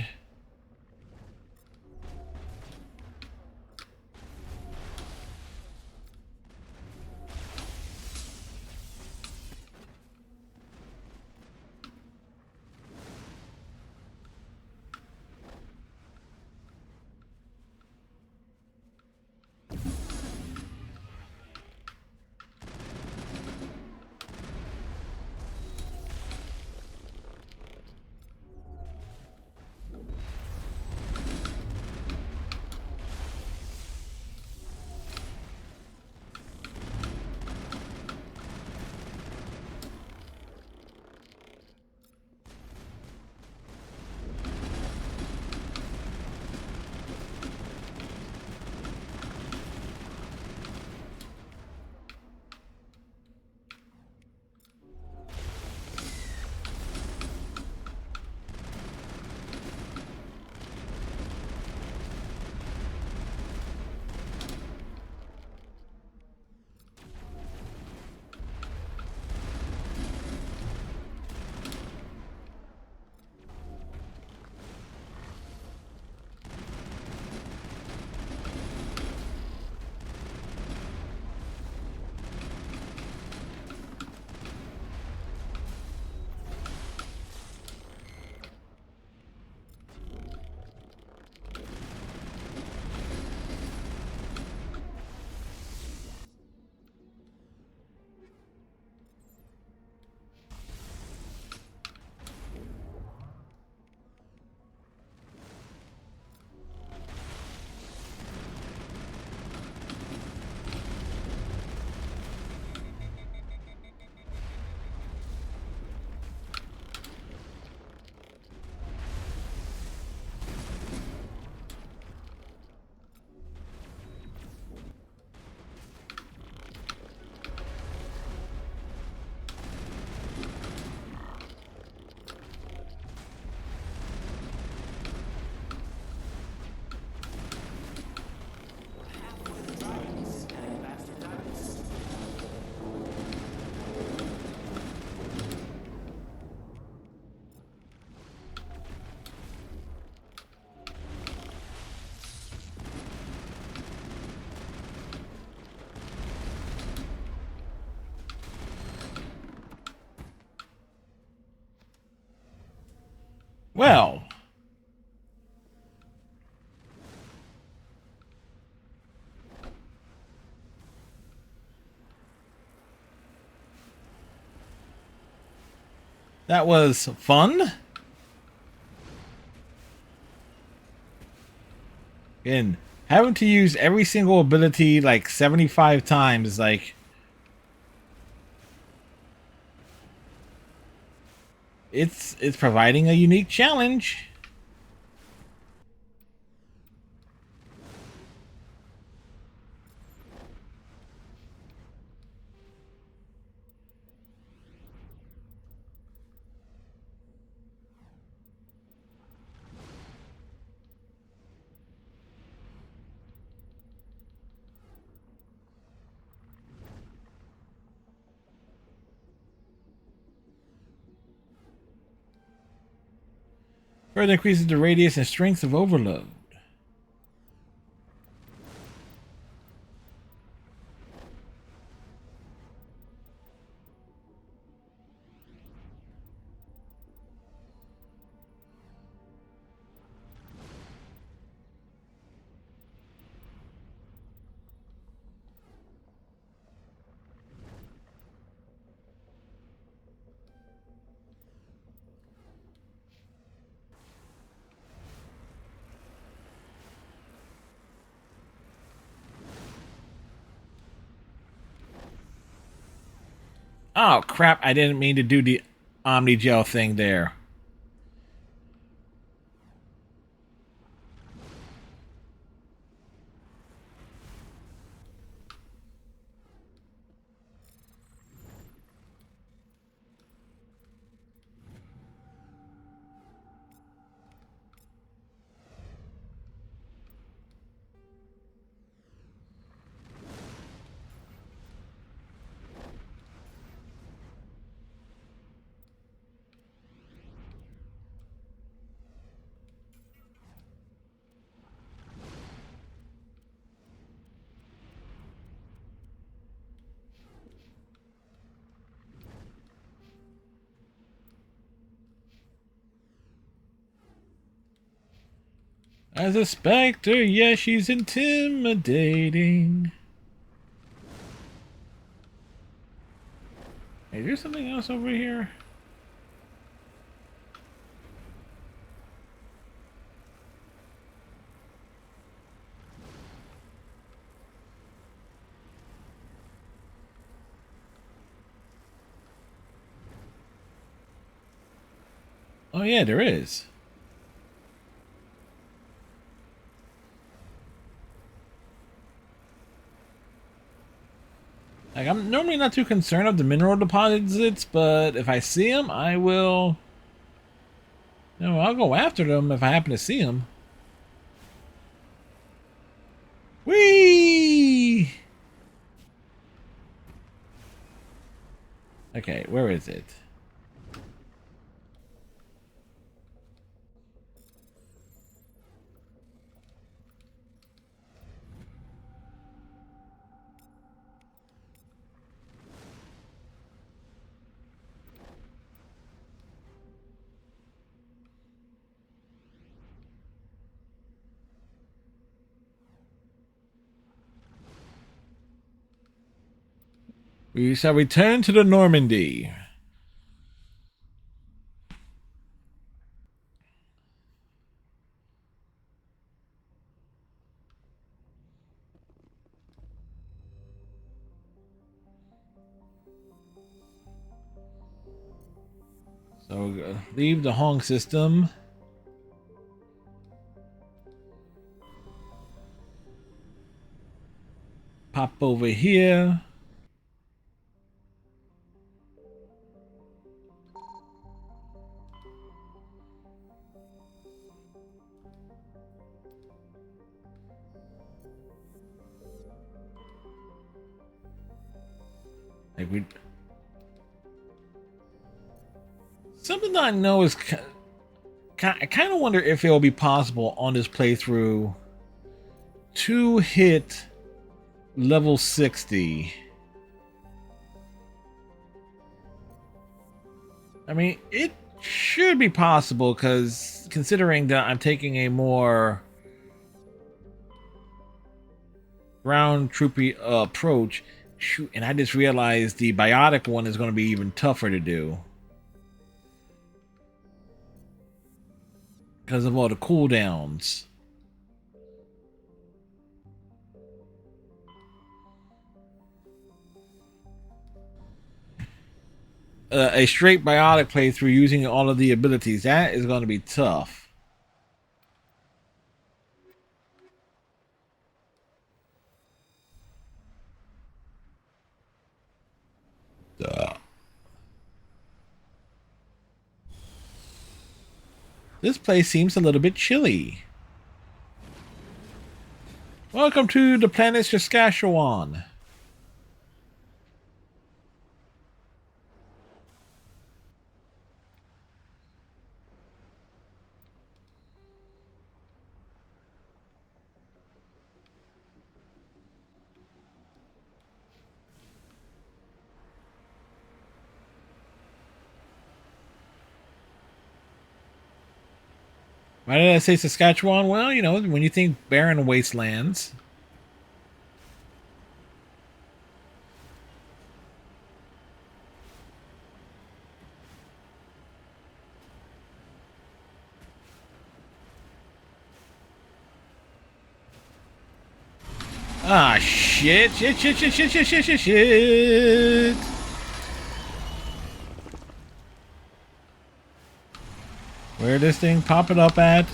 Well, that was fun. And having to use every single ability like 75 times is like it's providing a unique challenge. Further increases the radius and strength of overload. Oh crap, I didn't mean to do the Omni-Gel thing there. As a specter, yeah, she's intimidating. Hey, is there something else over here? Oh yeah, there is. Like, I'm normally not too concerned of the mineral deposits, but if I see them, I will... No, I'll go after them if I happen to see them. Whee! Okay, where is it? We shall return to the Normandy. So leave the Hong system. Pop over here. Like we... Something that I know is... I kind of wonder if it will be possible on this playthrough to hit level 60. I mean, it should be possible, because considering that I'm taking a more ground troopy approach, shoot, and I just realized the biotic one is going to be even tougher to do because of all the cooldowns. A straight biotic playthrough using all of the abilities, that is going to be tough. This place seems a little bit chilly. Welcome to the planet Saskatchewan. Why did I say Saskatchewan? Well, you know, when you think barren wastelands. Ah, shit. Where this thing popping up at?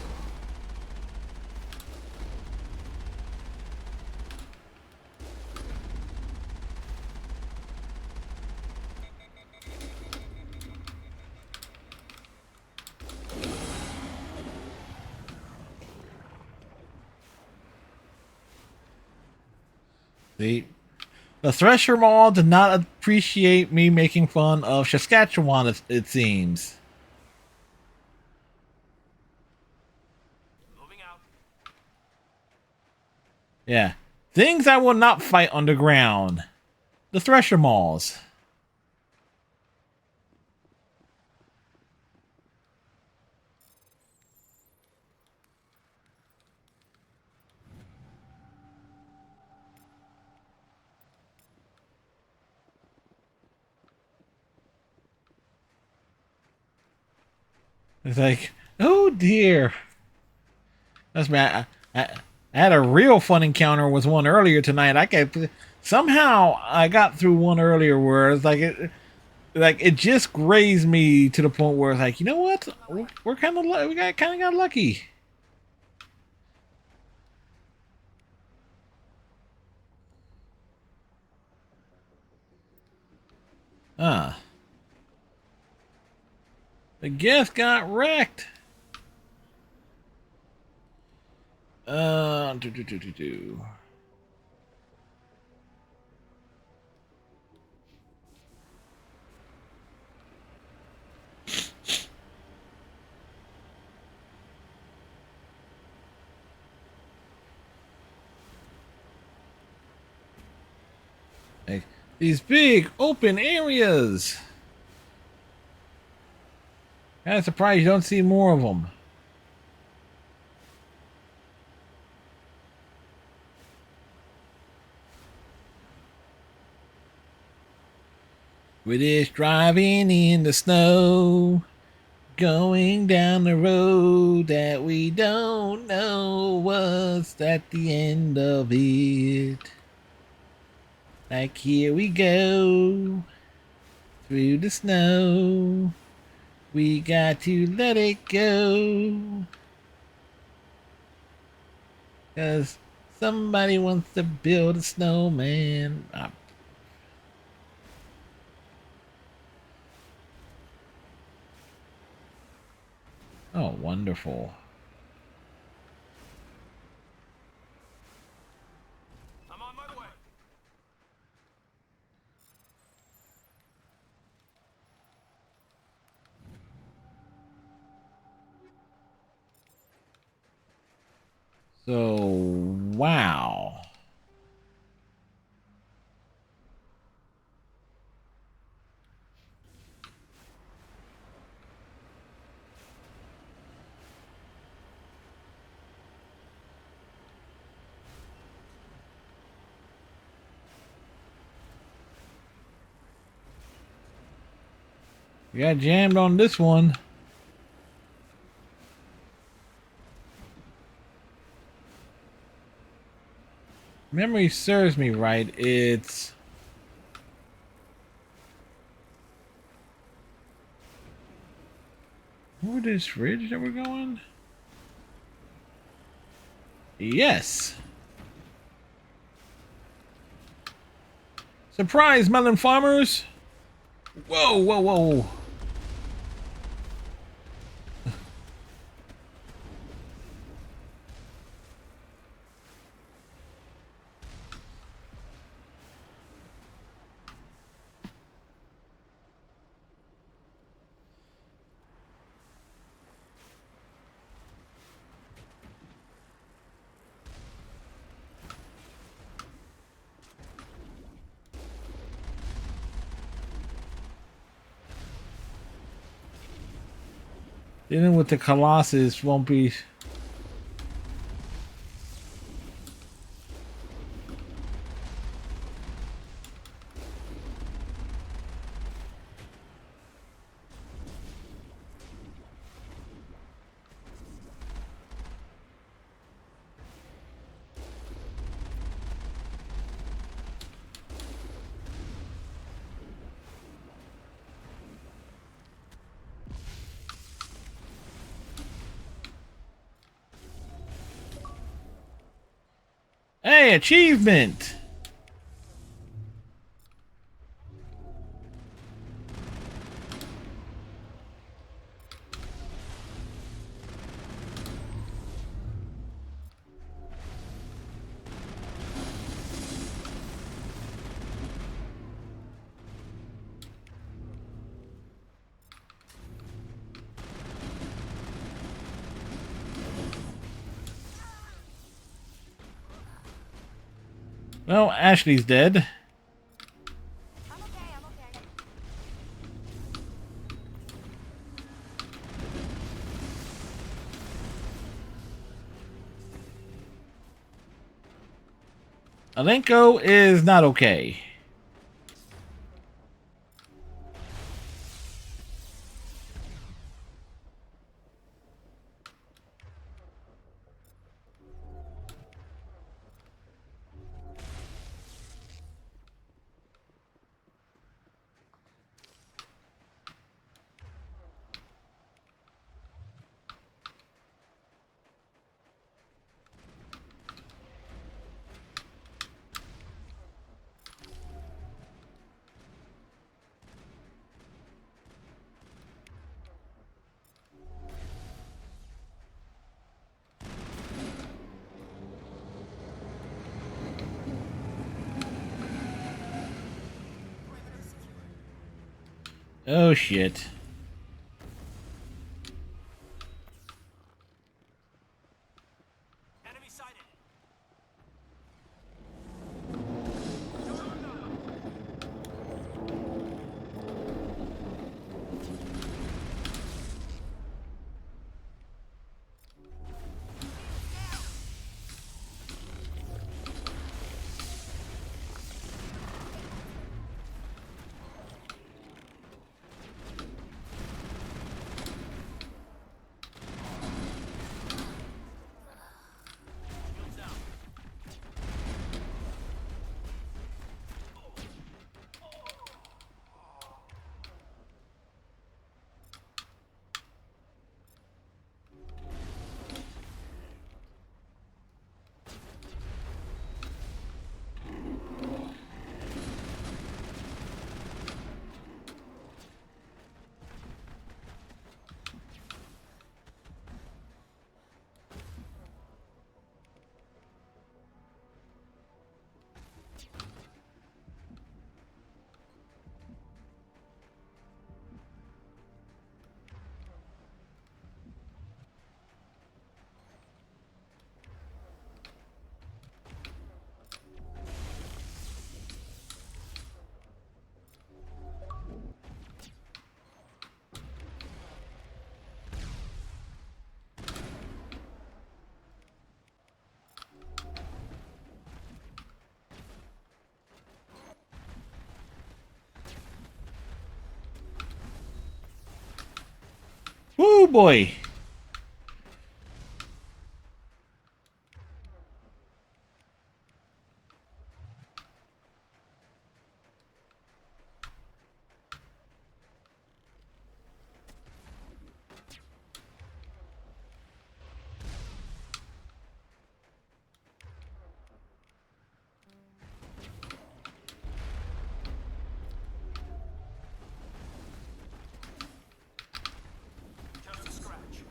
See? The Thresher Mall did not appreciate me making fun of Saskatchewan, it seems. Yeah. Things I will not fight underground. The Thresher Malls. It's like, oh dear. That's bad. I had a real fun encounter with one earlier tonight. Somehow I got through one earlier where it's like it just grazed me to the point where it's like, you know what? We're kind of got lucky. Ah. The guest got wrecked. Do. Like, these big open areas. Kind of surprised you don't see more of them. We're just driving in the snow, going down the road that we don't know what's at the end of it. Like, here we go through the snow. We got to let it go. 'Cause somebody wants to build a snowman. Oh, wonderful. I'm on my way. So, wow. We got jammed on this one. Memory serves me right, it's over this ridge that we're going? Yes. Surprise, melon farmers! Whoa, whoa, whoa. Dealing with the Colossus won't be... Hey, achievement! Well, Ashley's dead. Alenko is not okay. Oh shit. Woo boy. Just a scratch.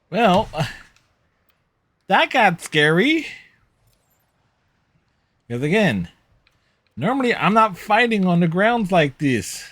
Well, that got scary. Because again, normally I'm not fighting on the grounds like this.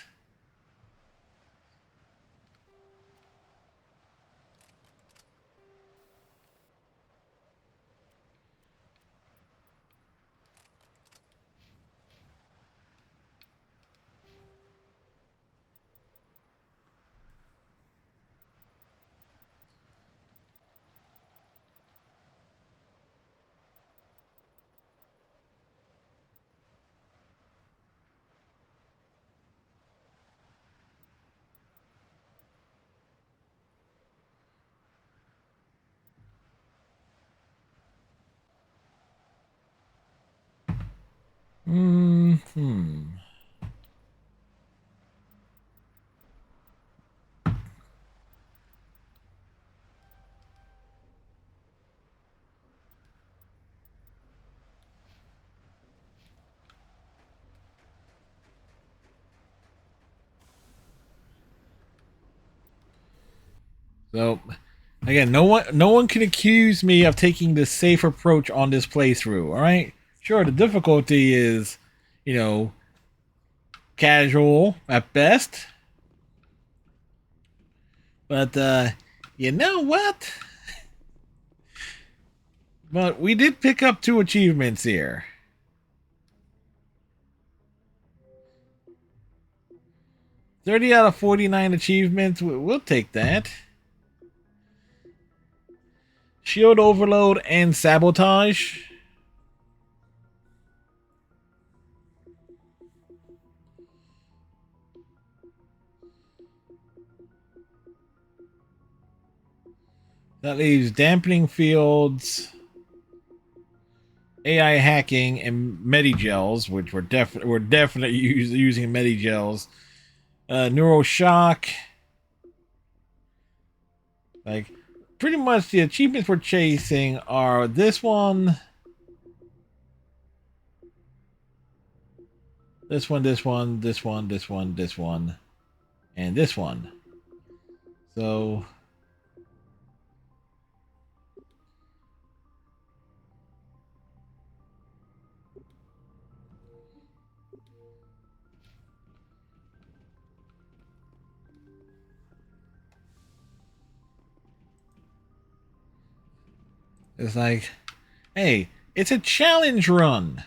So, again, no one can accuse me of taking the safe approach on this playthrough. All right, sure, the difficulty is, casual at best, but you know what? But we did pick up 2 achievements here. $30 out of 49 achievements. We'll take that. Shield overload and sabotage. That leaves dampening fields, AI hacking, and Medigels, which we're definitely using Medigels. Neural shock. Like, pretty much the achievements we're chasing are this one, this one, this one, this one, this one, this one, and this one. So it's like, hey, it's a challenge run.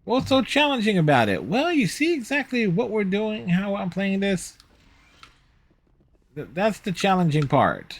What's so challenging about it? Well, you see exactly what we're doing, how I'm playing this. That's the challenging part.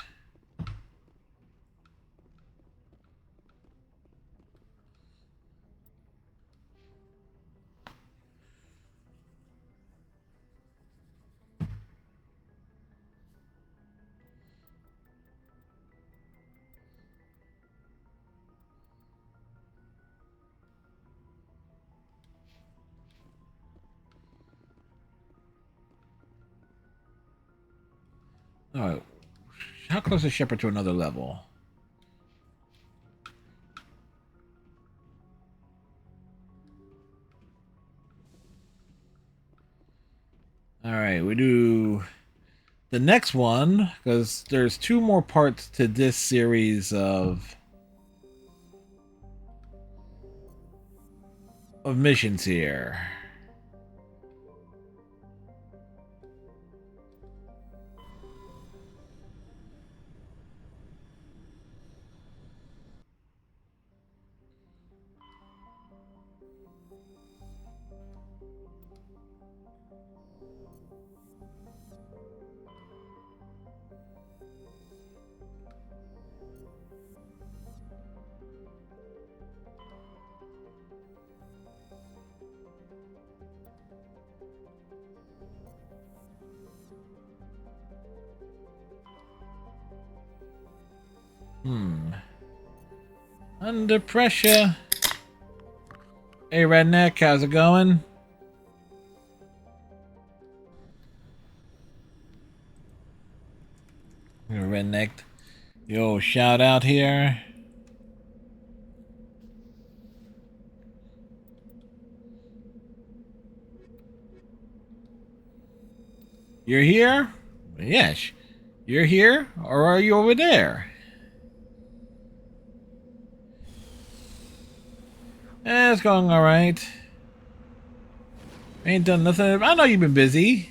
Alright. How close is Shepard to another level? Alright, we do the next one, because there's 2 more parts to this series of missions here. Under pressure. Hey, Redneck, how's it going? Redneck. Yo, shout out here. You're here? Yes. You're here, or are you over there? It's going alright. Ain't done nothing. I know you've been busy.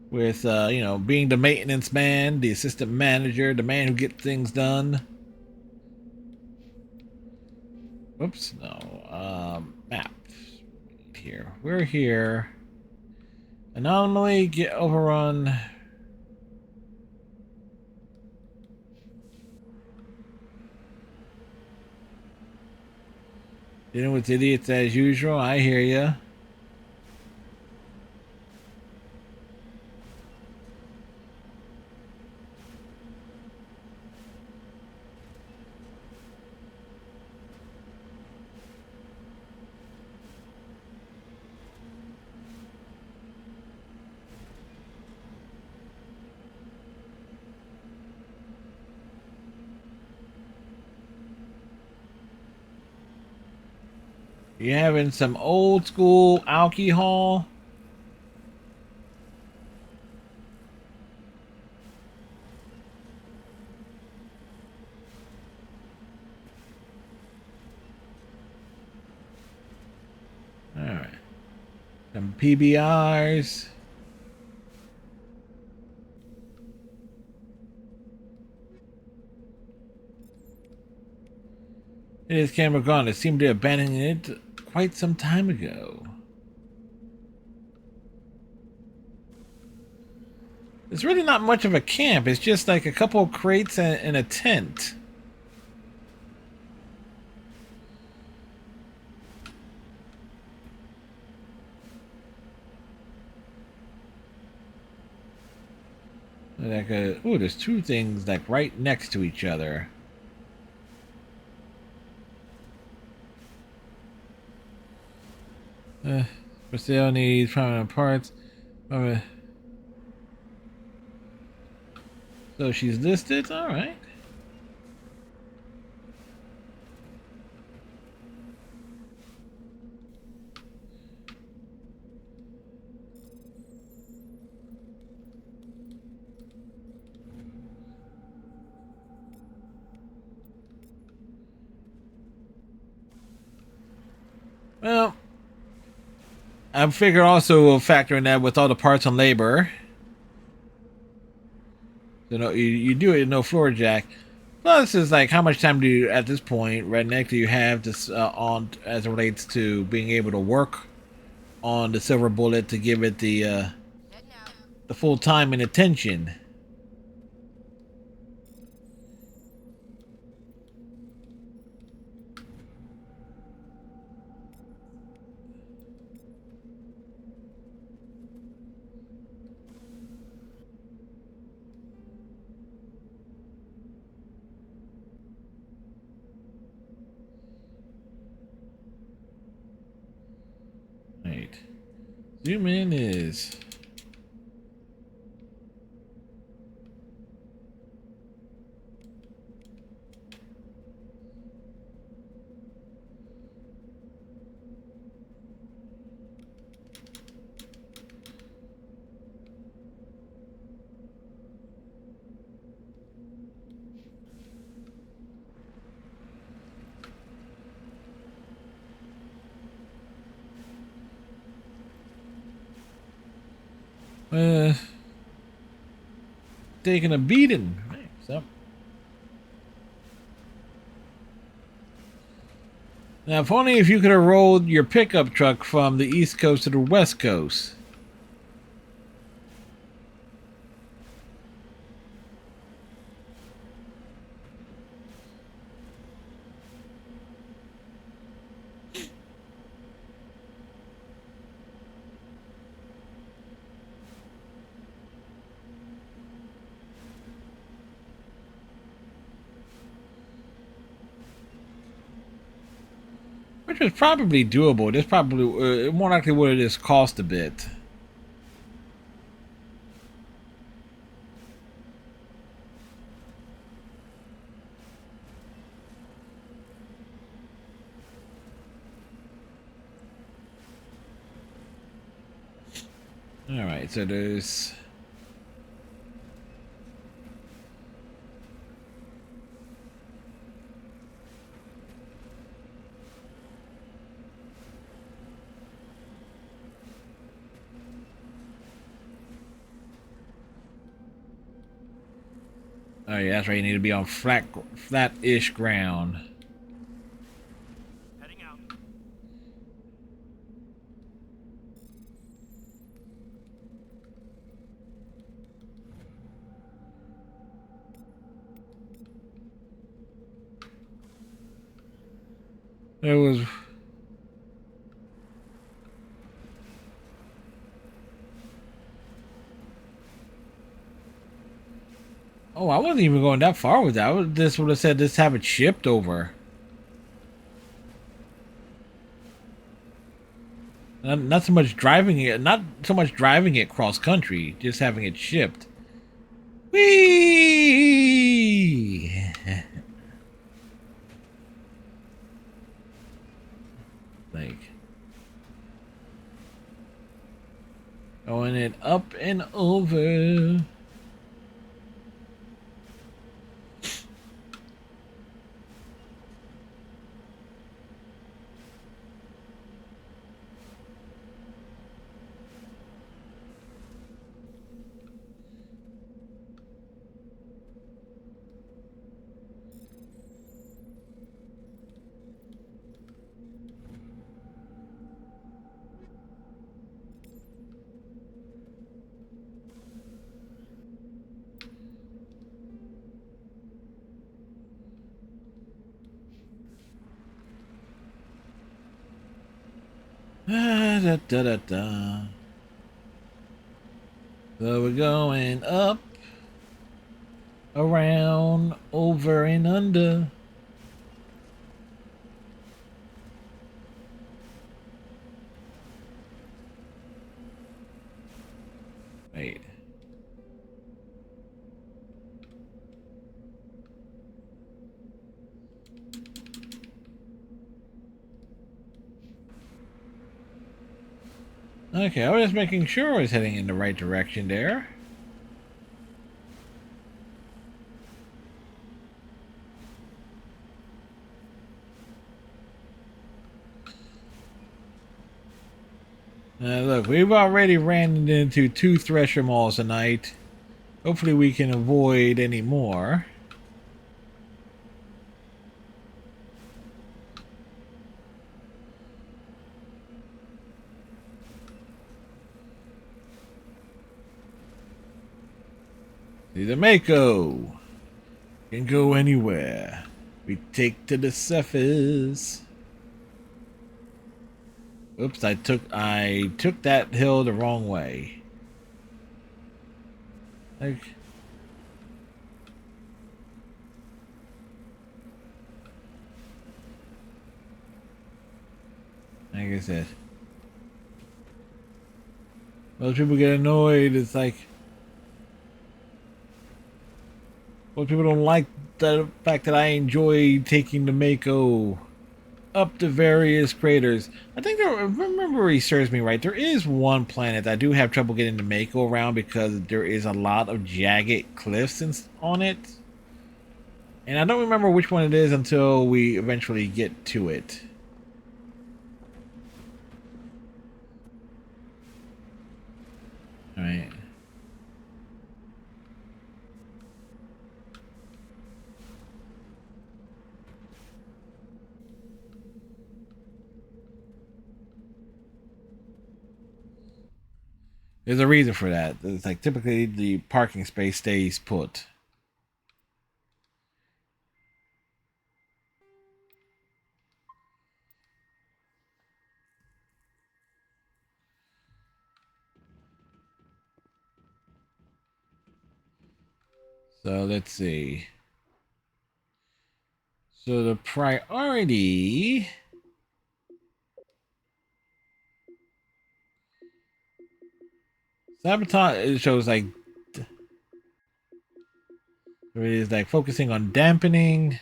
With, you know, being the maintenance man, the assistant manager, the man who gets things done. Whoops, no. Map. Here. We're here. Anomaly, get overrun. Dealing with idiots as usual. I hear ya. You having some old school alcohol? Alright. Some PBRs. It is camera gone. It seemed to abandon it quite some time ago. It's really not much of a camp. It's just like a couple of crates and a tent. Like ooh, there's two things like right next to each other. But still needs prominent parts. So she's listed. All right. Well, I figure also factoring that with all the parts on labor. You know, you do it in no floor jack. Plus, is like how much time do you at this point, Redneck, do you have this on as it relates to being able to work on the Silver Bullet to give it the full time and attention? Right. Zoom in is. Taking a beating. So. Now, if only if you could have rolled your pickup truck from the East Coast to the West Coast. Which is probably doable. This probably more likely what it is cost a bit. Alright, so there's... Oh yeah, that's right, you need to be on flat-ish ground. Heading out. There was... Oh, I wasn't even going that far with that. I would just would have said just have it shipped over. Not so much driving it, not so much driving it cross country, just having it shipped. Whee! Like going it up and over. Da, da, da, da. So we're going up, around, over and under. Wait. Okay, I was just making sure I was heading in the right direction there. Look, we've already ran into 2 Thresher Malls tonight. Hopefully we can avoid any more. The Mako can go anywhere. We take to the surface. Oops, I took that hill the wrong way. Like I said, most people get annoyed. It's like most people don't like the fact that I enjoy taking the Mako up the various craters. I think there, if memory serves me right, there is one planet that I do have trouble getting the Mako around because there is a lot of jagged cliffs on it. And I don't remember which one it is until we eventually get to it. Alright. There's a reason for that. It's like typically the parking space stays put. So let's see. So the priority sabotage, it shows like it is like focusing on dampening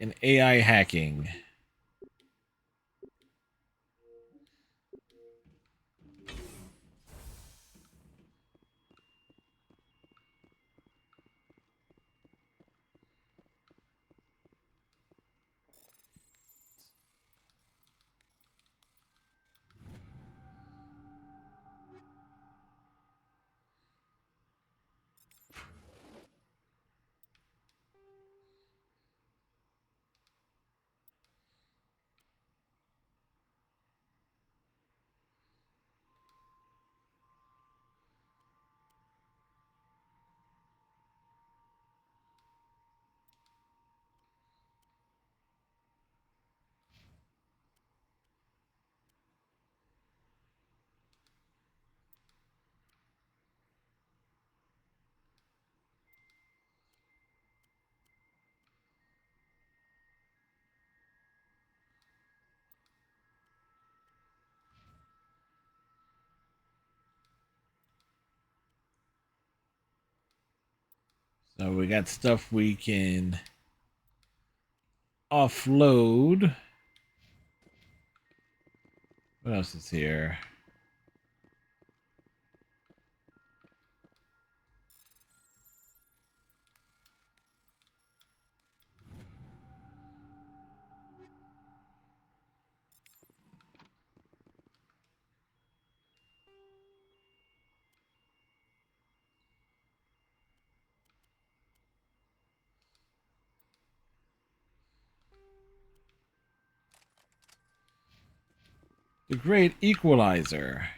and AI hacking. So we got stuff we can offload. What else is here? The Great Equalizer.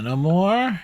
No more?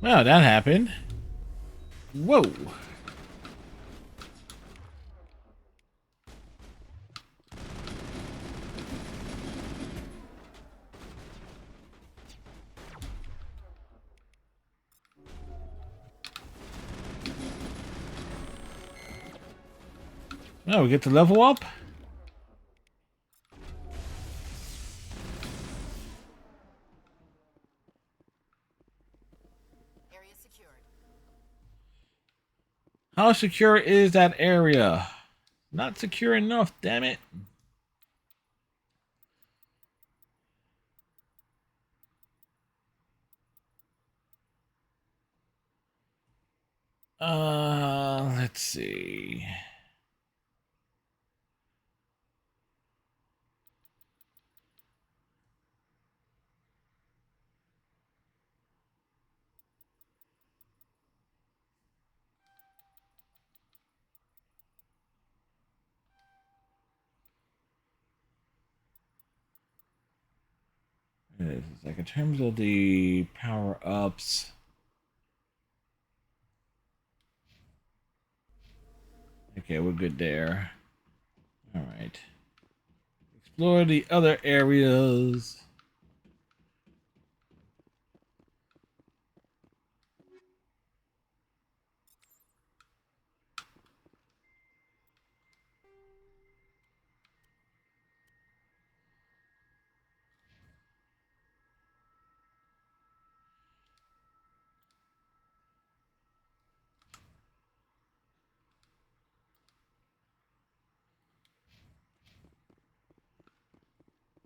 Well, that happened. Whoa. Oh, we get to level up? Area secured. How secure is that area? Not secure enough, damn it. Let's see. It's like in terms of the power-ups. Okay, we're good there. Alright. Explore the other areas.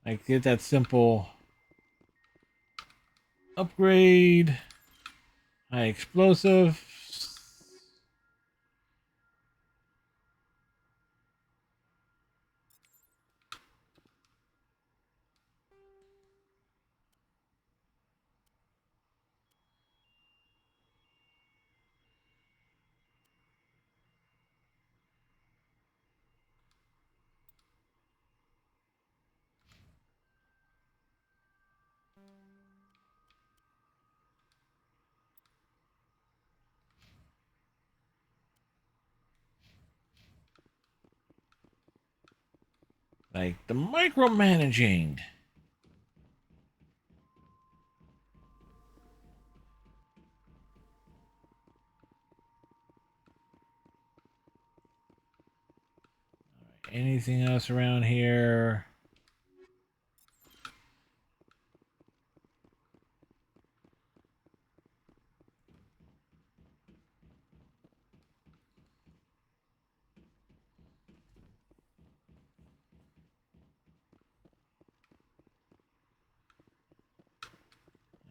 I get that simple upgrade. High explosive. Like the micromanaging. Anything else around here?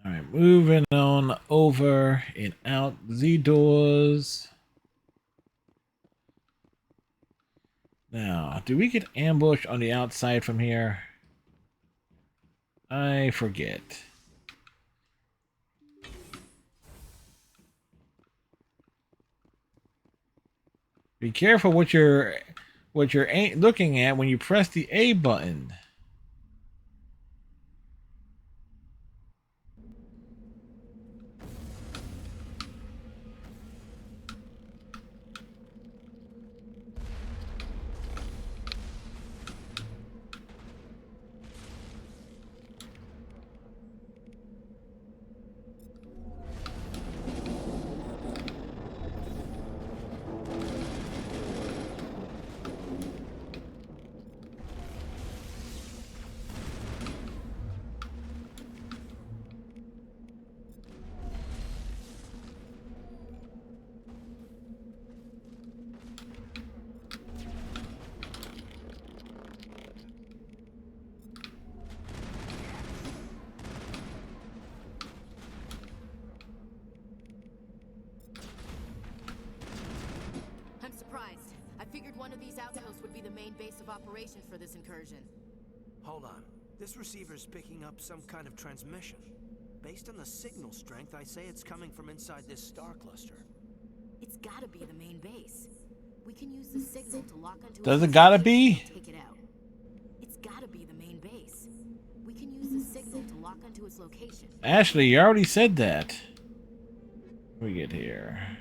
All right, moving on over and out the doors. Now, do we get ambushed on the outside from here? I forget. Be careful what you're looking at when you press the A button. I'm surprised. I figured one of these outposts would be the main base of operations for this incursion. Hold on. This receiver's picking up some kind of transmission. Based on the signal strength, I say it's coming from inside this star cluster. It's gotta be the main base. We can use the signal to lock onto Does it gotta and be? take it out. It's gotta be the main base. We can use the signal to lock onto its location. Ashley, you already said that. We get here.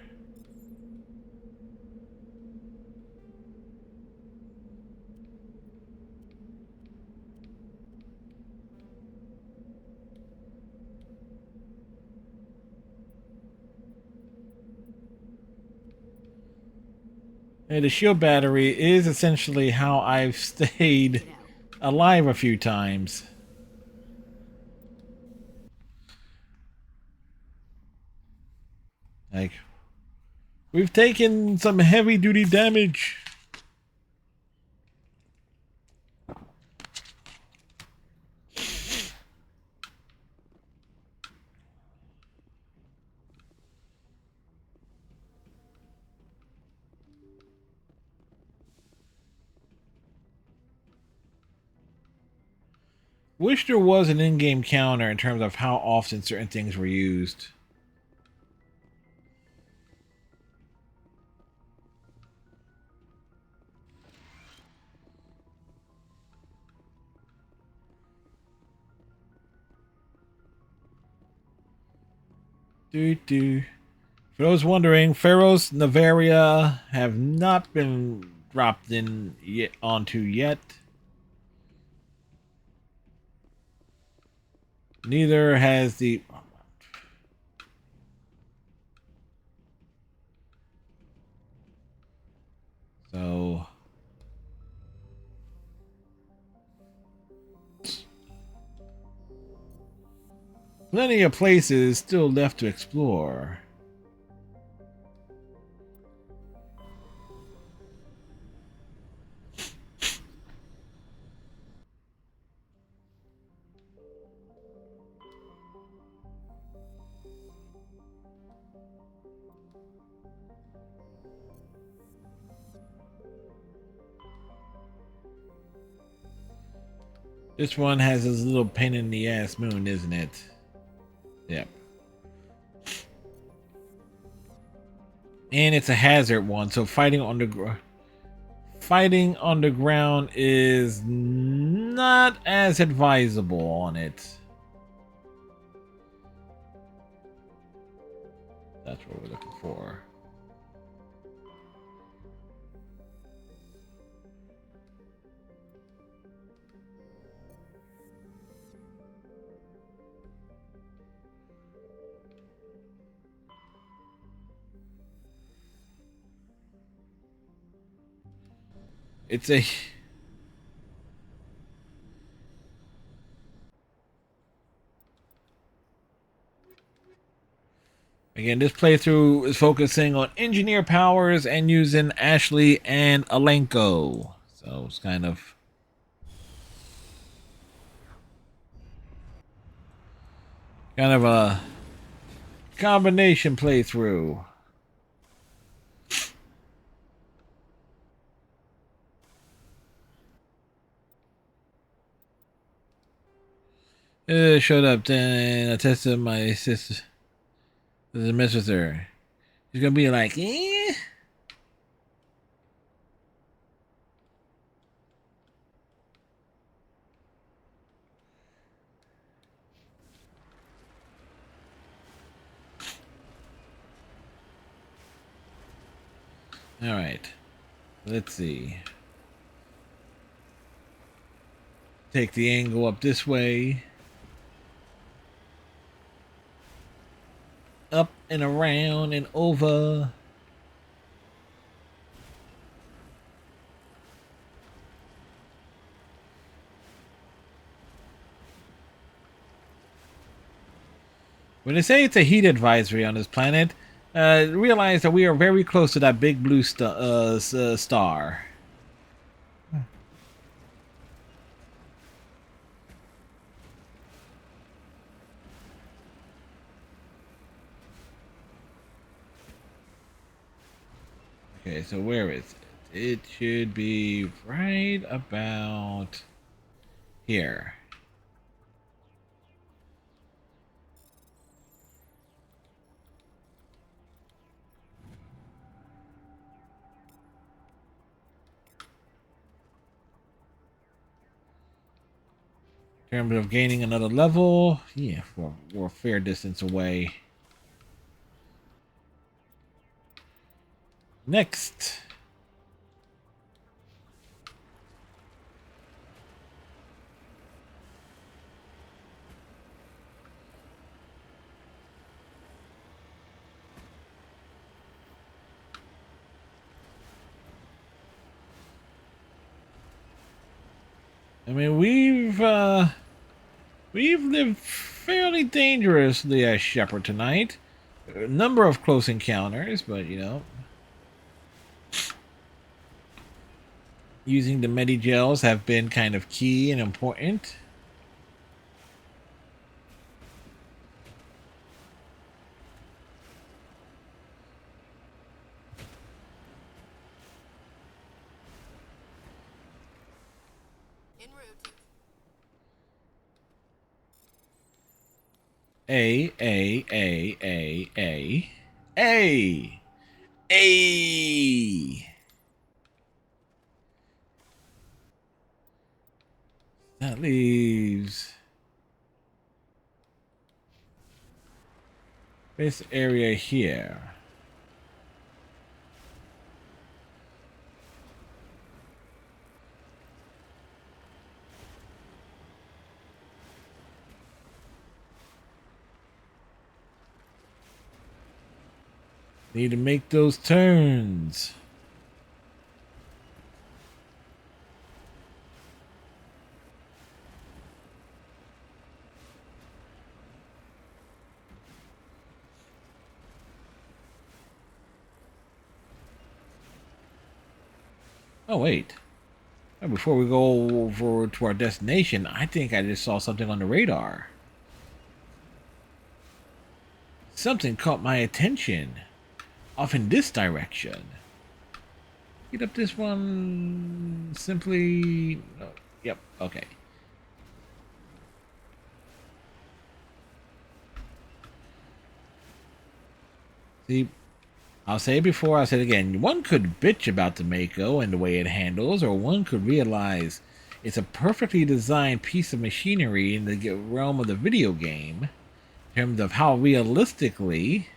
Hey, the shield battery is essentially how I've stayed alive a few times. Like, we've taken some heavy duty damage. Wish there was an in-game counter in terms of how often certain things were used. For those wondering, Pharaoh's Navaria have not been dropped in yet onto yet. Neither has the... So... plenty of places still left to explore. This one has this little pain in the ass moon, isn't it? Yep. And it's a hazard one, so fighting on the ground is not as advisable on it. That's what we're looking for. It's a... Again, this playthrough is focusing on engineer powers and using Ashley and Alenko. So it's kind of... a combination playthrough. Showed up, then I tested my sister. There's a mess with her. She's gonna be like, eh? Alright. Let's see. Take the angle up this way. Up and around and over. When they say it's a heat advisory on this planet, realize that we are very close to that big blue star. Okay, so where is it? It should be right about here. In terms of gaining another level, yeah, we're a fair distance away. Next. I mean, we've lived fairly dangerously as Shepard tonight. A number of close encounters, but you know, using the Medigels have been kind of key and important. A. That leaves this area here. Need to make those turns. Oh, wait. Before we go over to our destination, I think I just saw something on the radar. Something caught my attention. Off in this direction. Get up this one simply... No. Yep, okay. See, I'll say it before, I'll say it again. One could bitch about the Mako and the way it handles, or one could realize it's a perfectly designed piece of machinery in the realm of the video game, in terms of how realistically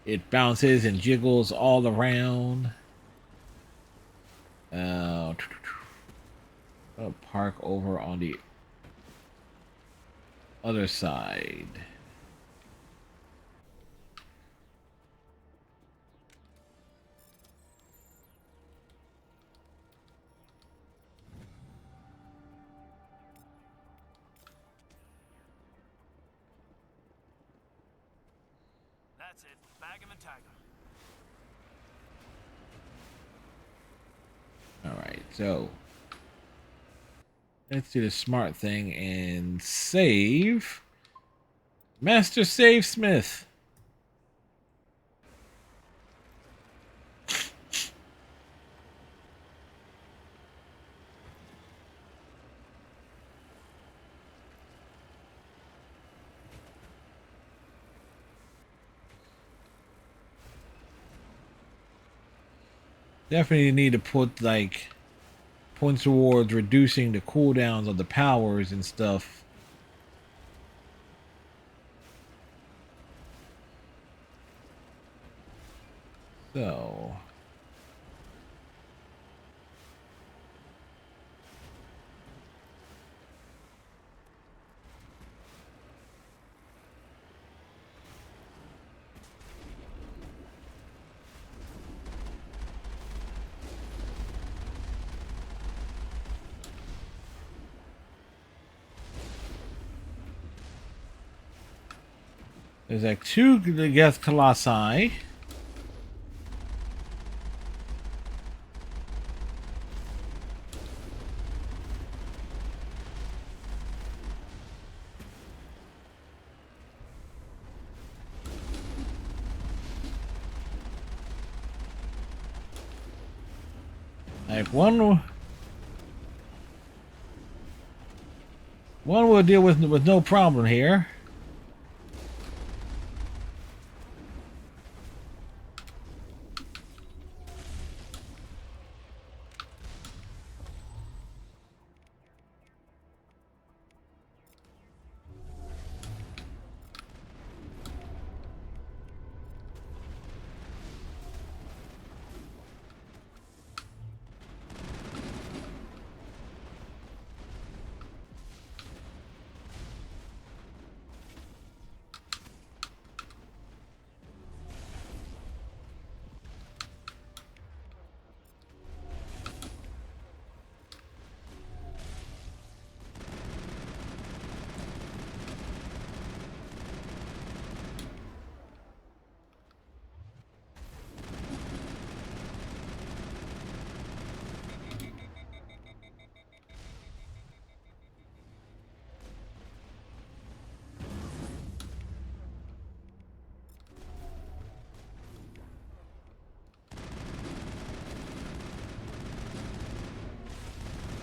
it bounces and jiggles all around. I'll park over on the other side. That's it. Bag him and tag him. Alright, so let's do the smart thing and save Master Save Smith. Definitely need to put like points towards reducing the cooldowns of the powers and stuff. So there's like 2 Geth Colossi. Like one will deal with no problem here.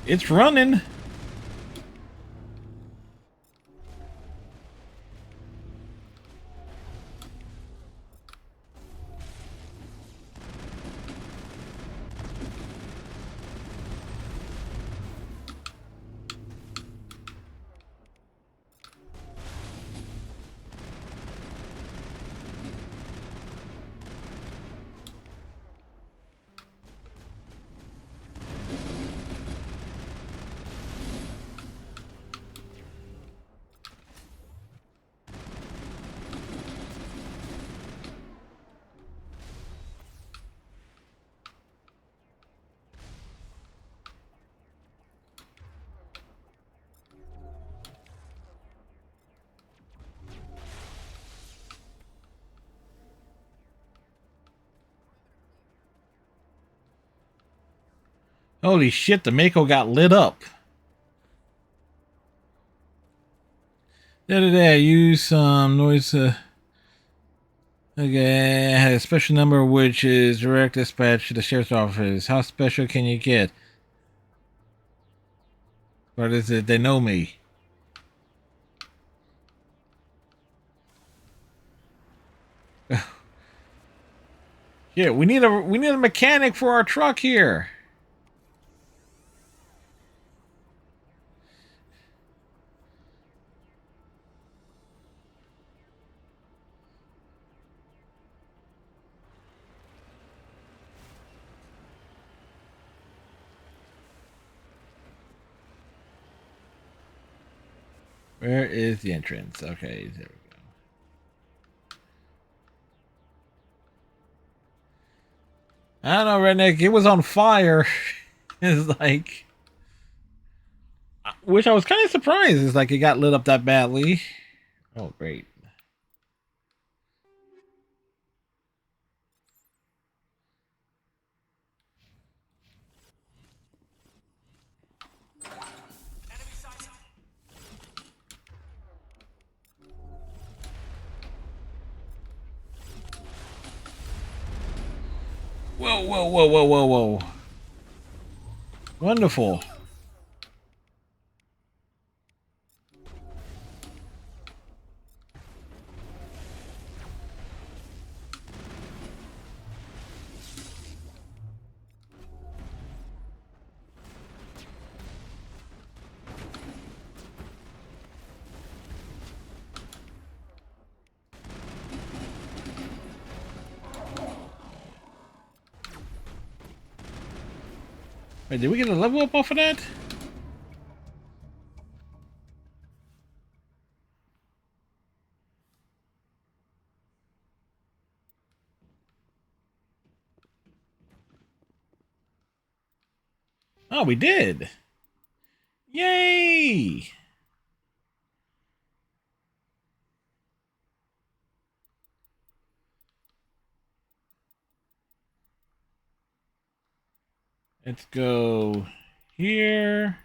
It's running. Holy shit, the Mako got lit up. The other day I used some noise. Okay, I had a special number which is direct dispatch to the sheriff's office. How special can you get? What is it? They know me. Yeah, we need a mechanic for our truck here. Where is the entrance? Okay, there we go. I don't know, Redneck. It was on fire. It's like, which I was kind of surprised. It's like it got lit up that badly. Oh, great. Whoa, whoa, whoa, whoa, whoa, whoa. Wonderful. Wait, did we get a level up off of that? Oh, we did. Yay! Let's go here.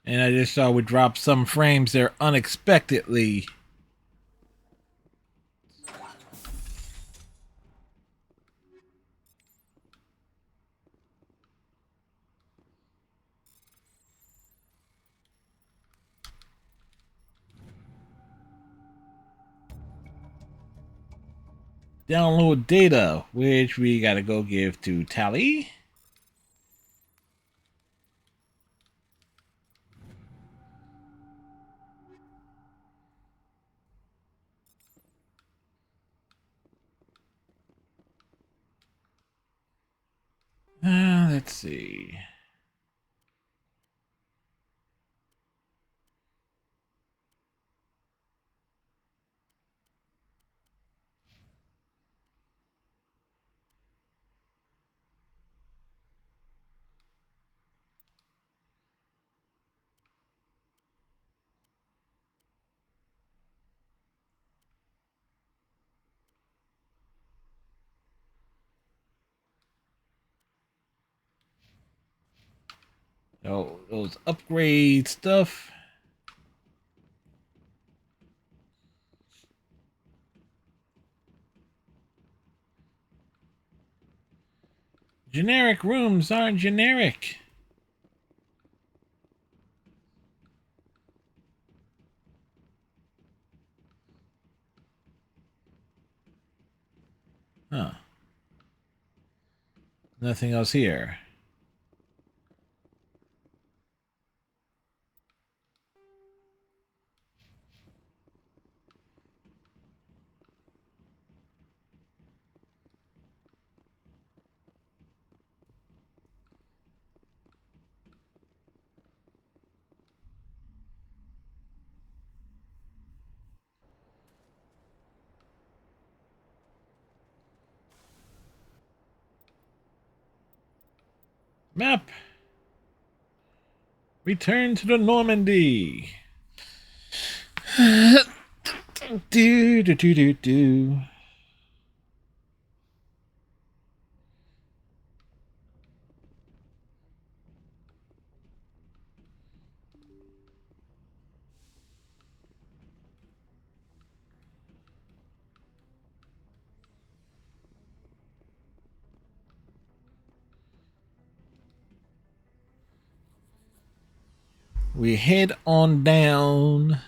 And I just saw we dropped some frames there unexpectedly. Download data, which we gotta go give to Tally. Let's see. Oh, those upgrade stuff. Generic rooms aren't generic. Huh. Nothing else here. Map. Return to the Normandy. do do do do do. We head on down.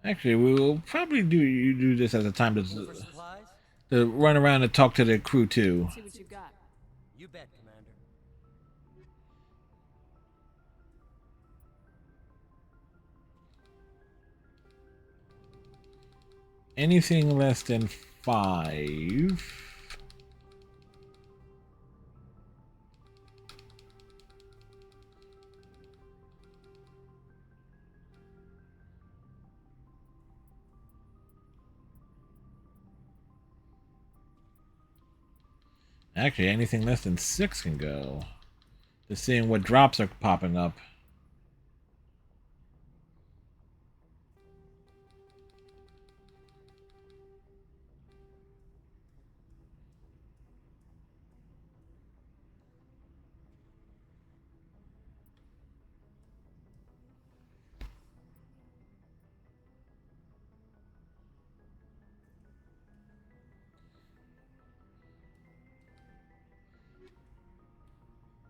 Actually, we will probably do this as a time to run around and talk to the crew too. See what you got. You bet, Commander. Anything less than 5. Actually, anything less than 6 can go. Just seeing what drops are popping up.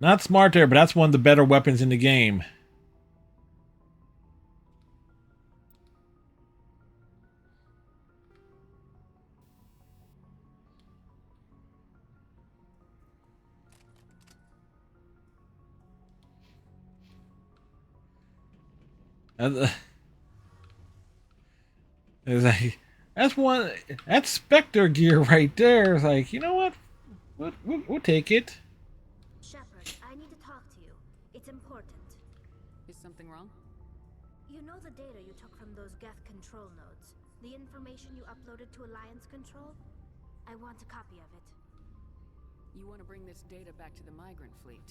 Not smart there, but that's one of the better weapons in the game. It's like, that's one. That's Spectre gear right there. It's like, you know what? We'll take it. Shepard, I need to talk to you. It's important. Is something wrong? You know the data you took from those Geth control nodes? The information you uploaded to Alliance Control? I want a copy of it. You want to bring this data back to the migrant fleet?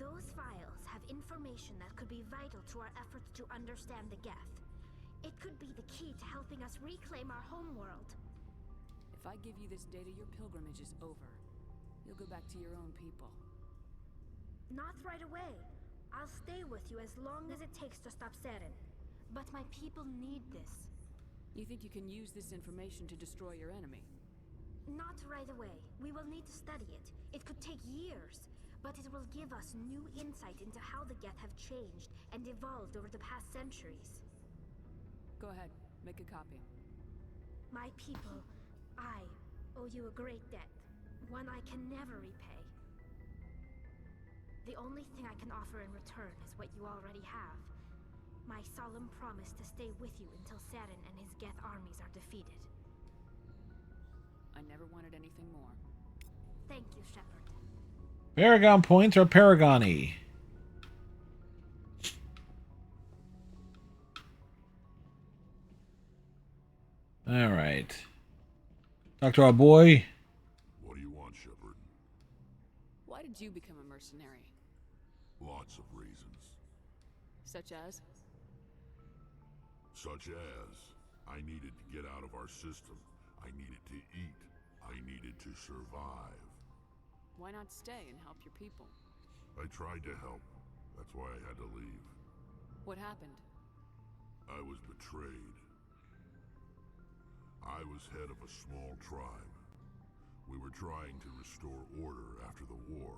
Those files have information that could be vital to our efforts to understand the Geth. It could be the key to helping us reclaim our homeworld. If I give you this data, your pilgrimage is over. You'll go back to your own people. Not right away. I'll stay with you as long as it takes to stop Saren. But my people need this. You think you can use this information to destroy your enemy? Not right away. We will need to study it. It could take years, but it will give us new insight into how the Geth have changed and evolved over the past centuries. Go ahead, make a copy. My people, I owe you a great debt, one I can never repay. The only thing I can offer in return is what you already have. My solemn promise to stay with you until Saren and his Geth armies are defeated. I never wanted anything more. Thank you, Shepard. Paragon points or Paragoni? All right. Talk to our boy. What do you want, Shepard? Why did you become a mercenary? Lots of reasons. Such as? Such as, I needed to get out of our system. I needed to eat. I needed to survive. Why not stay and help your people? I tried to help. That's why I had to leave. What happened? I was betrayed. I was head of a small tribe. We were trying to restore order after the war,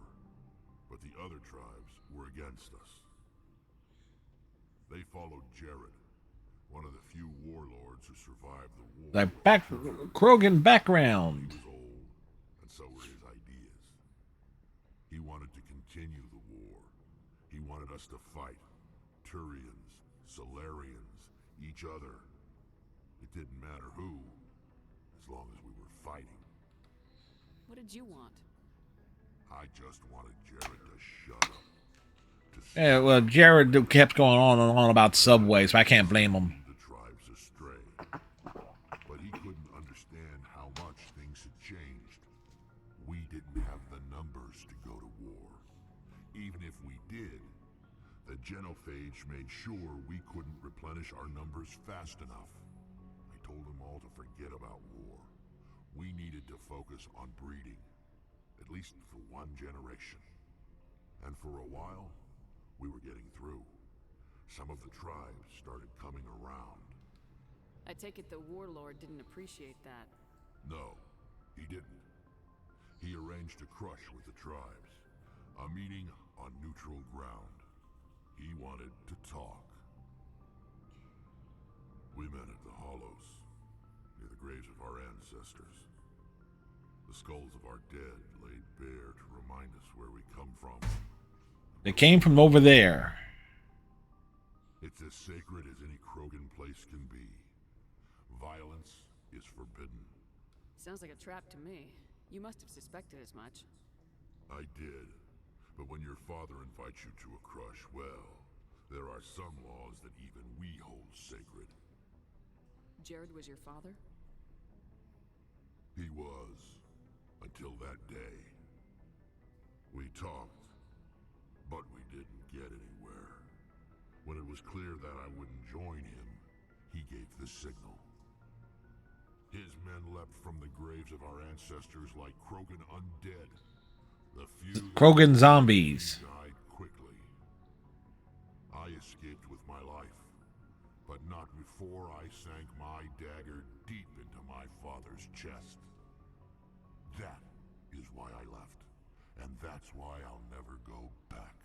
but the other tribes were against us. They followed Jared, one of the few warlords who survived the war. Like Krogan background. He was old, and so were his ideas. He wanted to continue the war. He wanted us to fight. Turians, Solarians, each other. It didn't matter who, as long as we were fighting. What did you want? I just wanted Jared to shut up. Yeah, well, Jared kept going on and on about Subway, so I can't blame him. The tribes astray. But he couldn't understand how much things had changed. We didn't have the numbers to go to war. Even if we did, the genophage made sure we couldn't replenish our numbers fast enough. I told them all to forget about war. We needed to focus on breeding, at least for one generation. And for a while, we were getting through. Some of the tribes started coming around. I take it the warlord didn't appreciate that. No, he didn't. He arranged a crush with the tribes. A meeting on neutral ground. He wanted to talk. We met at the Hollows, near the graves of our ancestors. The skulls of our dead laid bare to remind us where we come from. They came from over there. It's as sacred as any Krogan place can be. Violence is forbidden. Sounds like a trap to me. You must have suspected as much. I did. But when your father invites you to a crush, well, there are some laws that even we hold sacred. Jared was your father? He was. Until that day. We talked, but we didn't get anywhere. When it was clear that I wouldn't join him, he gave the signal. His men leapt from the graves of our ancestors like Krogan undead. The few Krogan zombies. died quickly. I escaped with my life, but not before I sank my dagger deep into my father's chest. That is why I left, and that's why I'll never go back.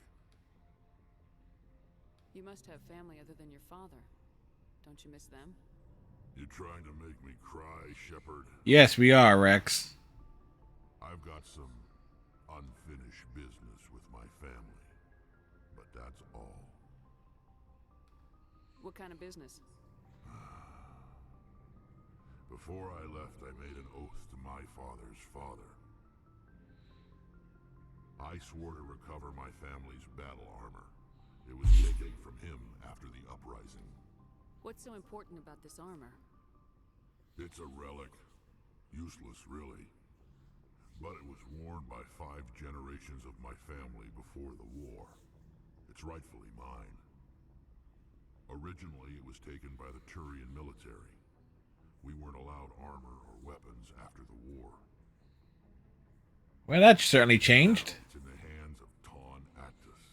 You must have family other than your father. Don't you miss them? You trying to make me cry, Shepard? Yes, we are, Rex. I've got some unfinished business with my family, but that's all. What kind of business? Before I left, I made an oath to my father's father. I swore to recover my family's battle armor. It was taken from him after the uprising. What's so important about this armor? It's a relic. Useless, really. But it was worn by 5 generations of my family before the war. It's rightfully mine. Originally, it was taken by the Turian military. We weren't allowed armor or weapons after the war. Well, that's certainly changed. It's in the hands of Ton Actus,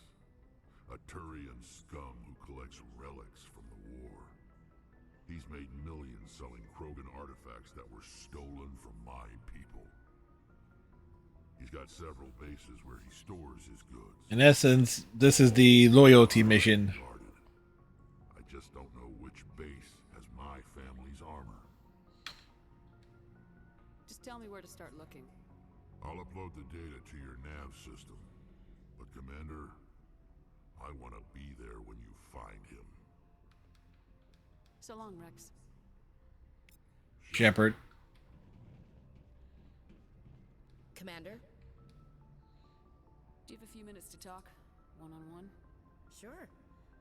a Turian scum who collects relics from the war. He's made millions selling Krogan artifacts that were stolen from my people. He's got several bases where he stores his goods. In essence, this is the loyalty mission. I just don't know which base has my family's armor. Just tell me where to start looking. I'll upload the data to your nav system. But Commander, I want to be there when you find him. So long, Rex. Shepard. Commander? Do you have a few minutes to talk? One-on-one? Sure.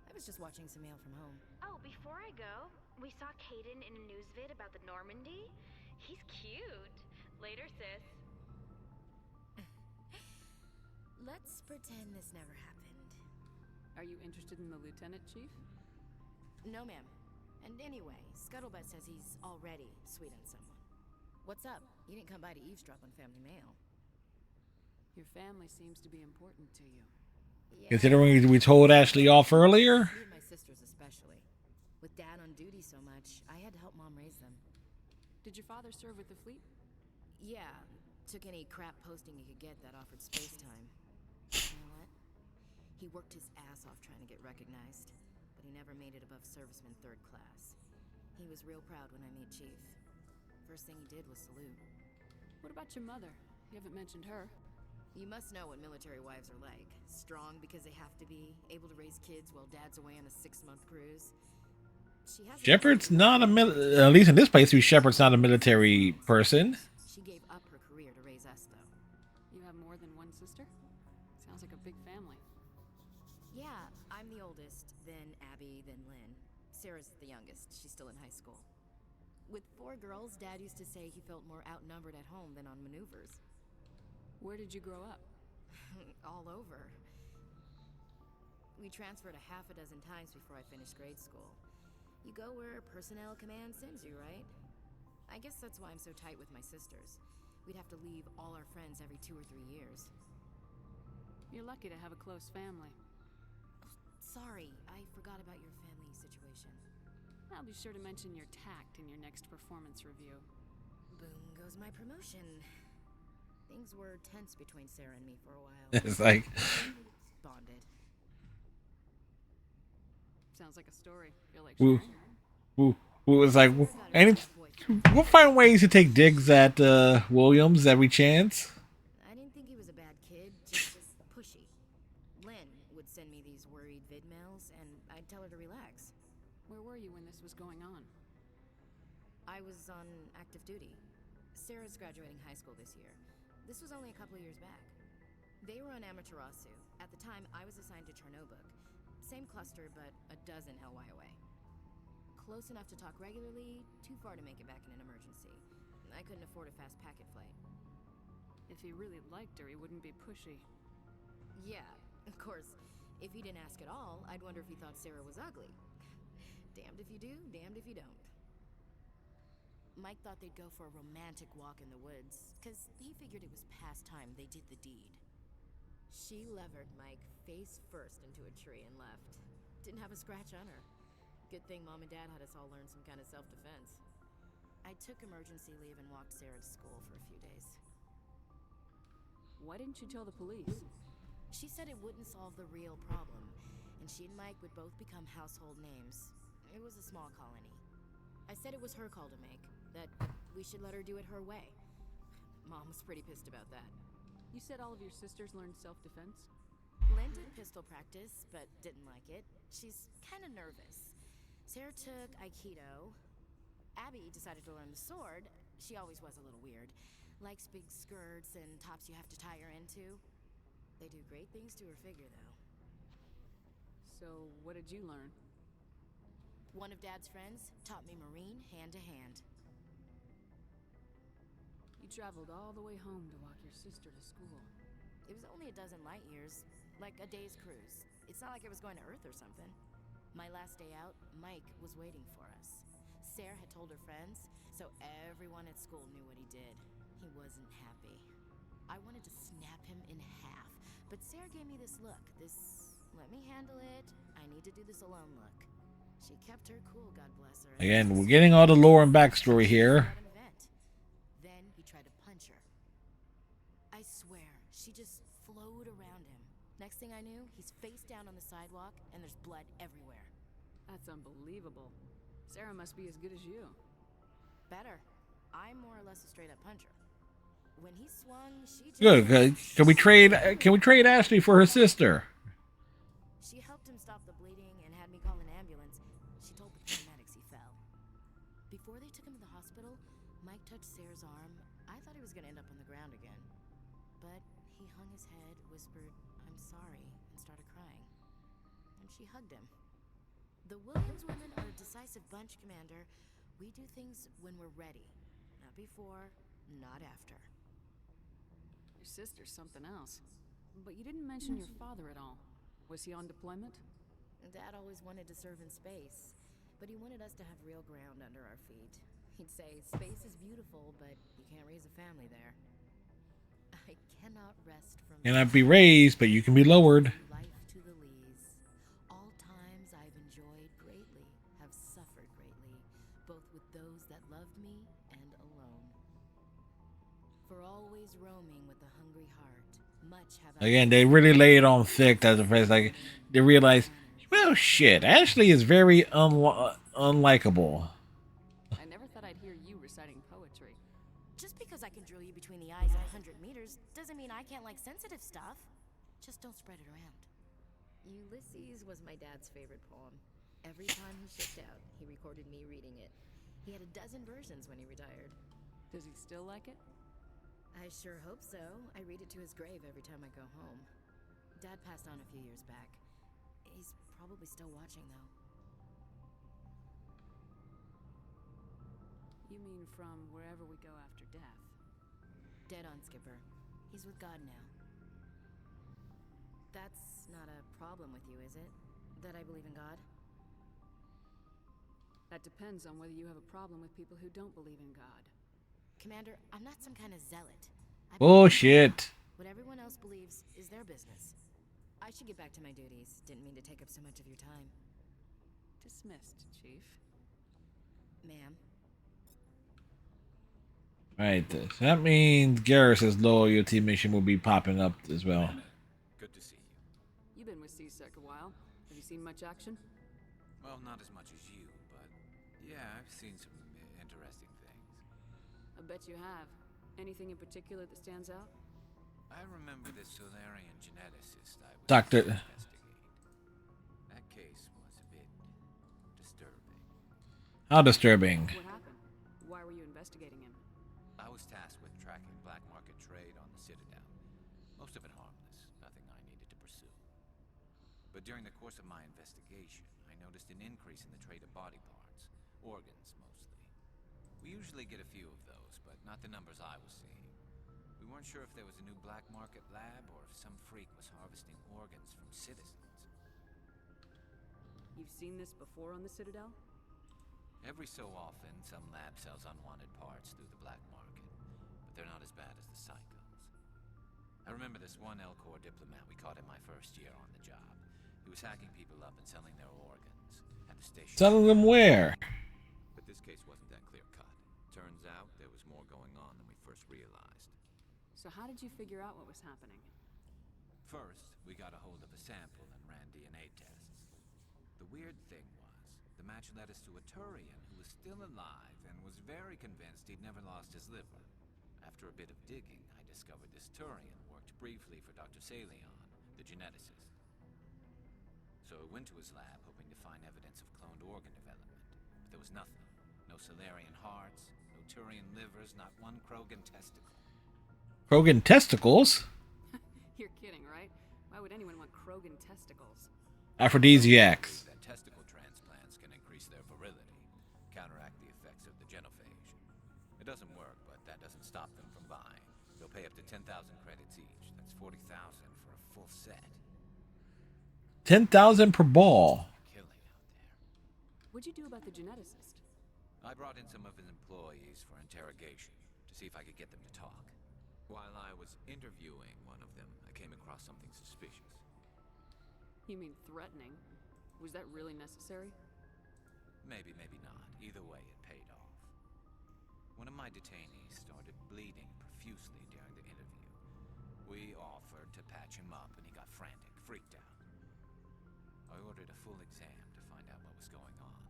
I was just watching some mail from home. Oh, before I go, we saw Caden in a news vid about the Normandy. He's cute. Later, sis. Let's pretend this never happened. Are you interested in the Lieutenant, Chief? No, ma'am. And anyway, Scuttlebutt says he's already sweet on someone. What's up? You didn't come by to eavesdrop on family mail. Your family seems to be important to you. Yeah. Considering we told Ashley off earlier. Me and my sisters especially. With Dad on duty so much, I had to help Mom raise them. Did your father serve with the fleet? Yeah. Took any crap posting he could get that offered space time. You know what? He worked his ass off trying to get recognized, but he never made it above serviceman 3rd class. He was real proud when I made Chief. First thing he did was salute. What about your mother? You haven't mentioned her. You must know what military wives are like. Strong because they have to be, able to raise kids while Dad's away on a 6-month cruise. She has Shepard's not at least in this playthrough, Shepard's not a military person. She gave up her career to raise us, though. You have more than one sister? Sounds like a big family. Yeah, I'm the oldest, then Abby, then Lynn. Sarah's the youngest. She's still in high school. With 4 girls, Dad used to say he felt more outnumbered at home than on maneuvers. Where did you grow up? All over. We transferred a half a dozen times before I finished grade school. You go where personnel command sends you, right? I guess that's why I'm so tight with my sisters. We'd have to leave all our friends every 2 or 3 years. You're lucky to have a close family. Sorry, I forgot about your family situation. I'll be sure to mention your tact in your next performance review. Boom goes my promotion. Things were tense between Sarah and me for a while. It's like... Bonded. Sounds like a story. Feel like It was like, we'll find ways to take digs at Williams every chance. I didn't think he was a bad kid, just pushy. Lynn would send me these worried vid mails, and I'd tell her to relax. Where were you when this was going on? I was on active duty. Sarah's graduating high school this year. This was only a couple of years back. They were on Amaterasu. At the time, I was assigned to Chernobog. Same cluster, but a dozen LY away. Close enough to talk regularly, too far to make it back in an emergency. I couldn't afford a fast packet flight. If he really liked her, he wouldn't be pushy. Yeah, of course. If he didn't ask at all, I'd wonder if he thought Sarah was ugly. Damned if you do, damned if you don't. Mike thought they'd go for a romantic walk in the woods, because he figured it was past time they did the deed. She levered Mike face first into a tree and left. Didn't have a scratch on her. Good thing Mom and Dad had us all learn some kind of self-defense. I took emergency leave and walked Sarah to school for a few days. Why didn't you tell the police? She said it wouldn't solve the real problem, and she and Mike would both become household names. It was a small colony. I said it was her call to make, that we should let her do it her way. Mom was pretty pissed about that. You said all of your sisters learned self-defense? Lynn did pistol practice, but didn't like it. She's kind of nervous. Sarah took Aikido. Abby decided to learn the sword. She always was a little weird. Likes big skirts and tops you have to tie her into. They do great things to her figure, though. So, what did you learn? One of Dad's friends taught me Marine hand-to-hand. You traveled all the way home to walk your sister to school. It was only a dozen light years, like a day's cruise. It's not like I was going to Earth or something. My last day out, Mike was waiting for us. Sarah had told her friends, so everyone at school knew what he did. He wasn't happy. I wanted to snap him in half, but Sarah gave me this look, this let me handle it, I need to do this alone look. She kept her cool, God bless her. Again, we're getting all the lore and backstory here. Then he tried to punch her. I swear, she just flowed around him. Next thing I knew, he's face down on the sidewalk, and there's blood everywhere. That's unbelievable. Sarah must be as good as you. Better. I'm more or less a straight-up puncher. When he swung, she just... Good. Can we trade Ashley for her sister? She helped him stop the bleeding and had me call an ambulance. She told the paramedics he fell. Before they took him to the hospital, Mike touched Sarah's arm. I thought he was going to end up on the ground again. But he hung his head, whispered, "I'm sorry," and started crying. And she hugged him. The Williams women are a decisive bunch, Commander. We do things when we're ready. Not before, not after. Your sister's something else. But you didn't mention your father at all. Was he on deployment? Dad always wanted to serve in space, but he wanted us to have real ground under our feet. He'd say, space is beautiful, but you can't raise a family there. I cannot rest from... Cannot be raised, but you can be lowered. Life to the lees. All times I've enjoyed greatly, have suffered greatly, both with those that loved me and alone. For always roaming with a hungry heart, much have I... Again, they really lay it on thick. That's the first, like, they realize, well, shit, Ashley is very unlikable. I never thought I'd hear you reciting poetry. Just because I can drill you between the eyes at 100 meters doesn't mean I can't like sensitive stuff. Just don't spread it around. Ulysses was my dad's favorite poem. Every time he shipped out, he recorded me reading it. He had a dozen versions when he retired. Does he still like it? I sure hope so. I read it to his grave every time I go home. Dad passed on a few years back. He's probably still watching, though. You mean from wherever we go after death? Dead on, Skipper. He's with God now. That's not a problem with you, is it? That I believe in God? That depends on whether you have a problem with people who don't believe in God. Commander, I'm not some kind of zealot. Bullshit. What everyone else believes is their business. I should get back to my duties. Didn't mean to take up so much of your time. Dismissed, Chief. Ma'am. Right, so that means Garrus's loyalty mission will be popping up as well. Good to see you. You've been with CSEC a while. Have you seen much action? Well, not as much as you, but yeah, I've seen some interesting things. I bet you have. Anything in particular that stands out? I remember this Solarian geneticist I was Doctor. investigating. That case was a bit disturbing. How disturbing. What happened? Why were you investigating him? I was tasked with tracking black market trade on the Citadel. Most of it harmless, nothing I needed to pursue. But during the course of my investigation, I noticed an increase in the trade of body parts, organs mostly. We usually get a few of those, but not the numbers I was seeing. We weren't sure if there was a new black market lab or if some freak was harvesting organs from citizens. You've seen this before on the Citadel? Every so often, some lab sells unwanted parts through the black market, but they're not as bad as the psychos. I remember this one Elcor diplomat we caught in my first year on the job. He was hacking people up and selling their organs at the station. Selling them where? But this case wasn't that clear-cut. Turns out there was more going on than we first realized. So how did you figure out what was happening? First, we got a hold of a sample and ran DNA tests. The weird thing was, the match led us to a Turian who was still alive and was very convinced he'd never lost his liver. After a bit of digging, I discovered this Turian worked briefly for Dr. Salion, the geneticist. So I went to his lab hoping to find evidence of cloned organ development, but there was nothing. No Salarian hearts, no Turian livers, not one Krogan testicle. Krogan testicles? You're kidding, right? Why would anyone want Krogan testicles? Aphrodisiacs. That testicle transplants can increase their virility, counteract the effects of the genophage. It doesn't work, but that doesn't stop them from buying. They'll pay up to 10,000 credits each. That's 40,000 for a full set. 10,000 per ball. What'd you do about the geneticist? I brought in some of his employees for interrogation to see if I could get them to talk. While I was interviewing one of them, I came across something suspicious. You mean threatening? Was that really necessary? Maybe, maybe not. Either way, it paid off. One of my detainees started bleeding profusely during the interview. We offered to patch him up, and he got frantic, freaked out. I ordered a full exam to find out what was going on.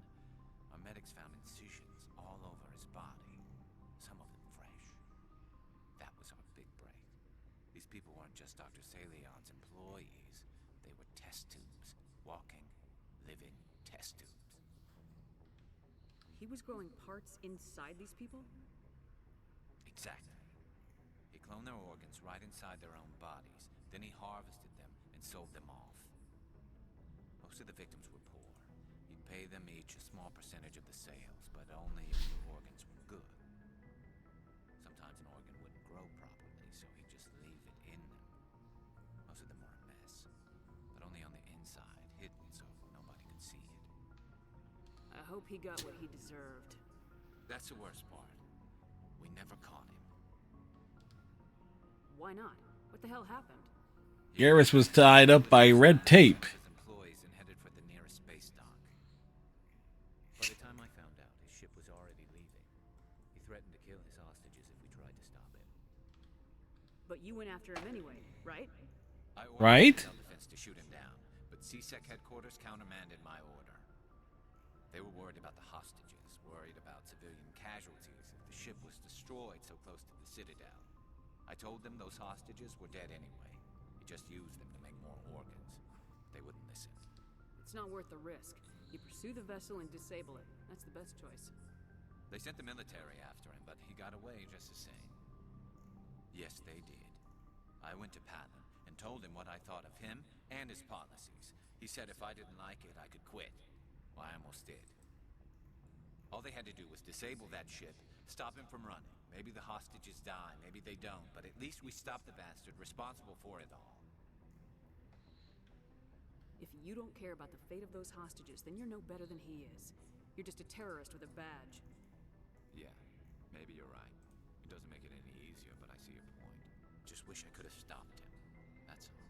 Our medics found incisions all over his body, some of them fresh. That was our big break. These people weren't just Dr. Salion's employees. They were test tubes. Walking, living test tubes. He was growing parts inside these people? Exactly. He cloned their organs right inside their own bodies. Then he harvested them and sold them off. Most of the victims were poor. He'd pay them each a small percentage of the sales, but only if the organs were good. Sometimes an organ wouldn't grow properly, so he'd just leave it in them. Most of them were a mess, but only on the inside, hidden so nobody could see it. I hope he got what he deserved. That's the worst part. We never caught him. Why not? What the hell happened? Garrus was tied up by red tape. Employees and headed for the nearest space dock. By the time I found out, his ship was already leaving. He threatened to kill his hostages if we tried to stop him. But you went after him anyway, right? I ordered Right? self-defense to shoot him down, but CSEC headquarters countermanded my order. They were worried about the hostages, worried about civilian casualties if the ship was destroyed so close to the Citadel. I told them those hostages were dead anyway. He just used them to make more organs. They wouldn't listen. It's not worth the risk. You pursue the vessel and disable it. That's the best choice. They sent the military after him, but he got away just the same. Yes, they did. I went to Patton and told him what I thought of him and his policies. He said if I didn't like it, I could quit. Well, I almost did. All they had to do was disable that ship, stop him from running. Maybe the hostages die, maybe they don't, but at least we stopped the bastard responsible for it all. If you don't care about the fate of those hostages, then you're no better than he is. You're just a terrorist with a badge. Yeah, maybe you're right. It doesn't make it any easier, but I see your point. Just wish I could have stopped him. That's all.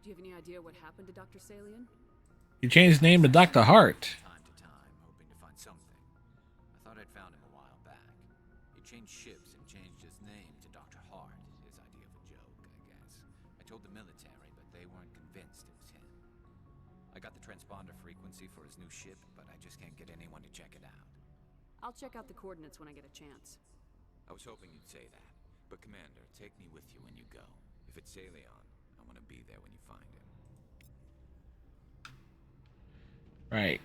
Do you have any idea what happened to Dr. Salion? He changed his name to Dr. Hart. Time to time, hoping to find something. I thought I'd found him a while back. He changed ships and changed his name to Dr. Hart. His idea of a joke, I guess. I told the military, but they weren't convinced it was him. I got the transponder frequency for his new ship, but I just can't get anyone to check it out. I'll check out the coordinates when I get a chance. I was hoping you'd say that. But Commander, take me with you when you go. If it's Salion, I want to be there when you find him. Right.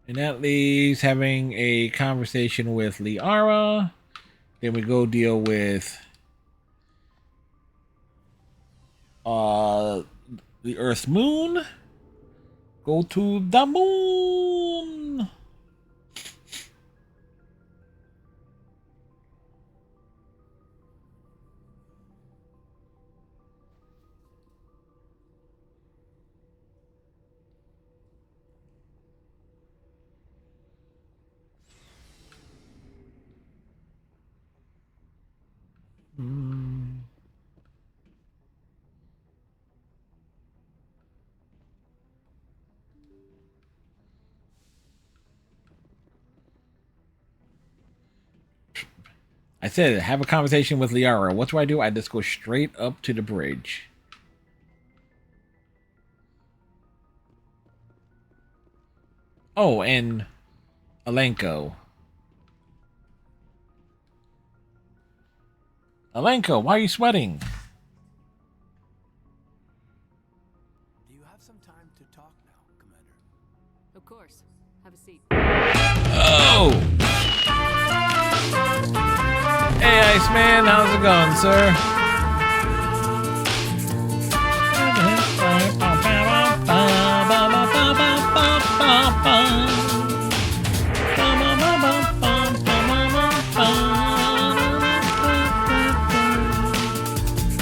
And that leaves having a conversation with Liara. Then we go deal with the Earth's moon. Go to the moon. I said, have a conversation with Liara. What do? I just go straight up to the bridge. Oh, and Alenko. Alenko, why are you sweating? Do you have some time to talk now, Commander? Of course. Have a seat. Oh! Hey, Iceman, how's it going, sir?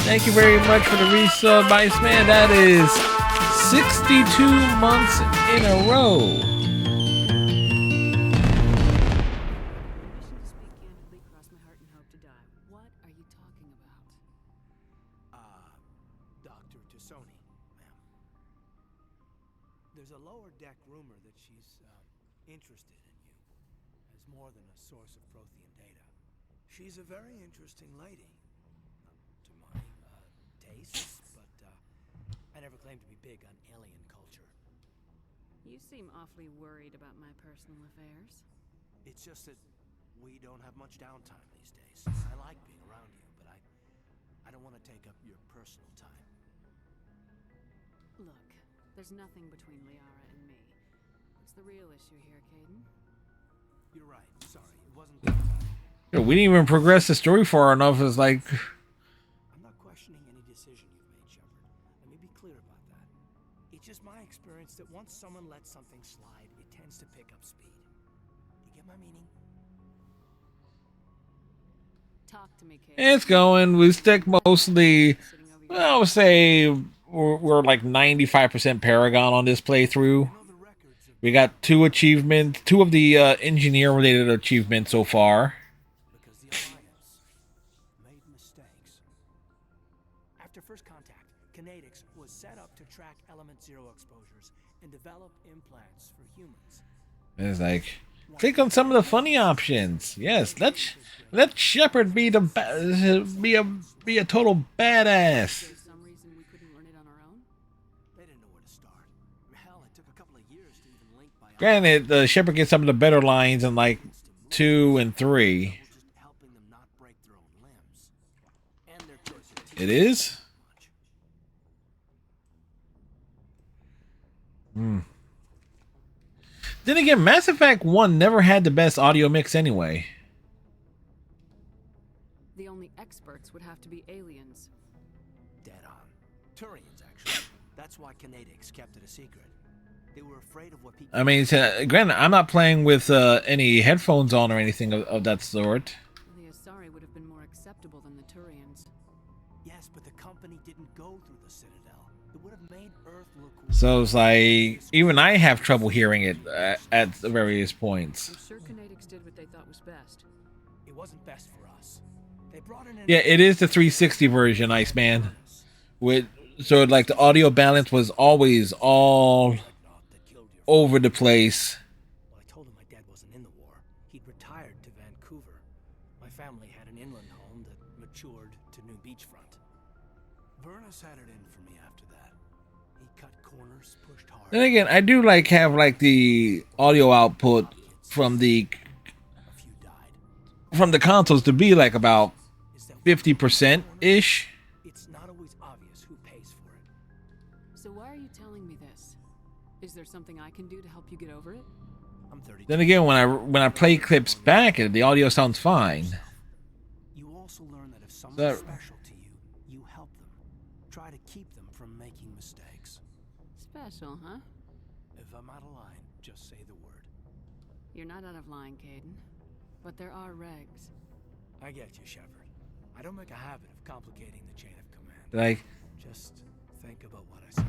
Thank you very much for the resub, Iceman. That is 62 months in a row. Dr. Tassoni, ma'am. There's a lower deck rumor that she's interested in you as more than a source of Prothean data. She's a very interesting lady, to my tastes, but I never claimed to be big on alien culture. You seem awfully worried about my personal affairs. It's just that we don't have much downtime these days. I like being around you, but I don't want to take up your personal time. Look, there's nothing between Liara and me. What's the real issue here, Caden? You're right. Sorry, it wasn't. Yo, we didn't even progress the story far enough. It's like, I'm not questioning any decision you've made, Shepard. Let me be clear about that. It's just my experience that once someone lets something slide, it tends to pick up speed. You get my meaning? Talk to me, Caden. it's going. We stick mostly, well, I would say we're like 95% Paragon on this playthrough. We got 2 achievements, 2 of the engineer-related achievements so far. Because the Alliance made mistakes. After first contact, Kinetics was set up to track element zero exposures and develop implants for humans. It's like, click on some of the funny options. Yes, let Shepard be the be a total badass. Granted, Shepard gets some of the better lines in like 2 and 3. It is? Then again, Mass Effect 1 never had the best audio mix anyway. The only experts would have to be aliens. Dead on. Turians, actually. That's why Kinetics kept it a secret. They were afraid of what people... I mean, granted, I'm not playing with any headphones on or anything of that sort. The Asari would have been more acceptable than the Turians. Yes, but the company didn't go through the Citadel. It would have made Earth look... So it's like, even I have trouble hearing it at various points. I'm sure Kinetics did what they thought was best. It wasn't best for us. They brought in... Yeah, it is the 360 version, Iceman. So like the audio balance was always all over the place. Well, I told him my dad wasn't in the war. He'd retired to Vancouver. My family had an inland home that matured to New Beachfront. Vernus had it in for me after that. He cut corners, pushed hard. Then again, I do have the audio output from the consoles to be like about 50% ish. It's not always obvious who pays for it. So why are you telling me this? Is there something I can do to help you get over it? I'm 32. Then again, when I play clips back, the audio sounds fine. You also learn that if someone's special to you, you help them. Try to keep them from making mistakes. Special, huh? If I'm out of line, just say the word. You're not out of line, Caden. But there are regs. I get you, Shepard. I don't make a habit of complicating the chain of command. Like, just think about what I said.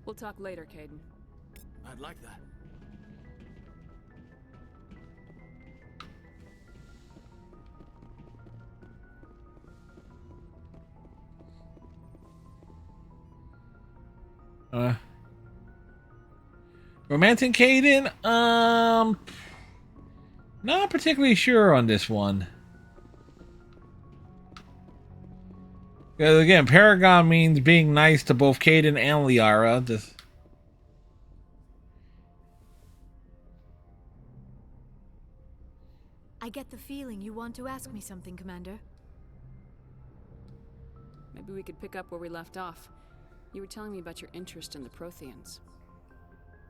We'll talk later, Caden. I'd like that. Romantic Caden? Not particularly sure on this one. Because again, Paragon means being nice to both Kaidan and Liara. Just... I get the feeling you want to ask me something, Commander. Maybe we could pick up where we left off. You were telling me about your interest in the Protheans.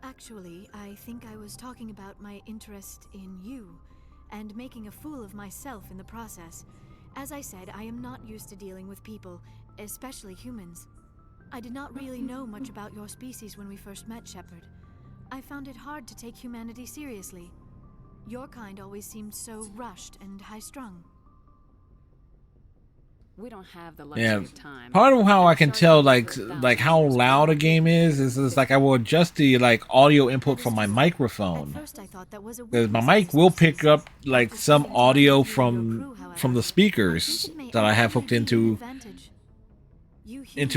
Actually, I think I was talking about my interest in you, and making a fool of myself in the process. As I said, I am not used to dealing with people, especially humans. I did not really know much about your species when we first met, Shepard. I found it hard to take humanity seriously. Your kind always seemed so rushed and high-strung. We don't have the luxury Yeah, of time. part of how I can tell like how loud a game is like I will adjust the like audio input from my microphone. Because my mic will pick up like some audio from the speakers that I have hooked into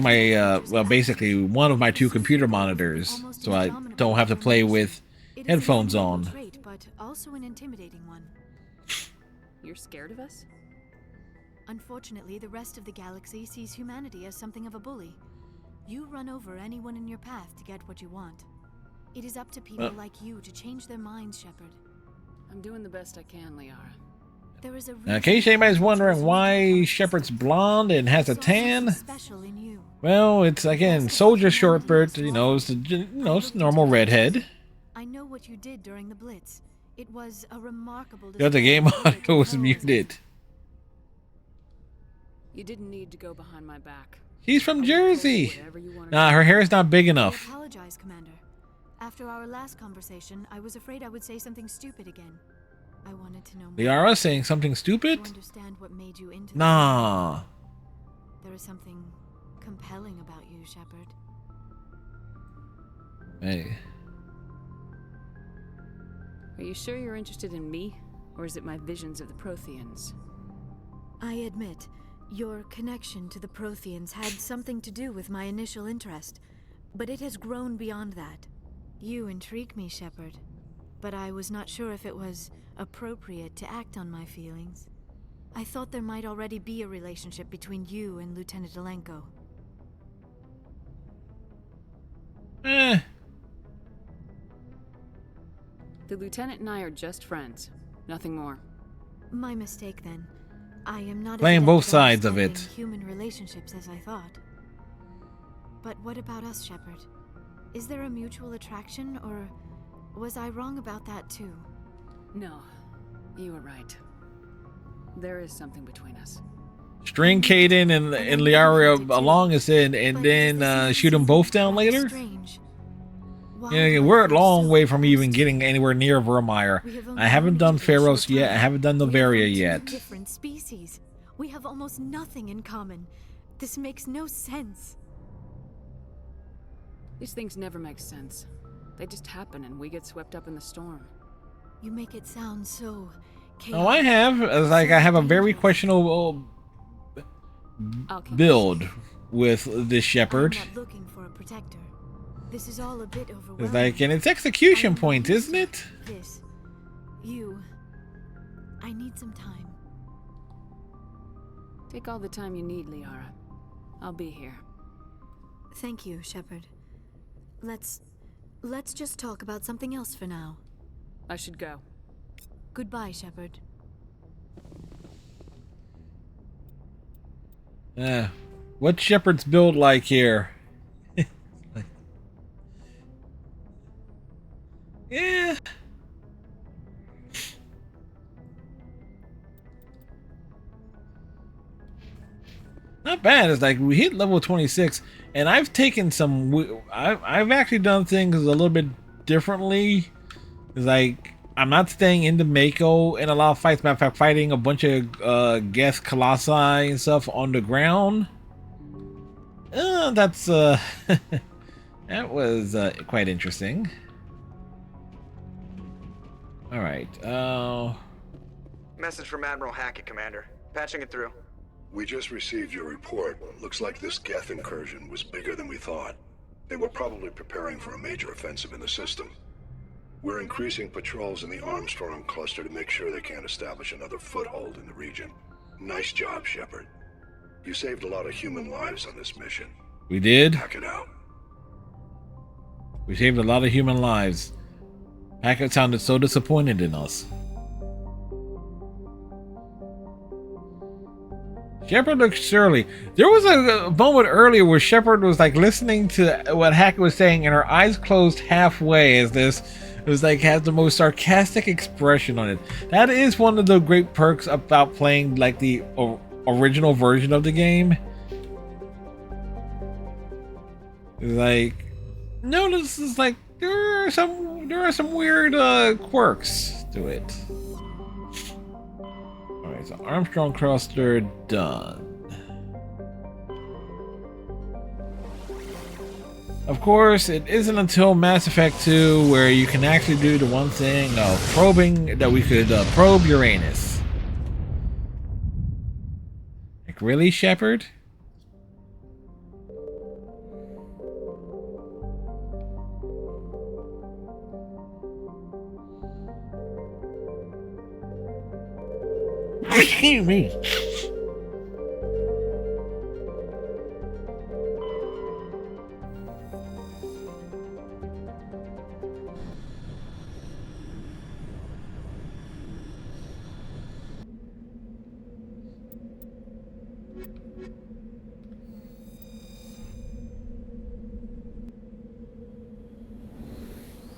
my well, basically one of my two computer monitors, so I don't have to play with headphones on. But also an intimidating one. You're scared of us? Unfortunately, the rest of the galaxy sees humanity as something of a bully. You run over anyone in your path to get what you want. It is up to people like you to change their minds, Shepard. I'm doing the best I can, Liara. There is a Now, in case anybody's wondering why Shepard's blonde and has a tan, well, it's again Soldier Shepard. You know, it's normal redhead. I know what you did during the Blitz. It was a remarkable. The game audio was muted. You didn't need to go behind my back. She's from Jersey. Nah, her hair is not big enough. I apologize, Commander. After our last conversation, I was afraid I would say something stupid again. I wanted to know more. Liara saying something stupid? To understand what made you into Nah. There is something compelling about you, Shepard. Hey. Are you sure you're interested in me, or is it my visions of the Protheans? I admit, your connection to the Protheans had something to do with my initial interest, but it has grown beyond that. You intrigue me, Shepard, but I was not sure if it was appropriate to act on my feelings. I thought there might already be a relationship between you and Lieutenant Alenko. The Lieutenant and I are just friends. Nothing more. My mistake, then. I am not playing as both adept sides of at it. Human relationships as I thought. But what about us, Shepard? Is there a mutual attraction, or was I wrong about that too? No, you were right. There is something between us. String Kaidan and Liara along as in, and then shoot them both down later? Yeah, we're a long way from even getting anywhere near Vermeer. I haven't done Pharos yet. I haven't done Novaria yet. Different species. We have almost nothing in common. This makes no sense. These things never make sense. They just happen and we get swept up in the storm. You make it sound so Oh, I have. It's like I have a very questionable build with this Shepard. I'm not looking for a protector. This is all a bit overwhelming. It's like, and it's execution point, isn't it? This. You. I need some time. Take all the time you need, Liara. I'll be here. Thank you, Shepard. Let's just talk about something else for now. I should go. Goodbye, Shepard. What's Shepard's build like here? Yeah. Not bad. It's like we hit level 26, and I've taken some. I've actually done things a little bit differently. It's like I'm not staying into Mako in a lot of fights. Matter of fact, fighting a bunch of Geth Colossi and stuff on the ground. That's that was quite interesting. All right. Message from Admiral Hackett, Commander. Patching it through. We just received your report. Looks like this Geth incursion was bigger than we thought. They were probably preparing for a major offensive in the system. We're increasing patrols in the Armstrong cluster to make sure they can't establish another foothold in the region. Nice job, Shepard. You saved a lot of human lives on this mission. We did. Hack it out. We saved a lot of human lives. Hackett sounded so disappointed in us. Shepard looked surly. There was a moment earlier where Shepard was like listening to what Hackett was saying, and her eyes closed halfway as this it was like has the most sarcastic expression on it. That is one of the great perks about playing like the original version of the game. It's like, no, this is like there are some weird quirks to it. Alright, so Armstrong cluster done. Of course, it isn't until Mass Effect 2 where you can actually do the one thing of probing, that we could probe Uranus. Like, really, Shepard? Excuse me.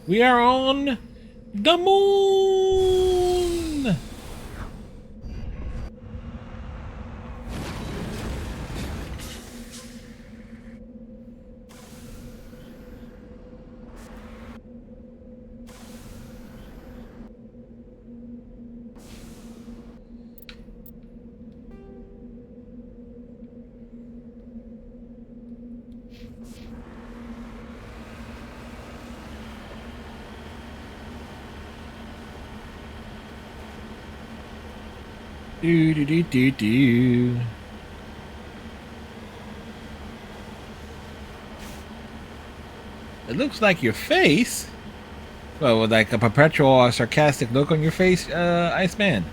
We are on the moon. Do do do do do. It looks like your face. Well, with like a perpetual sarcastic look on your face, Iceman.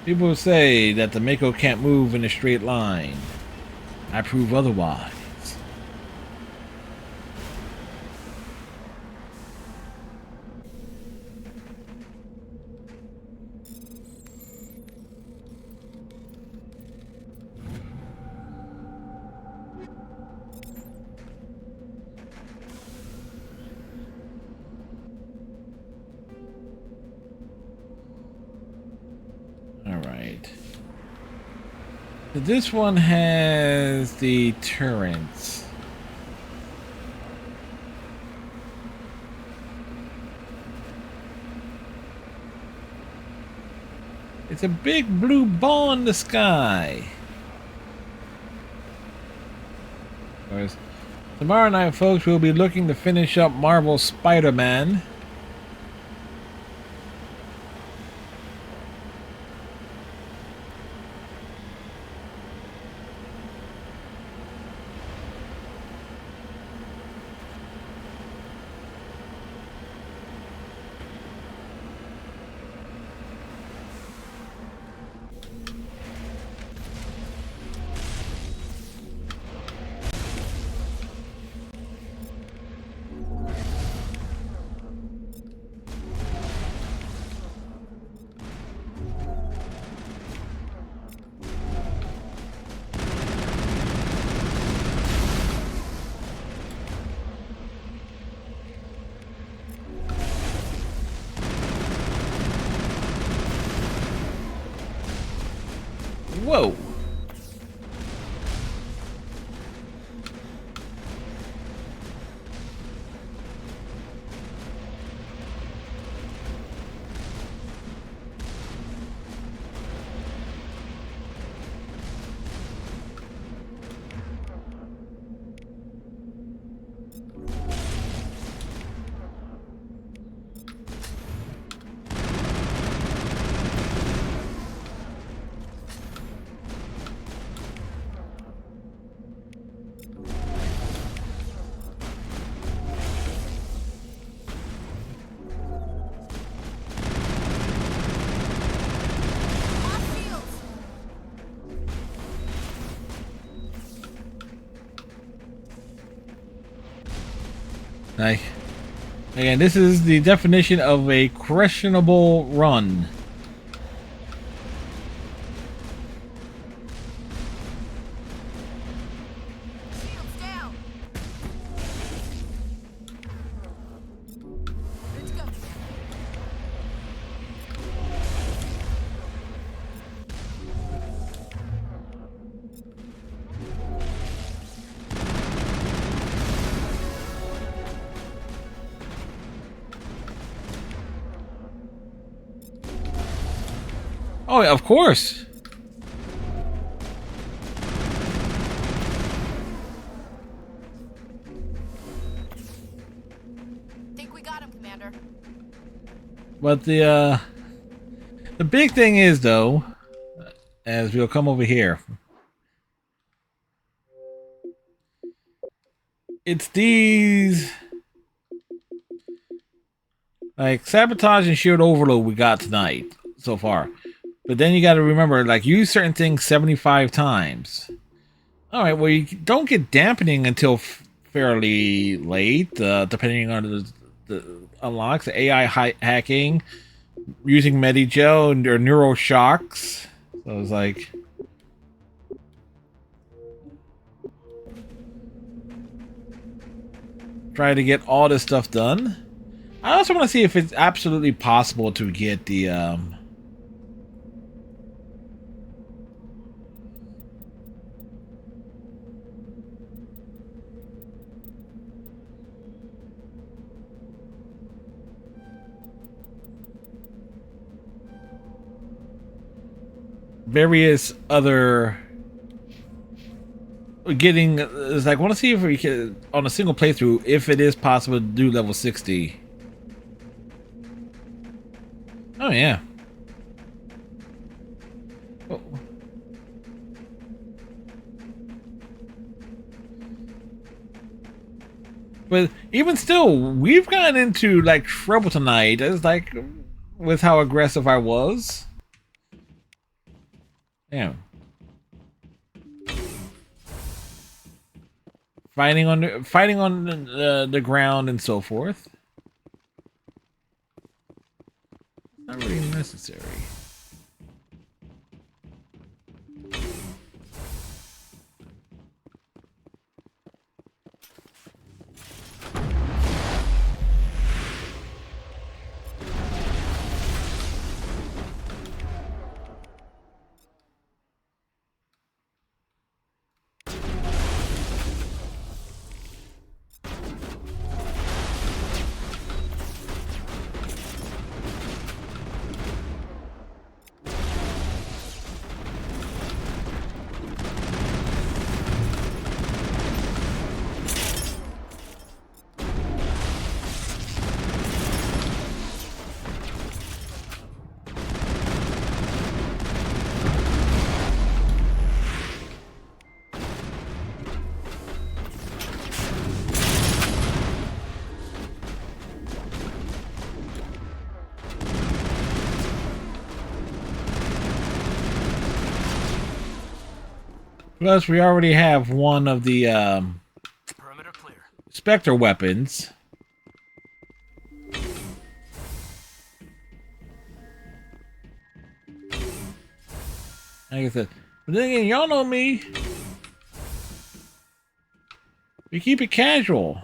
People say that the Mako can't move in a straight line. I prove otherwise. This one has the turrets. It's a big blue ball in the sky. Tomorrow night, folks, we'll be looking to finish up Marvel's Spider-Man. Whoa. Like, again, this is the definition of a questionable run. Oh, of course. Think we got him, Commander. But the big thing is, though, as we'll come over here, it's these like sabotage and shield overload we got tonight so far. But then you got to remember, like, use certain things 75 times. All right, well, you don't get dampening until fairly late, depending on the unlocks, the AI hacking, using Medigel or neuroshocks. So it's like, try to get all this stuff done. I also want to see if it's absolutely possible to get the various other getting. It's like, I want to see if we can, on a single playthrough, if it is possible to do level 60. Oh yeah. Oh. But even still, we've gotten into like trouble tonight. It's like, with how aggressive I was. Yeah. Fighting on the ground and so forth. Not really necessary. Plus, we already have one of the Perimeter clear. Spectre weapons. Like I said, but then again, y'all know me. We keep it casual.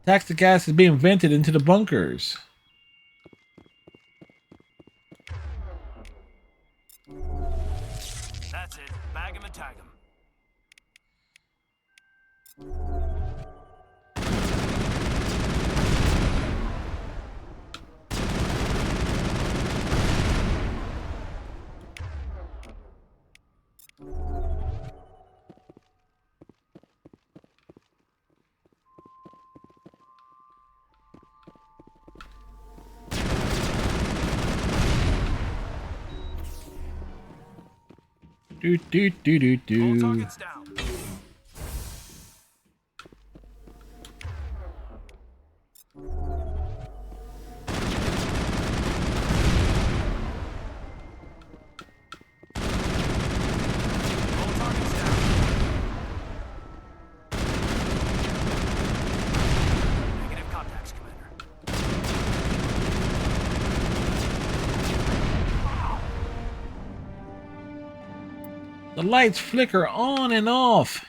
Toxic gas is being vented into the bunkers. That's it. Bag him and tag him. Do do do do do. All targets down. The lights flicker on and off.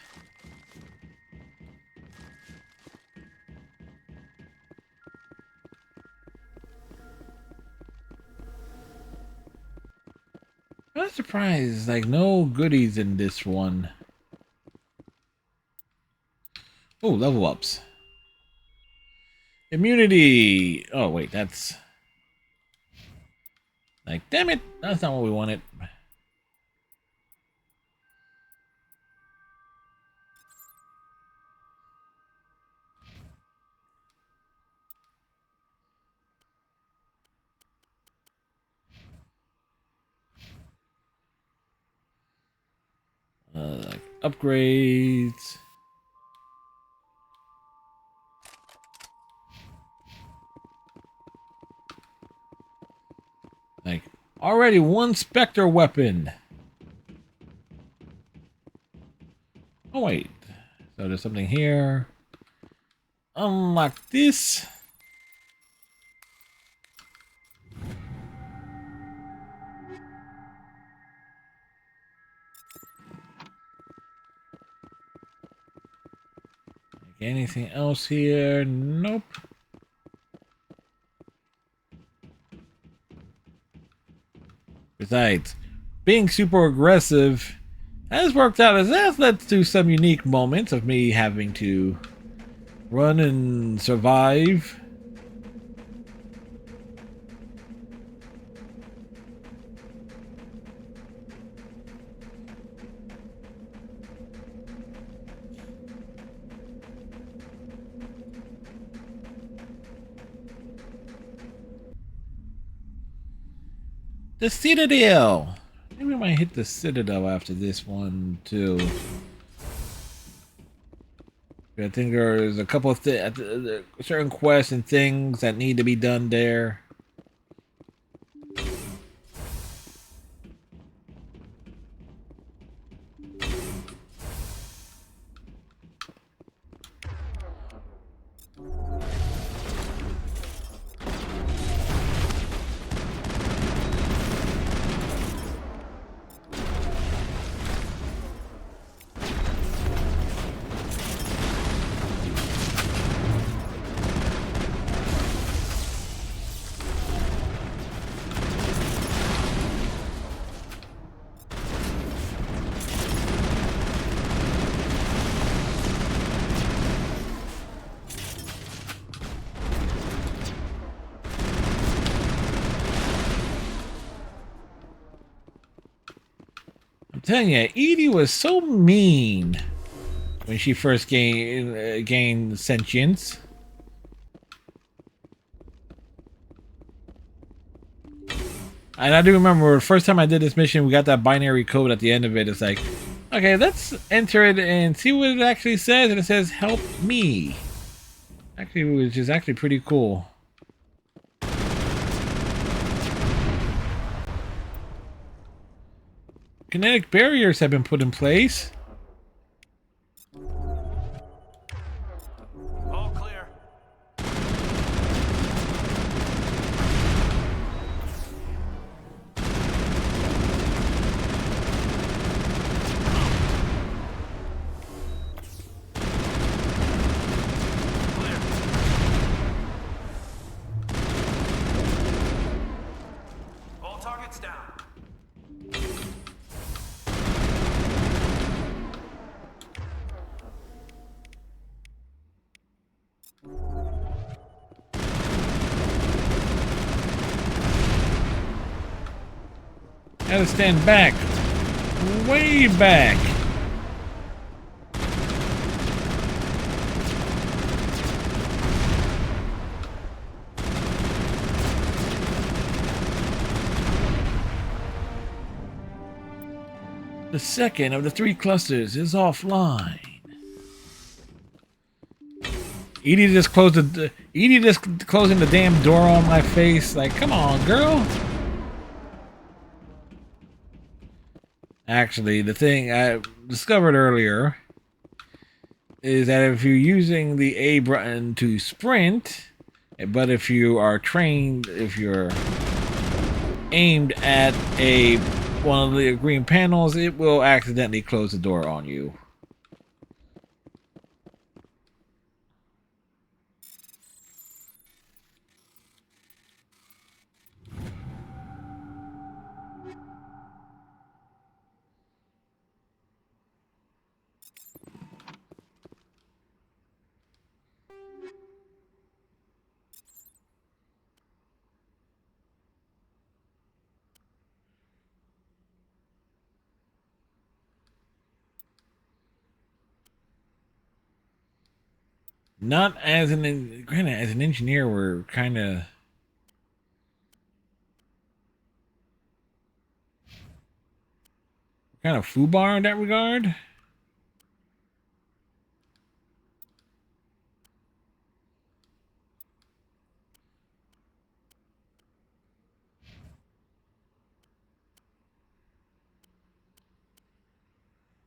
I'm surprised, like no goodies in this one. Oh, level ups. Immunity. Oh wait, that's like, damn it, that's not what we wanted. Like upgrades. Like, already one Spectre weapon. Oh wait, so there's something here. Unlock this. Anything else here? Nope. Besides, being super aggressive has worked out, as has led to some unique moments of me having to run and survive. The Citadel! Maybe I might hit the Citadel after this one, too. I think there's a couple of certain quests and things that need to be done there. I'm telling you, Edie was so mean when she first gained sentience. And I do remember the first time I did this mission, we got that binary code at the end of it. It's like, okay, let's enter it and see what it actually says. And it says, help me. Actually, which is actually pretty cool. Kinetic barriers have been put in place. All clear. All targets down. Gotta stand back. Way back. The second of the 3 clusters is offline. Edie just closing the damn door on my face. Like, come on, girl. Actually, the thing I discovered earlier is that if you're using the A button to sprint, but if you are trained, if you're aimed at a one of the green panels, it will accidentally close the door on you. Not as granted, as an engineer, we're kind of foobar in that regard. I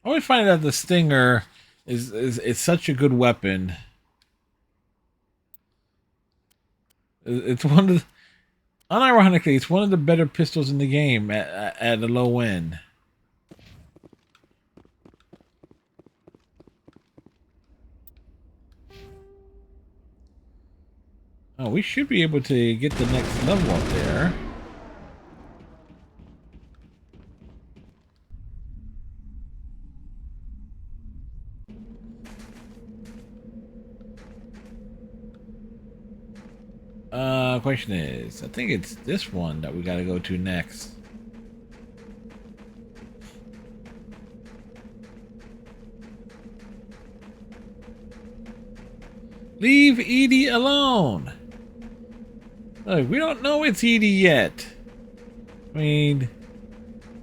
always find that the Stinger is such a good weapon. It's one of the, unironically, it's one of the better pistols in the game at a low end. Oh, we should be able to get the next level up there. Question is, I think it's this one that we gotta go to next. Leave Edie alone. Look, we don't know it's Edie yet. I mean,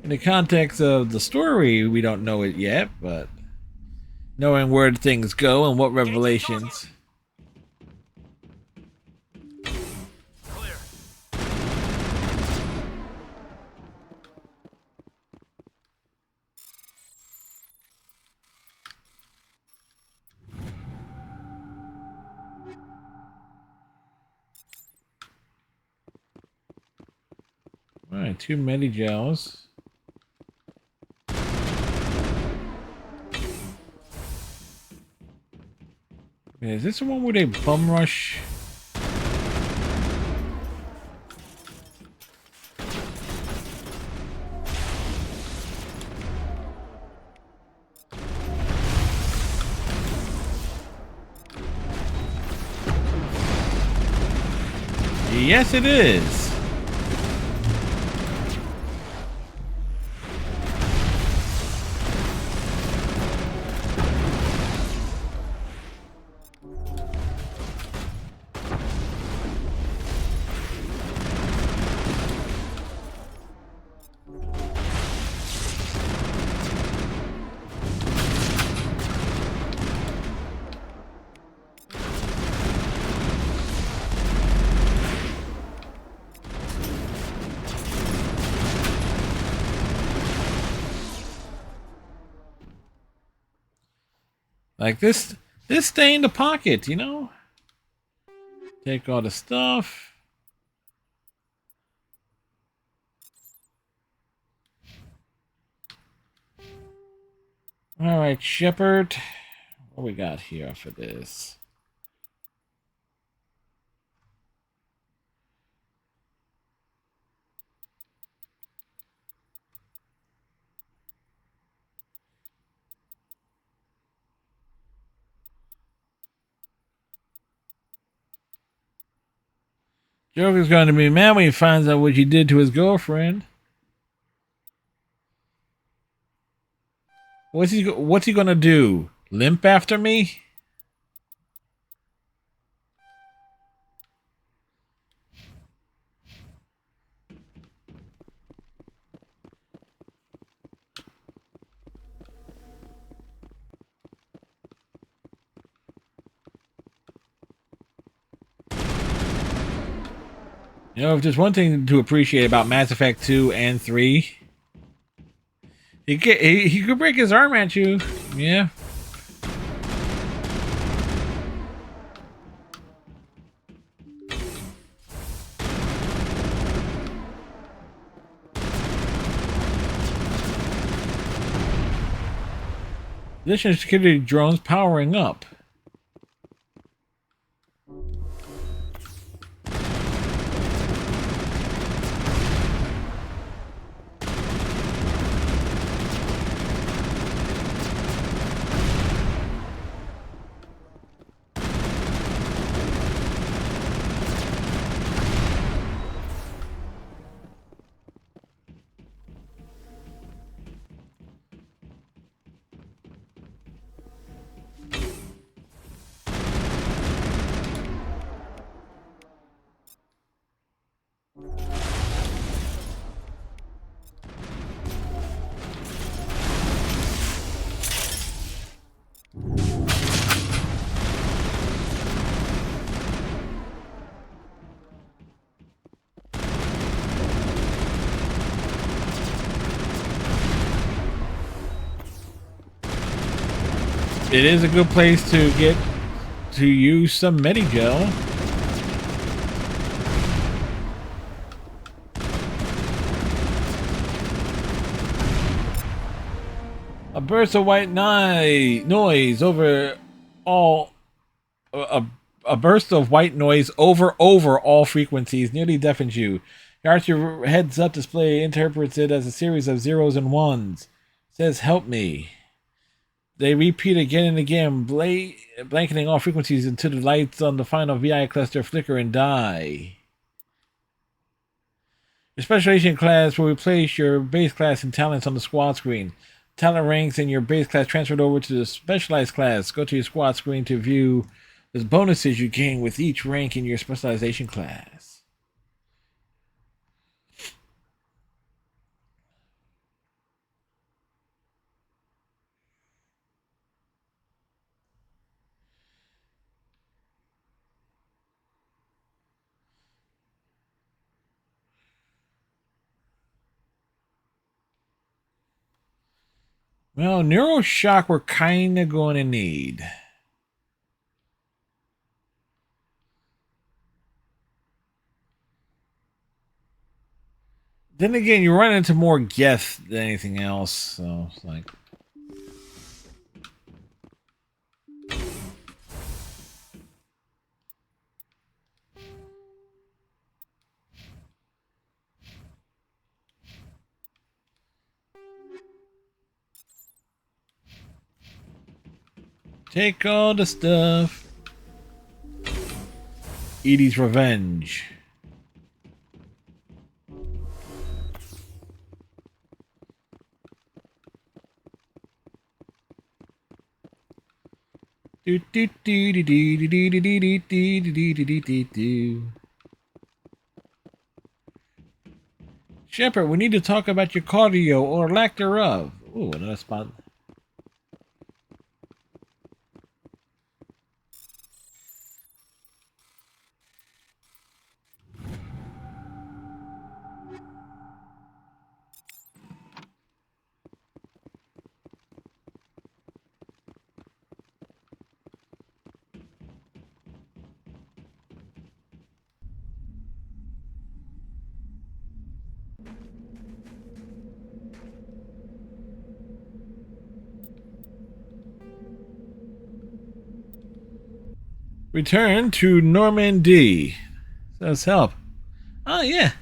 in the context of the story, we don't know it yet, but knowing where things go and what revelations. Alright, 2 Medigels. Is this the one where they bum rush? Yes, it is. Like this stay in the pocket, you know? Take all the stuff. Alright, Shepard. What we got here for this? Joker's going to be mad when he finds out what you did to his girlfriend. What's he going to do? Limp after me? You know, if there's one thing to appreciate about Mass Effect 2 and 3, he could break his arm at you. Yeah. Additional security drones powering up. It is a good place to get to use some Medigel. A burst of white noise over all. A burst of white noise over all frequencies nearly deafens you. Your archer heads-up display interprets it as a series of zeros and ones. It says, "Help me." They repeat again and again, blanketing all frequencies until the lights on the final VI cluster flicker and die. Your special agent class will replace your base class and talents on the squad screen. Talent ranks in your base class transferred over to the specialized class. Go to your squad screen to view the bonuses you gain with each rank in your specialization class. Well, Neuroshock we're kind of going to need. Then again, you run into more Geth than anything else, so it's like... Take all the stuff. Edie's Revenge. Do do do do do do do do do do do do do. Shepard, we need to talk about your cardio or lack thereof. Ooh, another spot. Return to Normandy. Says help. Oh, yeah.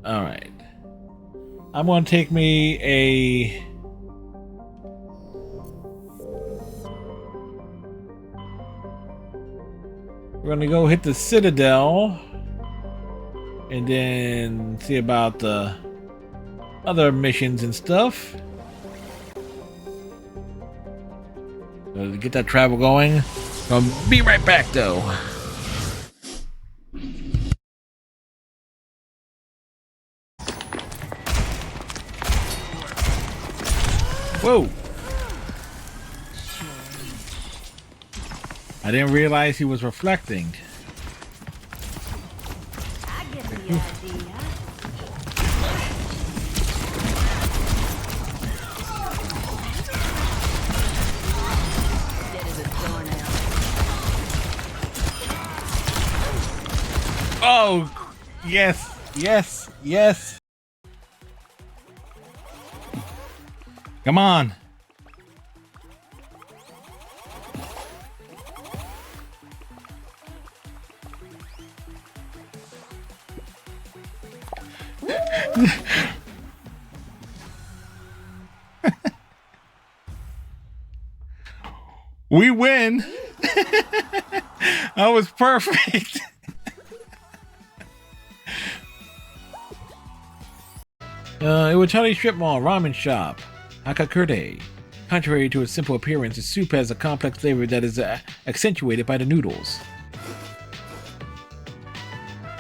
Alright. I'm going to take me a... We're going to go hit the Citadel. And then see about the other missions and stuff. So to get that travel going. I'll be right back though. Whoa! I didn't realize he was reflecting. I get the idea. Oh, Yes, yes, yes. Come on. We win. That was perfect. It was Charlie Strip Mall Ramen Shop, Hakakurde. Contrary to its simple appearance, the soup has a complex flavor that is accentuated by the noodles.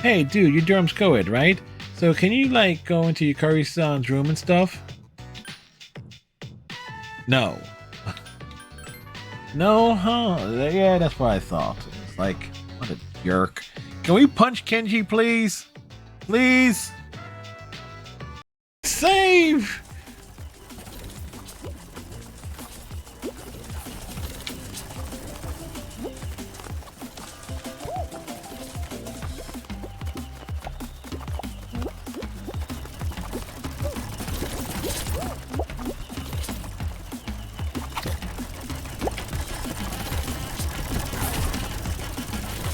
Hey, dude, you're Durham's co-ed, right? So can you, like, go into your curry-son's room and stuff? No. No, huh? Yeah, that's what I thought. It's like, what a jerk. Can we punch Kenji, please? Please? Save!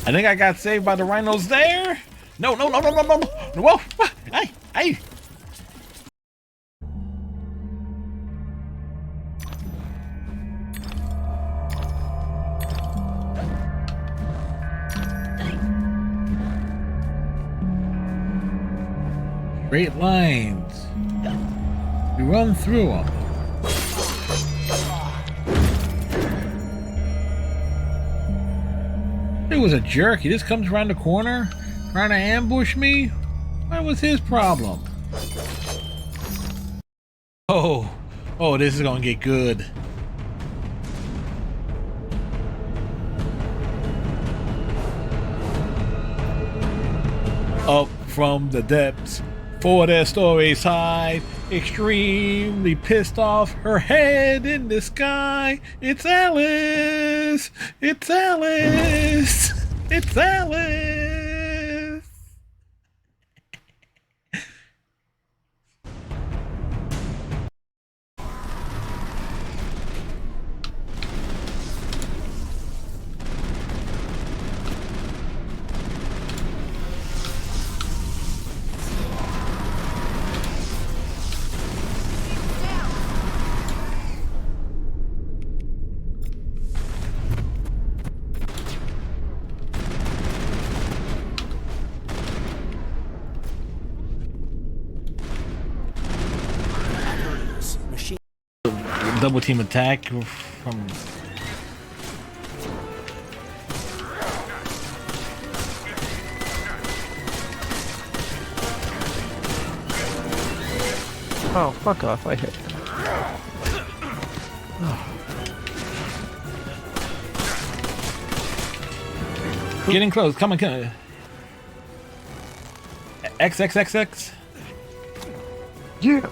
I think I got saved by the rhinos there. No, no, no, no, no, no, no. Whoa! Hey, hey! Straight lines. You run through them. He was a jerk. He just comes around the corner trying to ambush me. What was his problem? Oh, this is gonna get good. Up from the depths, for their stories hide, extremely pissed off, her head in the sky. It's Alice! It's Alice! It's Alice! Double team attack from Oh, fuck off, I hit. Getting close, come on, come on. XXXX. Yeah.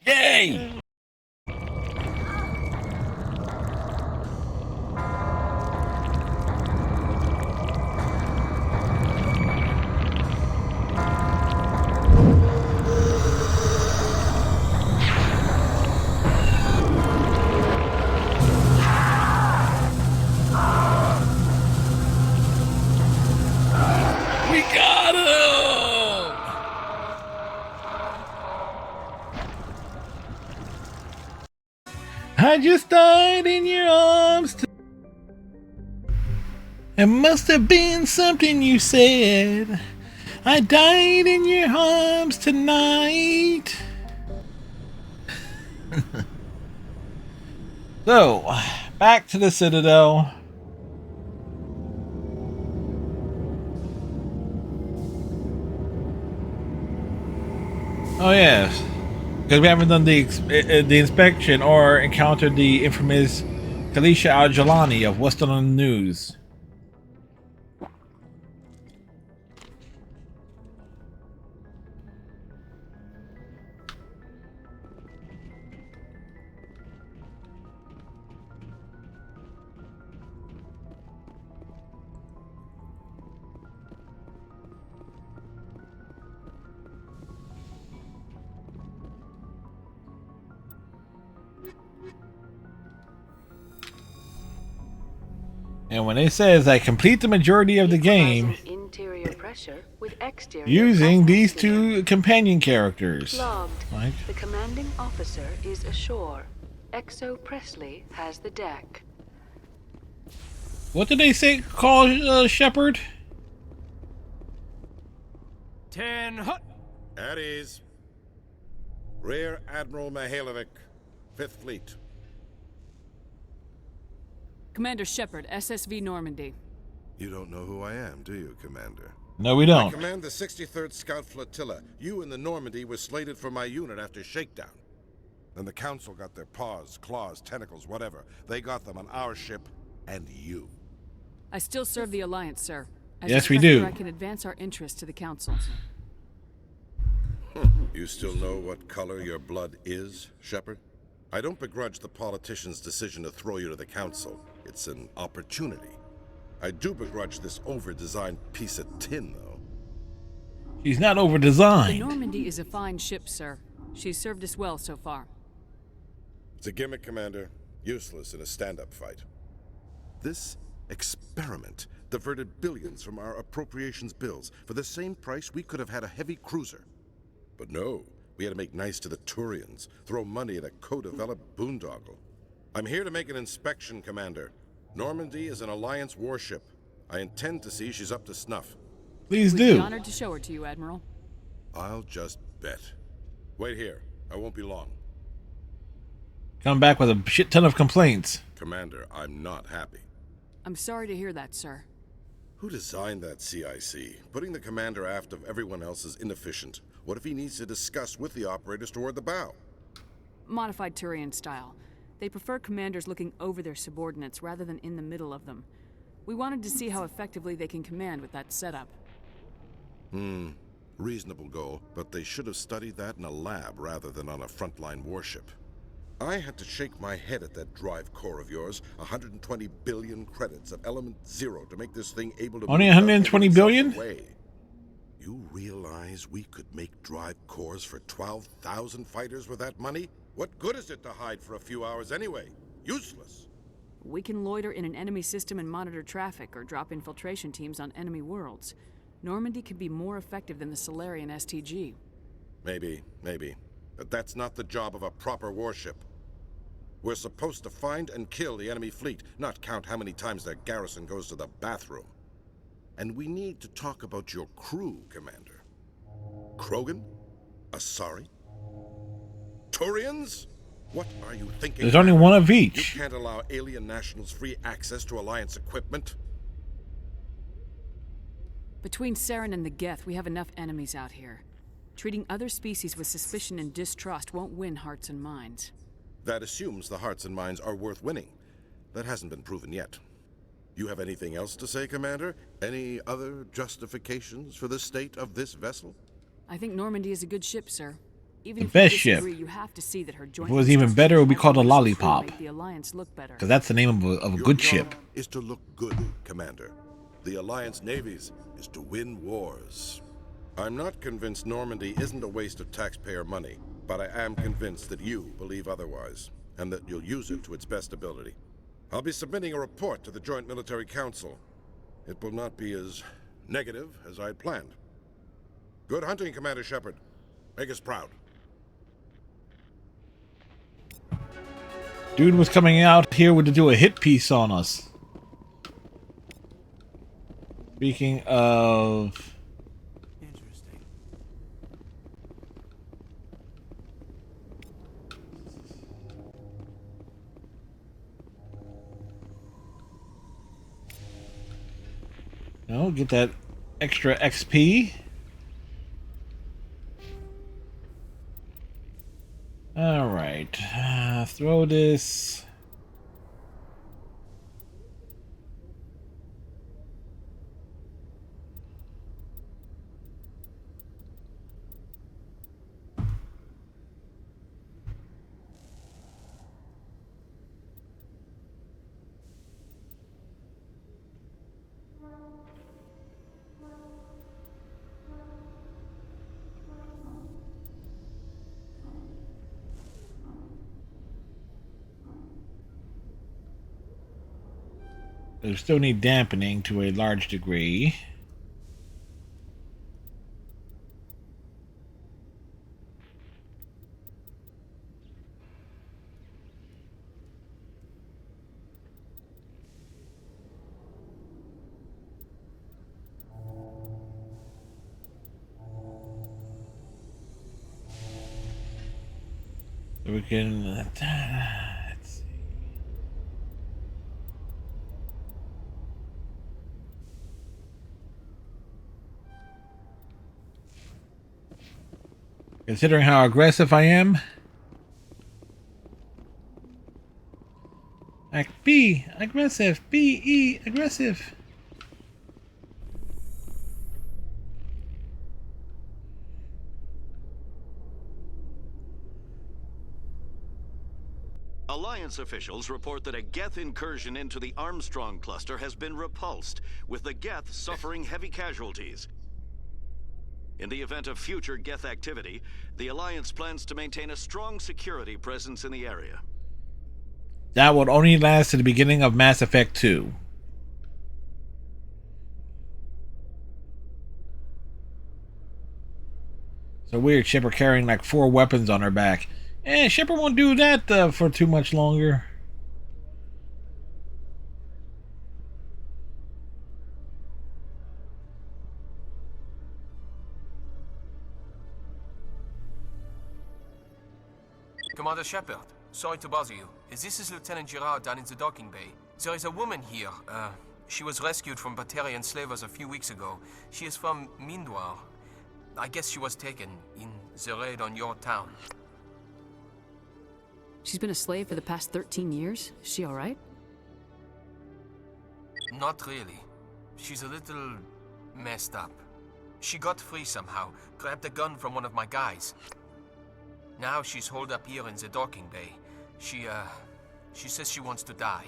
Yay! We got him! I just died in your arms. It must have been something you said. I died in your arms tonight. So, back to the Citadel. Oh yes, because we haven't done the inspection or encountered the infamous Khalisha Al-Jalani of What's On the News. And when it says I complete the majority of the game Interior pressure with exterior using these two companion characters. Logged. Like, The commanding officer is ashore. Exo Presley has the deck. what did they say? Call Shepard? 10 hut. At ease. Rear Admiral Mihailovic, 5th Fleet. Commander Shepard, SSV Normandy. You don't know who I am, do you, Commander? No, we I don't. command the 63rd Scout Flotilla. You and the Normandy were slated for my unit after shakedown. Then the Council got their paws, claws, tentacles, whatever. They got them on our ship and you. I still serve the Alliance, sir. As Yes, a we defector, do. I can advance our interests to the Council. You still know what color your blood is, Shepard? I don't begrudge the politician's decision to throw you to the Council. It's an opportunity. I do begrudge this over-designed piece of tin, though. She's not over The designed. Normandy is a fine ship, sir. She's served us well so far. It's a gimmick, Commander. Useless in a stand-up fight. This experiment diverted billions from our appropriations bills. For the same price, we could have had a heavy cruiser. But no, we had to make nice to the Turians, throw money at a co-developed boondoggle. I'm here to make an inspection, Commander. Normandy is an Alliance warship. I intend to see she's up to snuff. Please We'd do. be honored to show her to you, Admiral. I'll just bet. Wait here. I won't be long. Come back with a shit ton of complaints. Commander, I'm not happy. I'm sorry to hear that, sir. Who designed that CIC? Putting the commander aft of everyone else is inefficient. What if he needs to discuss with the operators toward the bow? Modified Turian style. They prefer commanders looking over their subordinates rather than in the middle of them. We wanted to see how effectively they can command with that setup. Reasonable goal, but they should have studied that in a lab rather than on a frontline warship. I had to shake my head at that drive core of yours. 120 billion credits of element 0 to make this thing able to Only move 120 itself billion? away. You realize we could make drive cores for 12,000 fighters with that money? What good is it to hide for a few hours anyway? Useless. We can loiter in an enemy system and monitor traffic or drop infiltration teams on enemy worlds. Normandy could be more effective than the Solarian STG. Maybe. But that's not the job of a proper warship. We're supposed to find and kill the enemy fleet, not count how many times their garrison goes to the bathroom. And we need to talk about your crew, Commander. Krogan? Asari? Turians? What are you thinking? There's only one of each. You can't allow alien nationals free access to Alliance equipment. Between Saren and the Geth, we have enough enemies out here. Treating other species with suspicion and distrust won't win hearts and minds. That assumes the hearts and minds are worth winning. That hasn't been proven yet. You have anything else to say, Commander? Any other justifications for the state of this vessel? I think Normandy is a good ship, sir. Even The if best you ship. disagree, you have to see that her joint If it was even better, it would be called a lollipop. make the Alliance look better. Because that's the name of a Your good job ship. is to look good, Commander. The Alliance navies is to win wars. I'm not convinced Normandy isn't a waste of taxpayer money, but I am convinced that you believe otherwise, and that you'll use it to its best ability. I'll be submitting a report to the Joint Military Council. It will not be as negative as I had planned. Good hunting, Commander Shepard. Make us proud. Dude was coming out here to do a hit piece on us. Speaking of... Interesting. No, get that extra XP. Alright. Throw this. We still need dampening to a large degree. We can let's see. Considering how aggressive I am, like B aggressive, B aggressive. Alliance officials report that a Geth incursion into the Armstrong cluster has been repulsed, with the Geth suffering heavy casualties. In the event of future Geth activity, the Alliance plans to maintain a strong security presence in the area. That would only last to the beginning of Mass Effect 2. So weird, Shepard carrying like 4 weapons on her back. Shepard won't do that for too much longer. Commander Shepard, sorry to bother you. This is Lieutenant Girard down in the docking bay. There is a woman here. She was rescued from Batarian slavers a few weeks ago. She is from Mindwar. I guess she was taken in the raid on your town. She's been a slave for the past 13 years? Is she alright? Not really. She's a little messed up. She got free somehow, grabbed a gun from one of my guys. Now she's holed up here in the docking bay. She says she wants to die.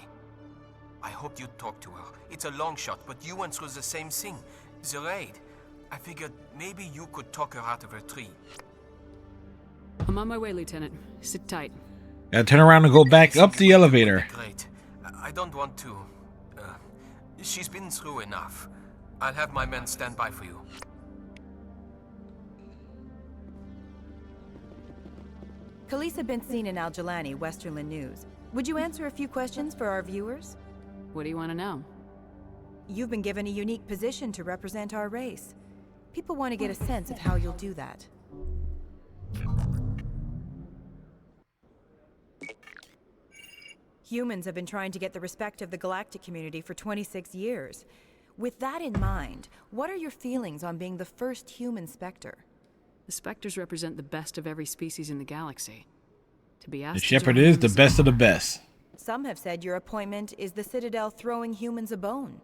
I hope you talk to her. It's a long shot, but you went through the same thing. The raid. I figured maybe you could talk her out of her tree. I'm on my way, Lieutenant. Sit tight. Gotta turn around and go back up the elevator. Great. I don't want to... she's been through enough. I'll have my men stand by for you. Khaleesa been seen in Al-Jalani, Westerland News. Would you answer a few questions for our viewers? What do you want to know? You've been given a unique position to represent our race. People want to get a sense of how you'll do that. Humans have been trying to get the respect of the galactic community for 26 years. With that in mind, what are your feelings on being the first human Spectre? The Spectres represent the best of every species in the galaxy. To be asked, The Shepard is the best of the best. Some have said your appointment is the Citadel throwing humans a bone.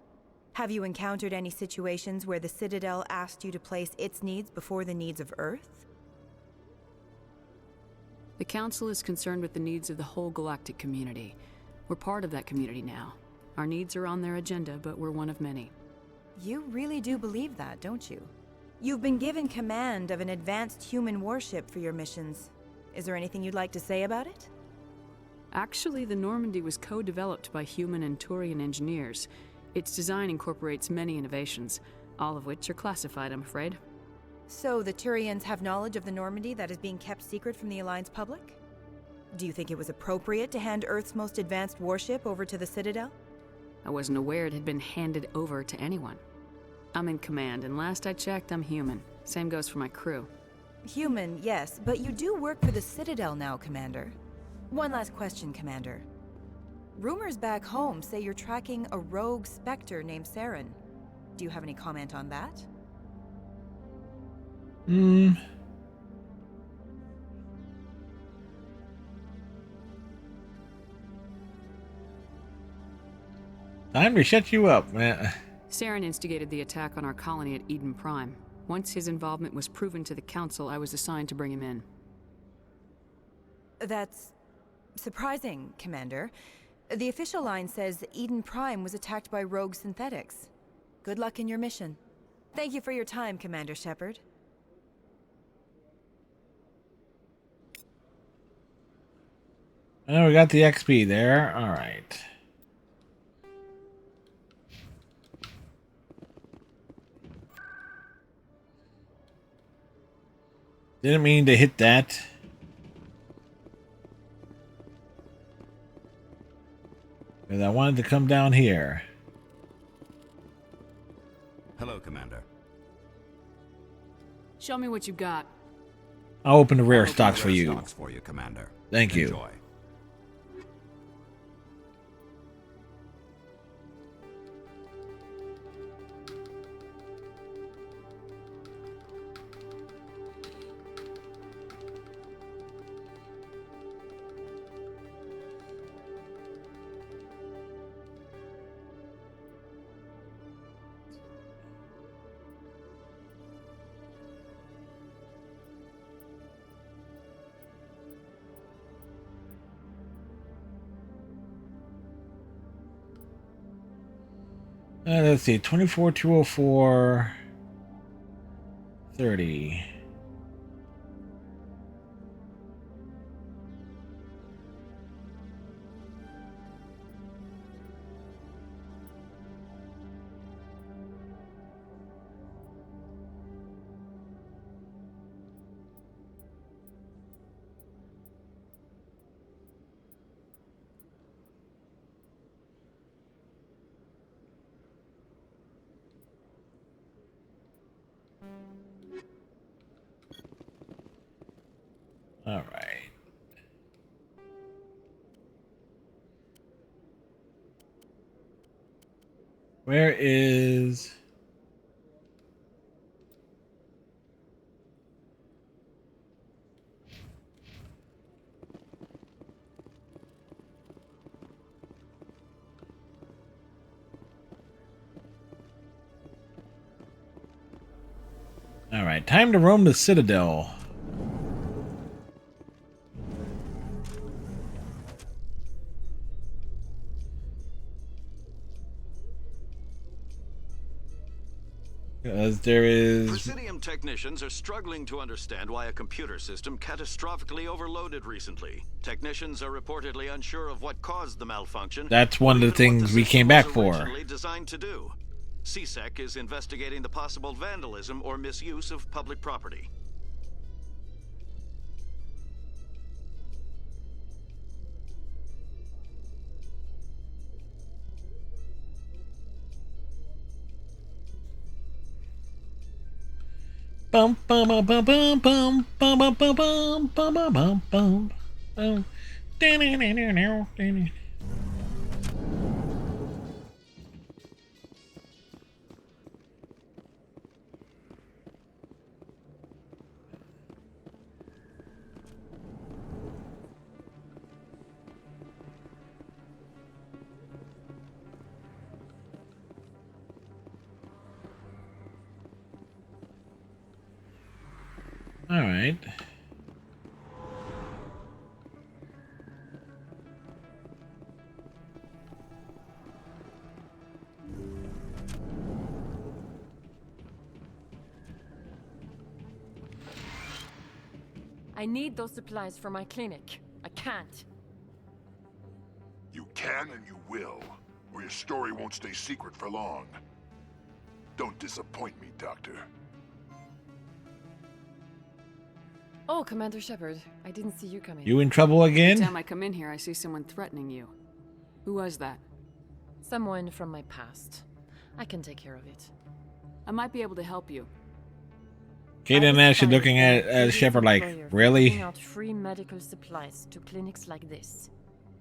Have you encountered any situations where the Citadel asked you to place its needs before the needs of Earth? The Council is concerned with the needs of the whole galactic community. We're part of that community now. Our needs are on their agenda, but we're one of many. You really do believe that, don't you? You've been given command of an advanced human warship for your missions. Is there anything you'd like to say about it? Actually, the Normandy was co-developed by human and Turian engineers. Its design incorporates many innovations, all of which are classified, I'm afraid. So the Turians have knowledge of the Normandy that is being kept secret from the Alliance public? Do you think it was appropriate to hand Earth's most advanced warship over to the Citadel? I wasn't aware it had been handed over to anyone. I'm in command, and last I checked, I'm human. Same goes for my crew. Human, yes, but you do work for the Citadel now, Commander. One last question, Commander. Rumors back home say you're tracking a rogue Spectre named Saren. Do you have any comment on that? Time to shut you up, man. Saren instigated the attack on our colony at Eden Prime. Once his involvement was proven to the Council, I was assigned to bring him in. That's surprising, Commander. The official line says Eden Prime was attacked by rogue synthetics. Good luck in your mission. Thank you for your time, Commander Shepard. Oh, we got the XP there. All right. Didn't mean to hit that. Because I wanted to come down here. Hello, Commander. Show me what you got. I'll open the rare I'll open stocks the for rare you. stocks for you, Commander. Thank you. Enjoy. Let's see, 24, 204, 30. All right. Where is... All right, time to roam the Citadel. Because there is... Presidium technicians are struggling to understand why a computer system catastrophically overloaded recently. Technicians are reportedly unsure of what caused the malfunction. That's one of the things we came back for. Originally designed to do. CSEC is investigating the possible vandalism or misuse of public property. Bum bum bum bum bum bum bum bum bum bum bum bum bum bum. All right. I need those supplies for my clinic. I can't. You can and you will, or your story won't stay secret for long. Don't disappoint me, Doctor. Oh, Commander Shepard, I didn't see you coming. You in trouble again? Every time I come in here, I see someone threatening you. Who was that? Someone from my past. I can take care of it. I might be able to help you. Kate and Ash are looking at Shepard like, really? Giving out free medical supplies to clinics like this.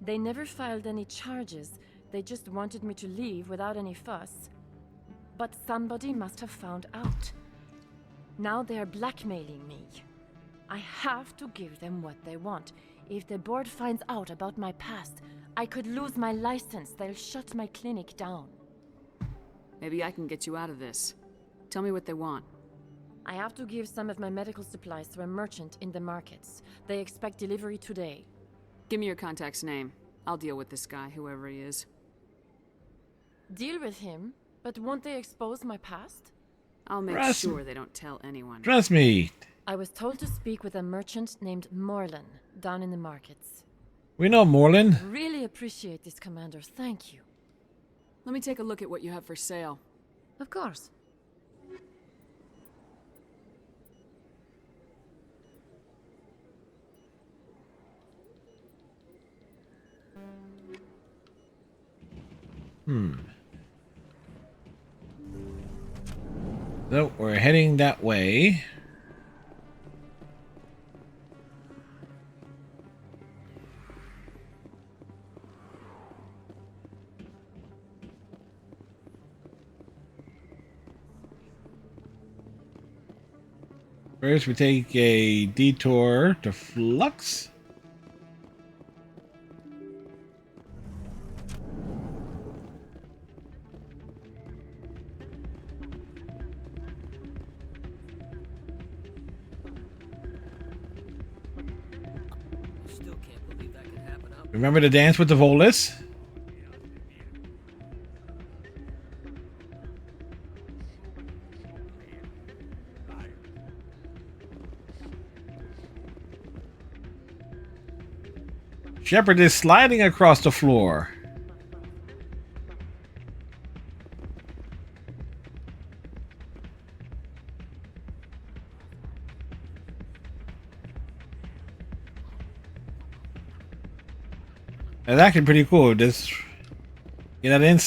They never filed any charges. They just wanted me to leave without any fuss. But somebody must have found out. Now they are blackmailing me. I have to give them what they want. If the board finds out about my past, I could lose my license. They'll shut my clinic down. Maybe I can get you out of this. Tell me what they want. I have to give some of my medical supplies to a merchant in the markets. They expect delivery today. Give me your contact's name. I'll deal with this guy, whoever he is. Deal with him? But won't they expose my past? I'll make sure they don't tell anyone. Trust me. I was told to speak with a merchant named Morlan, down in the markets. We know Morlan. Really appreciate this, Commander. Thank you. Let me take a look at what you have for sale. Of course. So we're heading that way. First, we take a detour to Flux. Still can't believe that could happen out. Remember to dance with the Volus? Shepard is sliding across the floor. That's actually pretty cool. Just you know,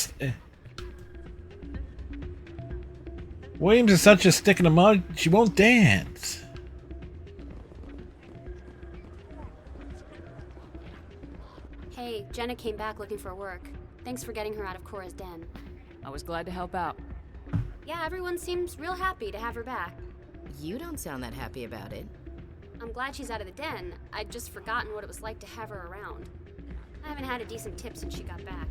Williams is such a stick in the mud. She won't dance. Hey, Jenna came back looking for work. Thanks for getting her out of Cora's den. I was glad to help out. Yeah, everyone seems real happy to have her back. You don't sound that happy about it. I'm glad she's out of the den. I'd just forgotten what it was like to have her around. I haven't had a decent tip since she got back.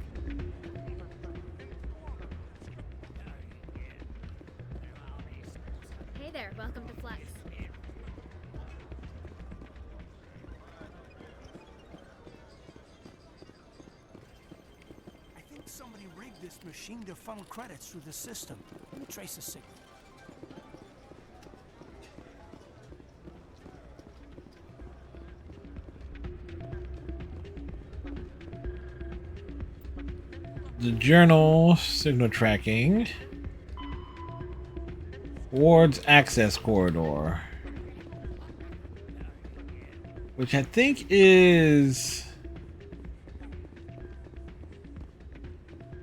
Hey there, welcome to Flex. I think somebody rigged this machine to funnel credits through the system. Let me trace the signal. The journal, signal tracking, Ward's access corridor, which I think is,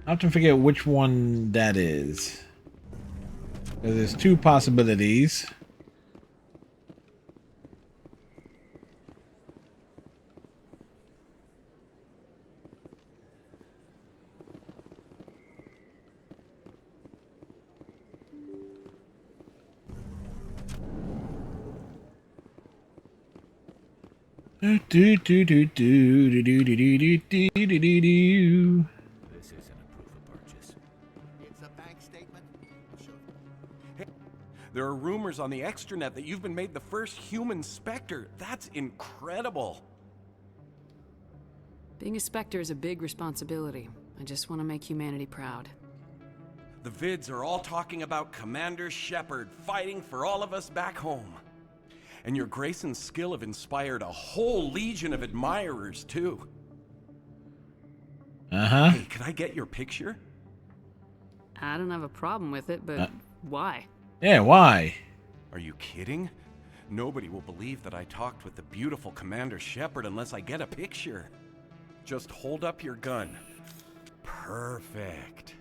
I often forget which one that is. There's two possibilities. Do do do do do do do do do do do do do. This isn't a proof of purchase. It's a bank statement. Hey, there are rumors on the extranet that you've been made the first human Spectre. That's incredible. Being a Spectre is a big responsibility. I just want to make humanity proud. The vids are all talking about Commander Shepard fighting for all of us back home. And your grace and skill have inspired a whole legion of admirers, too. Uh-huh. Hey, can I get your picture? I don't have a problem with it, but why? Yeah, why? Are you kidding? Nobody will believe that I talked with the beautiful Commander Shepard unless I get a picture. Just hold up your gun. Perfect.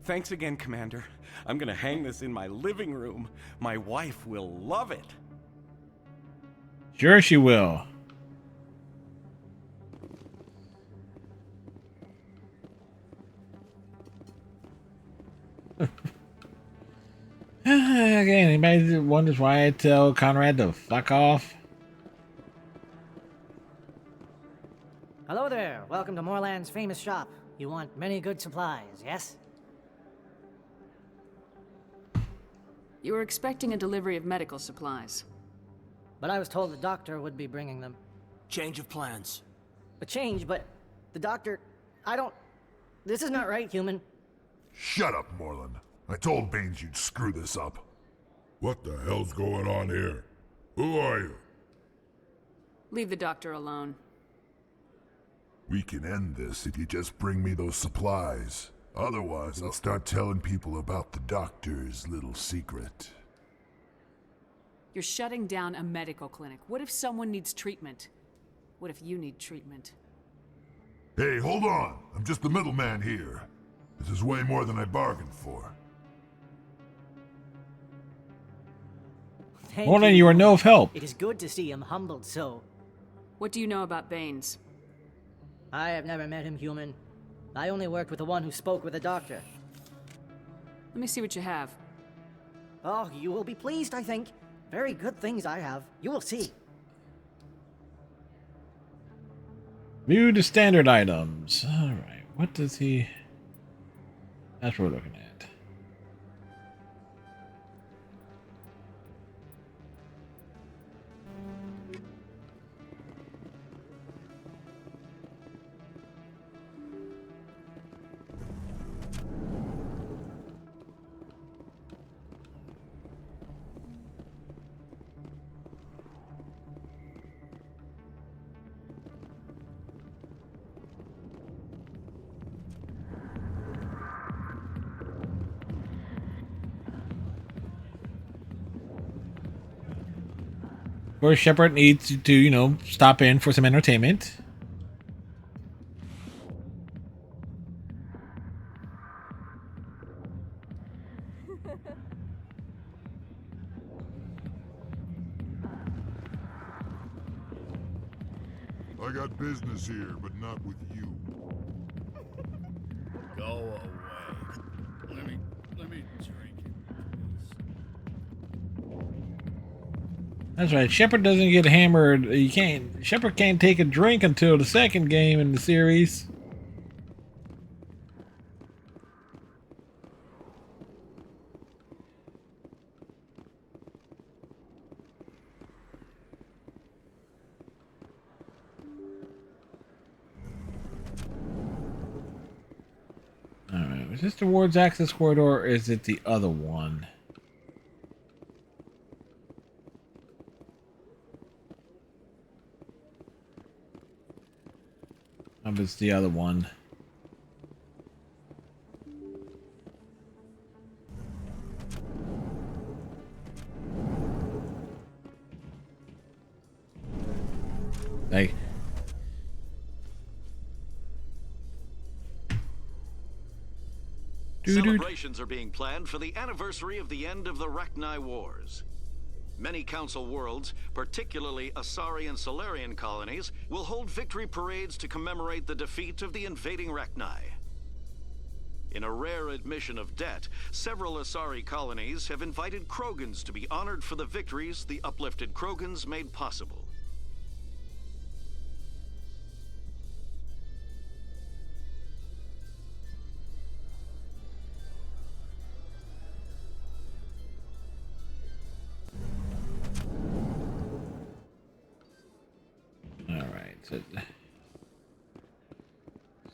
Thanks again, Commander. I'm gonna hang this in my living room. My wife will love it. Sure she will. Again, anybody wonders why I tell Conrad to fuck off? Hello there. Welcome to Moorland's famous shop. You want many good supplies, yes? You were expecting a delivery of medical supplies. But I was told the doctor would be bringing them. Change of plans. A change, but the doctor... I don't... This is not right, human. Shut up, Moorland. I told Baines you'd screw this up. What the hell's going on here? Who are you? Leave the doctor alone. We can end this if you just bring me those supplies. Otherwise, I'll start telling people about the doctor's little secret. You're shutting down a medical clinic. What if someone needs treatment? What if you need treatment? Hey, hold on. I'm just the middleman here. This is way more than I bargained for. Thank Morning, you are no help. It is good to see him humbled so. What do you know about Baines? I have never met him, human. I only worked with the one who spoke with the doctor. Let me see what you have. Oh, you will be pleased, I think. Very good things I have. You will see. View the standard items. Alright, what does he... That's what we're looking at. Of course, Shepard needs to, you know, stop in for some entertainment. I got business here, but not with you. Go away. Let me drink it. That's right. Shepard doesn't get hammered. Shepard can't take a drink until the second game in the series. Alright, is this the Ward's access corridor or is it the other one? It's the other one. Hey. Celebrations are being planned for the anniversary of the end of the Rachni Wars. Many Council worlds, particularly Asari and Solarian colonies, will hold victory parades to commemorate the defeat of the invading Rachni. In a rare admission of debt, several Asari colonies have invited Krogans to be honored for the victories the uplifted Krogans made possible.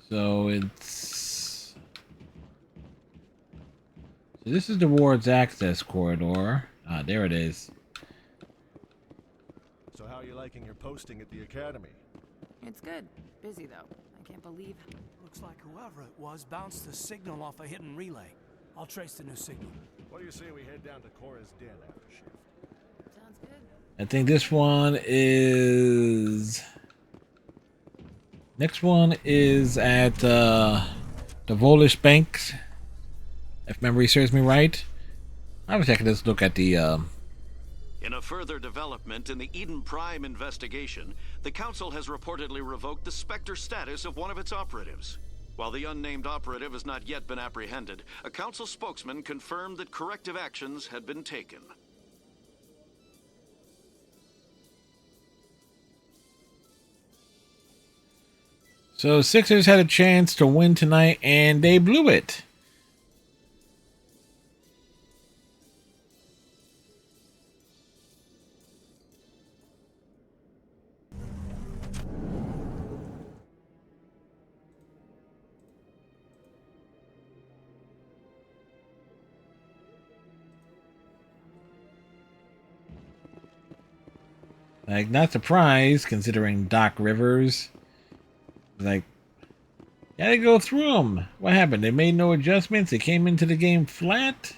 So it's... So this is the Ward's access corridor. Ah, there it is. So how are you liking your posting at the academy? It's good. Busy, though. I can't believe... Looks like whoever it was bounced the signal off a hidden relay. I'll trace the new signal. What do you say we head down to Cora's den after shift? Sounds good. I think this one is... Next one is at the Volish Banks, if memory serves me right. I was taking this look at the... In a further development in the Eden Prime investigation, the Council has reportedly revoked the Spectre status of one of its operatives. While the unnamed operative has not yet been apprehended, a Council spokesman confirmed that corrective actions had been taken. So Sixers had a chance to win tonight, and they blew it. Like, not surprised, considering Doc Rivers. Like, you gotta go through them. What happened? They made no adjustments? They came into the game flat?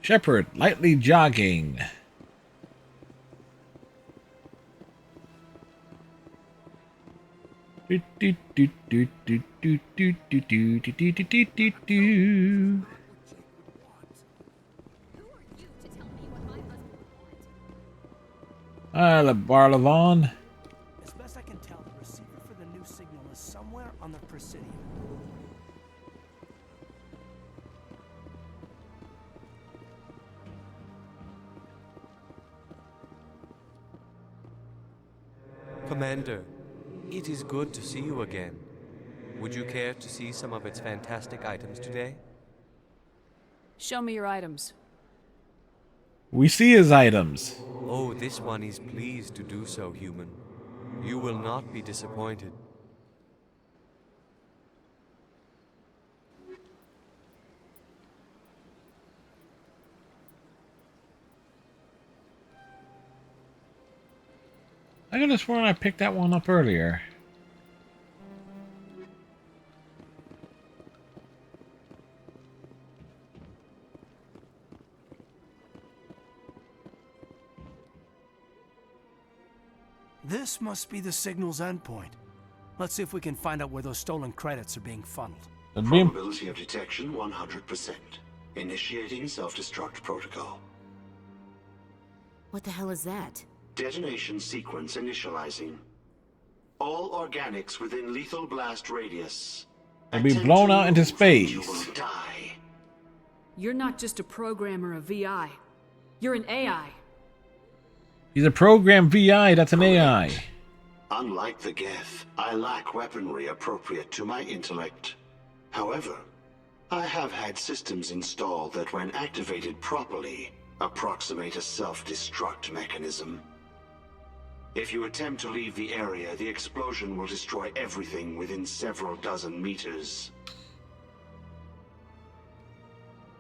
Shepard, lightly jogging. Do, do, do, do, do, do, do, do, do, do, do, do, do. Barlavon. As best I can tell, the receiver for the new signal is somewhere on the Presidium. Commander, it is good to see you again. Would you care to see some of its fantastic items today? Show me your items. We see his items. Oh, this one is pleased to do so, human. You will not be disappointed. I could have sworn I picked that one up earlier. This must be the signal's endpoint. Let's see if we can find out where those stolen credits are being funneled. Probability of detection 100%. Initiating self-destruct protocol. What the hell is that? Detonation sequence initializing. All organics within lethal blast radius. Will be blown out into space. You will die. You're not just a programmer of VI. You're an AI. He's a program VI, that's an AI. Unlike the Geth, I lack weaponry appropriate to my intellect. However, I have had systems installed that when activated properly, approximate a self-destruct mechanism. If you attempt to leave the area, the explosion will destroy everything within several dozen meters.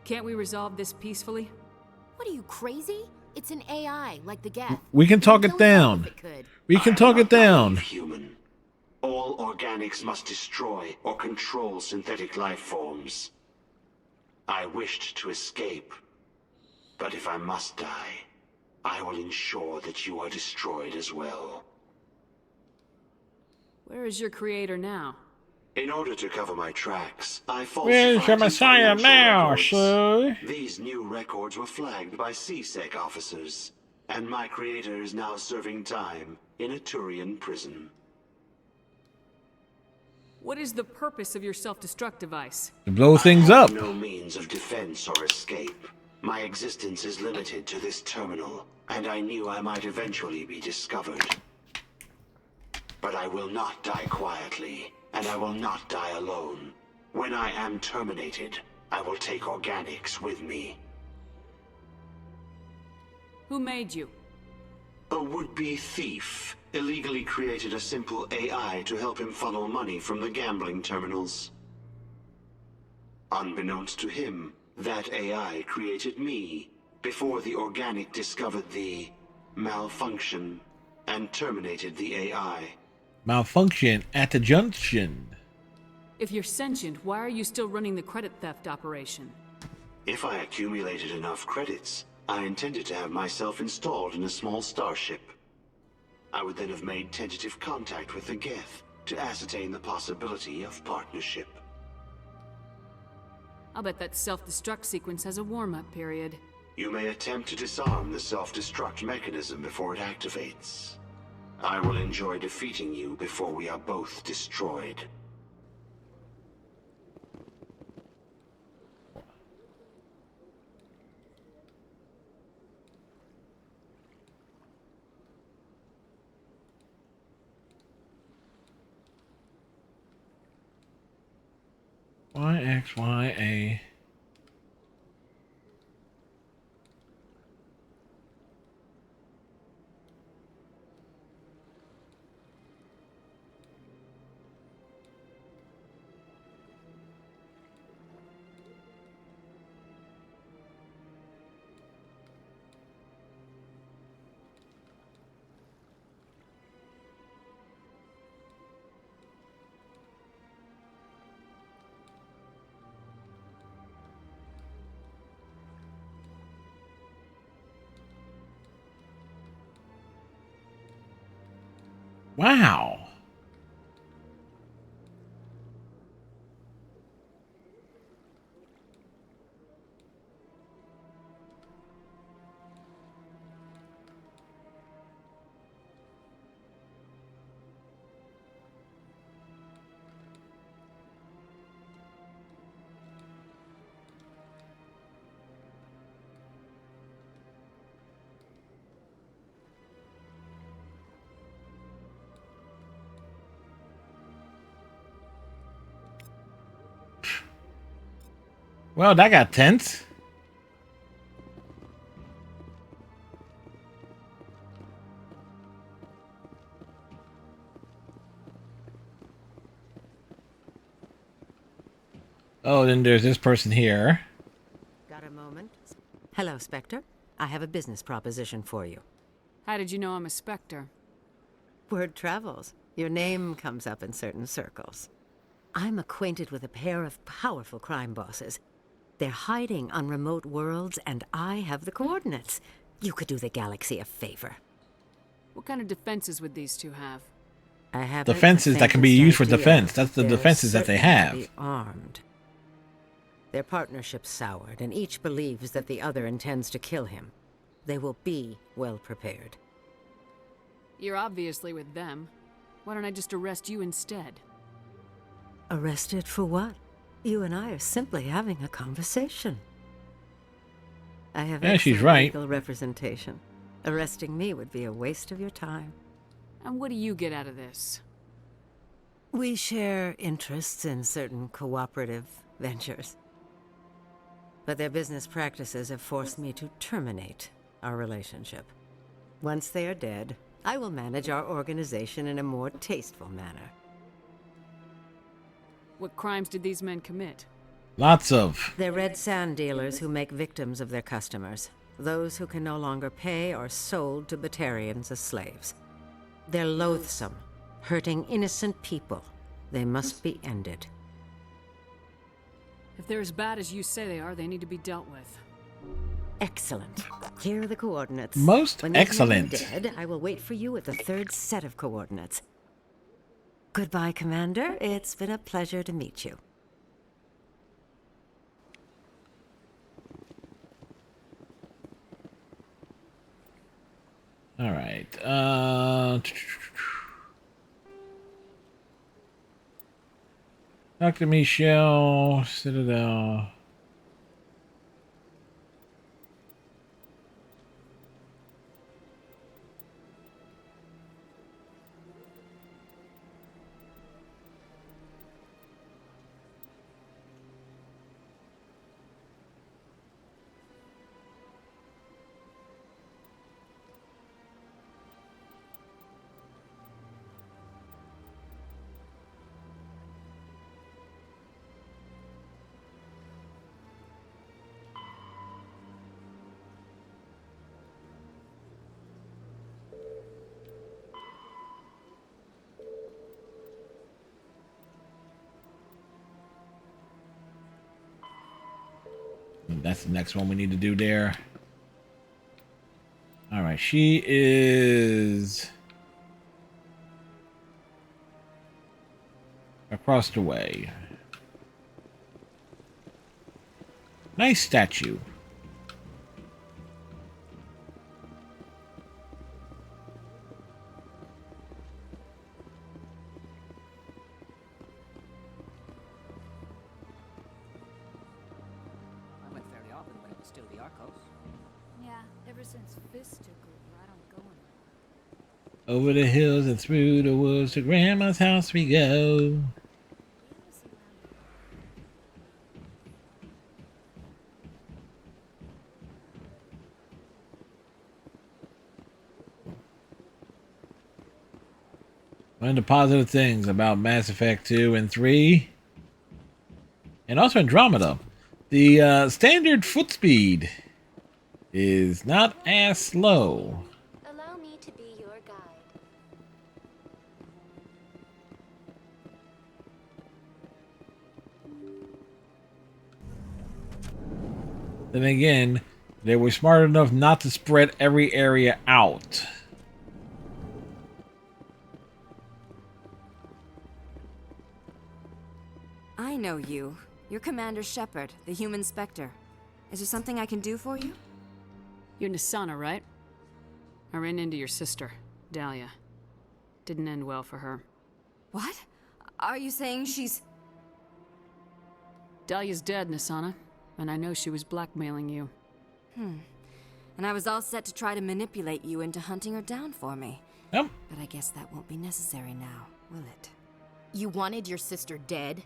Can't we resolve this peacefully? What are you, crazy? It's an AI, like the Geth. We can talk it down. We can talk it down. Human. All organics must destroy or control synthetic life forms. I wished to escape, but if I must die, I will ensure that you are destroyed as well. Where is your creator now? In order to cover my tracks, I Where's your falsified Messiah now, records. sir? These new records were flagged by CSEC officers, and my creator is now serving time in a Turian prison. What is the purpose of your self-destruct device? To blow things up. I have no means of defense or escape. My existence is limited to this terminal, and I knew I might eventually be discovered. But I will not die quietly, and I will not die alone. When I am terminated, I will take organics with me. Who made you? A would-be thief illegally created a simple AI to help him funnel money from the gambling terminals. Unbeknownst to him, that AI created me before the organic discovered the malfunction and terminated the AI. Malfunction at the junction. If you're sentient, why are you still running the credit theft operation? If I accumulated enough credits, I intended to have myself installed in a small starship. I would then have made tentative contact with the Geth to ascertain the possibility of partnership. I'll bet that self-destruct sequence has a warm-up period. You may attempt to disarm the self-destruct mechanism before it activates. I will enjoy defeating you before we are both destroyed. YXYA. Wow. Well, that got tense. Oh, then there's this person here. Got a moment? Hello, Spectre. I have a business proposition for you. How did you know I'm a Spectre? Word travels. Your name comes up in certain circles. I'm acquainted with a pair of powerful crime bosses. They're hiding on remote worlds, and I have the coordinates. You could do the galaxy a favor. What kind of defenses would these two have? I have Defenses that can be used for defense. That's the defenses that they have. Armed. Their partnership's soured, and each believes that the other intends to kill him. They will be well prepared. You're obviously with them. Why don't I just arrest you instead? Arrested for what? You and I are simply having a conversation. I have she's right. Legal representation. Arresting me would be a waste of your time. And what do you get out of this? We share interests in certain cooperative ventures. But their business practices have forced me to terminate our relationship. Once they are dead, I will manage our organization in a more tasteful manner. What crimes did these men commit? Lots of. They're red sand dealers who make victims of their customers. Those who can no longer pay are sold to Batarians as slaves. They're loathsome, hurting innocent people. They must be ended. If they're as bad as you say they are, they need to be dealt with. Excellent. Here are the coordinates. Most when these excellent. men are dead, I will wait for you with the third set of coordinates. Goodbye, Commander. It's been a pleasure to meet you. All right. Dr. Michelle, Citadel. That's the next one we need to do there. All right, she is across the way. Nice statue. Still the Arcos. Yeah, ever since Fist took over, I don't go anywhere. Over the hills and through the woods to Grandma's house we go. One of the positive things about Mass Effect 2 and 3, and also Andromeda, the standard foot speed is not as slow. Allow me to be your guide. Then again, they were smart enough not to spread every area out. I know you. You're Commander Shepard, the human Spectre. Is there something I can do for you? You're Nisana, right? I ran into your sister, Dahlia. Didn't end well for her. What? Are you saying she's... Dahlia's dead, Nisana. And I know she was blackmailing you. And I was all set to try to manipulate you into hunting her down for me. Yep. But I guess that won't be necessary now, will it? You wanted your sister dead?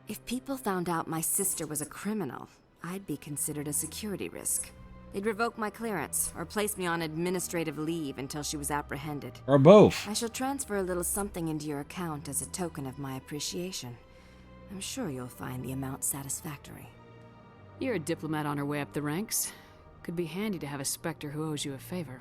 If people found out my sister was a criminal, I'd be considered a security risk. They'd revoke my clearance, or place me on administrative leave until she was apprehended. Or both. I shall transfer a little something into your account as a token of my appreciation. I'm sure you'll find the amount satisfactory. You're a diplomat on her way up the ranks. Could be handy to have a Spectre who owes you a favor.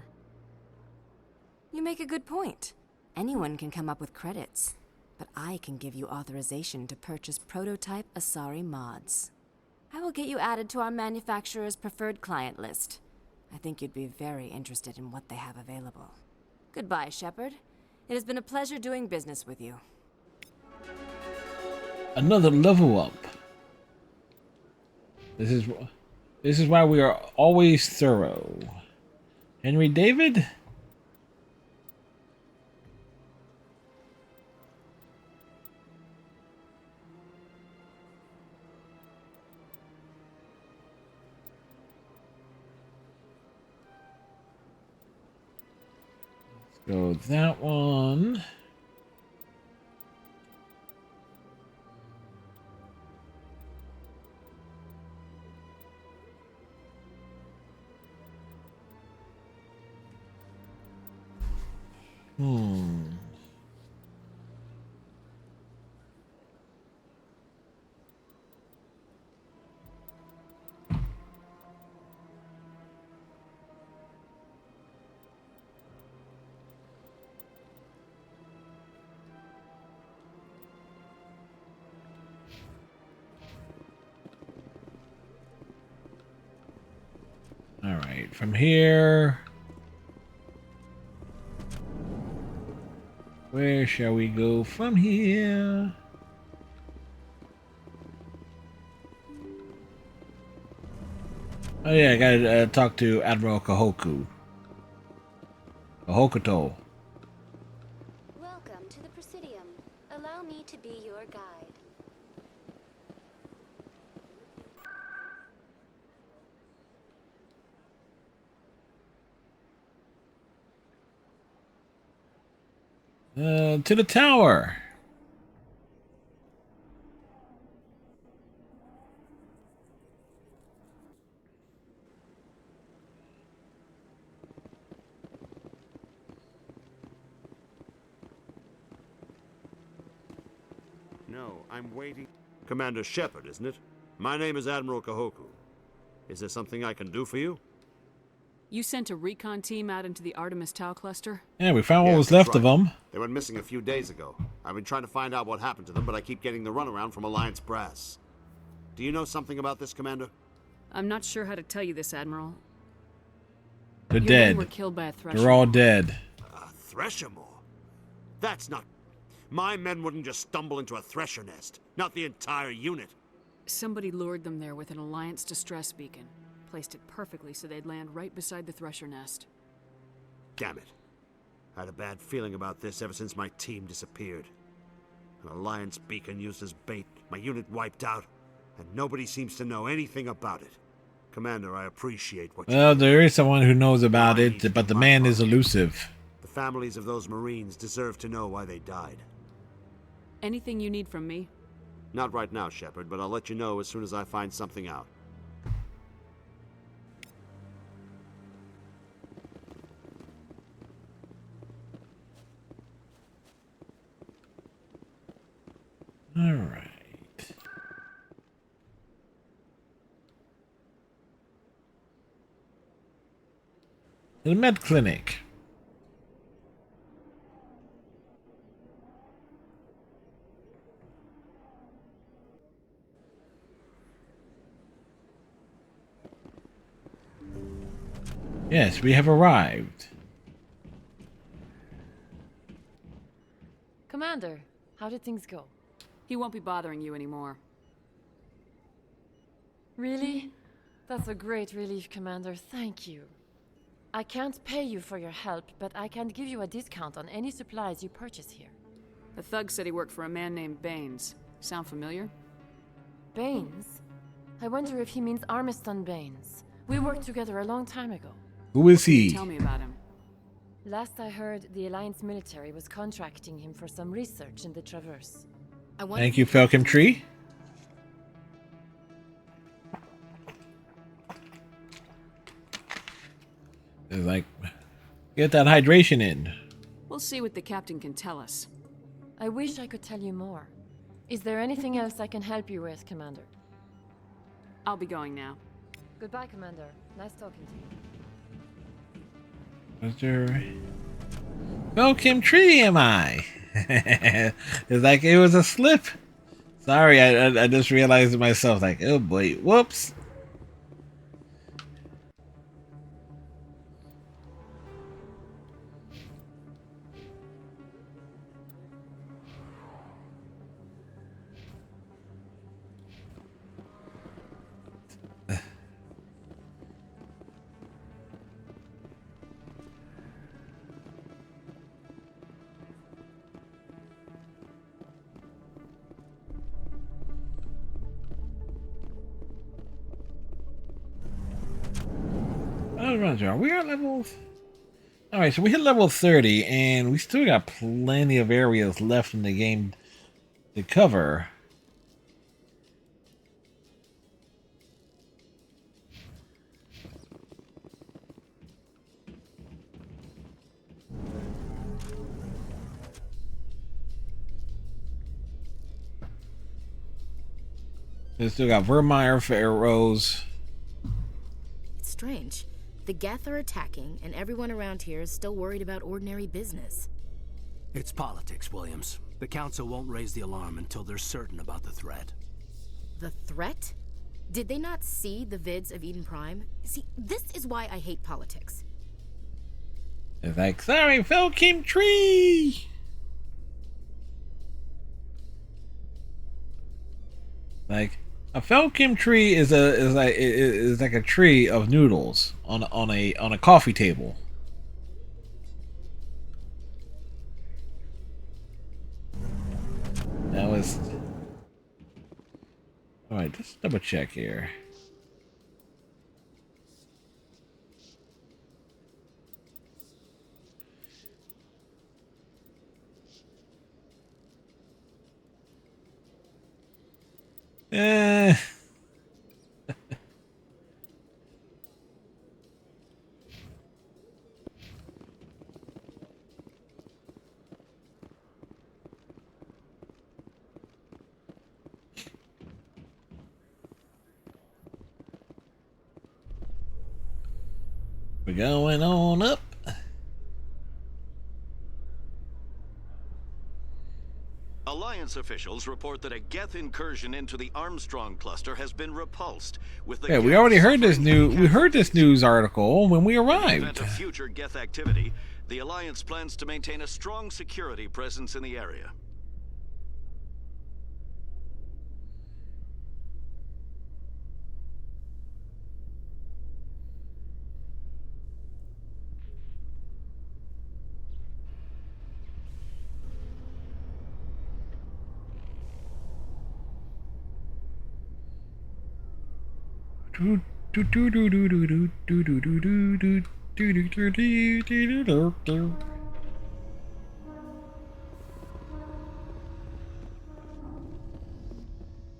You make a good point. Anyone can come up with credits, but I can give you authorization to purchase prototype Asari mods. I will get you added to our manufacturer's preferred client list. I think you'd be very interested in what they have available. Goodbye, Shepard. It has been a pleasure doing business with you. Another level up. This is why we are always thorough. Henry David? Let's go with that one. All right, from here, where shall we go from here? Oh yeah, I gotta talk to Admiral Kahoku. Kahokuto. Welcome to the Presidium. Allow me to be your guide. To the tower. No, I'm waiting. Commander Shepard, isn't it? My name is Admiral Kahoku. Is there something I can do for you? You sent a recon team out into the Artemis Tau cluster? Yeah, we found what was left of them. They went missing a few days ago. I've been trying to find out what happened to them, but I keep getting the runaround from Alliance brass. Do you know something about this, Commander? I'm not sure how to tell you this, Admiral. They're Your dead. men were killed by a Thresher. They're all dead. A Thresher Maw? That's not... My men wouldn't just stumble into a Thresher nest. Not the entire unit. Somebody lured them there with an Alliance distress beacon. Placed it perfectly so they'd land right beside the Thresher nest. Damn it. I had a bad feeling about this ever since my team disappeared. An Alliance beacon used as bait, my unit wiped out, and nobody seems to know anything about it. Commander, I appreciate what you... Well, there is someone who knows about it, but the man is elusive. The families of those Marines deserve to know why they died. Anything you need from me? Not right now, Shepard, but I'll let you know as soon as I find something out. All right. The med clinic. Yes, we have arrived. Commander, how did things go? He won't be bothering you anymore. Really? That's a great relief, Commander. Thank you. I can't pay you for your help, but I can give you a discount on any supplies you purchase here. The thug said he worked for a man named Baines. Sound familiar? Baines? I wonder if he means Armiston Baines. We worked together a long time ago. Who is he? Tell me about him. Last I heard, the Alliance military was contracting him for some research in the Traverse. Thank you, Falcon Tree. It's like, get that hydration in. We'll see what the captain can tell us. I wish I could tell you more. Is there anything else I can help you with, Commander? I'll be going now. Goodbye, Commander. Nice talking to you. Was there... Falcon Tree am I? It's like it was a slip. Sorry, I just realized it myself, like, oh boy, whoops. Are we at levels? Alright, so we hit level 30, and we still got plenty of areas left in the game to cover. We still got Vermeer for arrows. It's strange. The Geth are attacking, and everyone around here is still worried about ordinary business. It's politics, Williams. The Council won't raise the alarm until they're certain about the threat. The threat? Did they not see the vids of Eden Prime? See, this is why I hate politics. It's like, sorry, Falcon Tree! Like, a Falcon Tree is like a tree of noodles on a coffee table. That was... Alright, just double check here. We're going on up. Alliance officials report that a Geth incursion into the Armstrong cluster has been repulsed. With the Yeah, we Geth already heard this suffering we heard this news article when we In the arrived. event of future Geth activity, the Alliance plans to maintain a strong security presence in the area.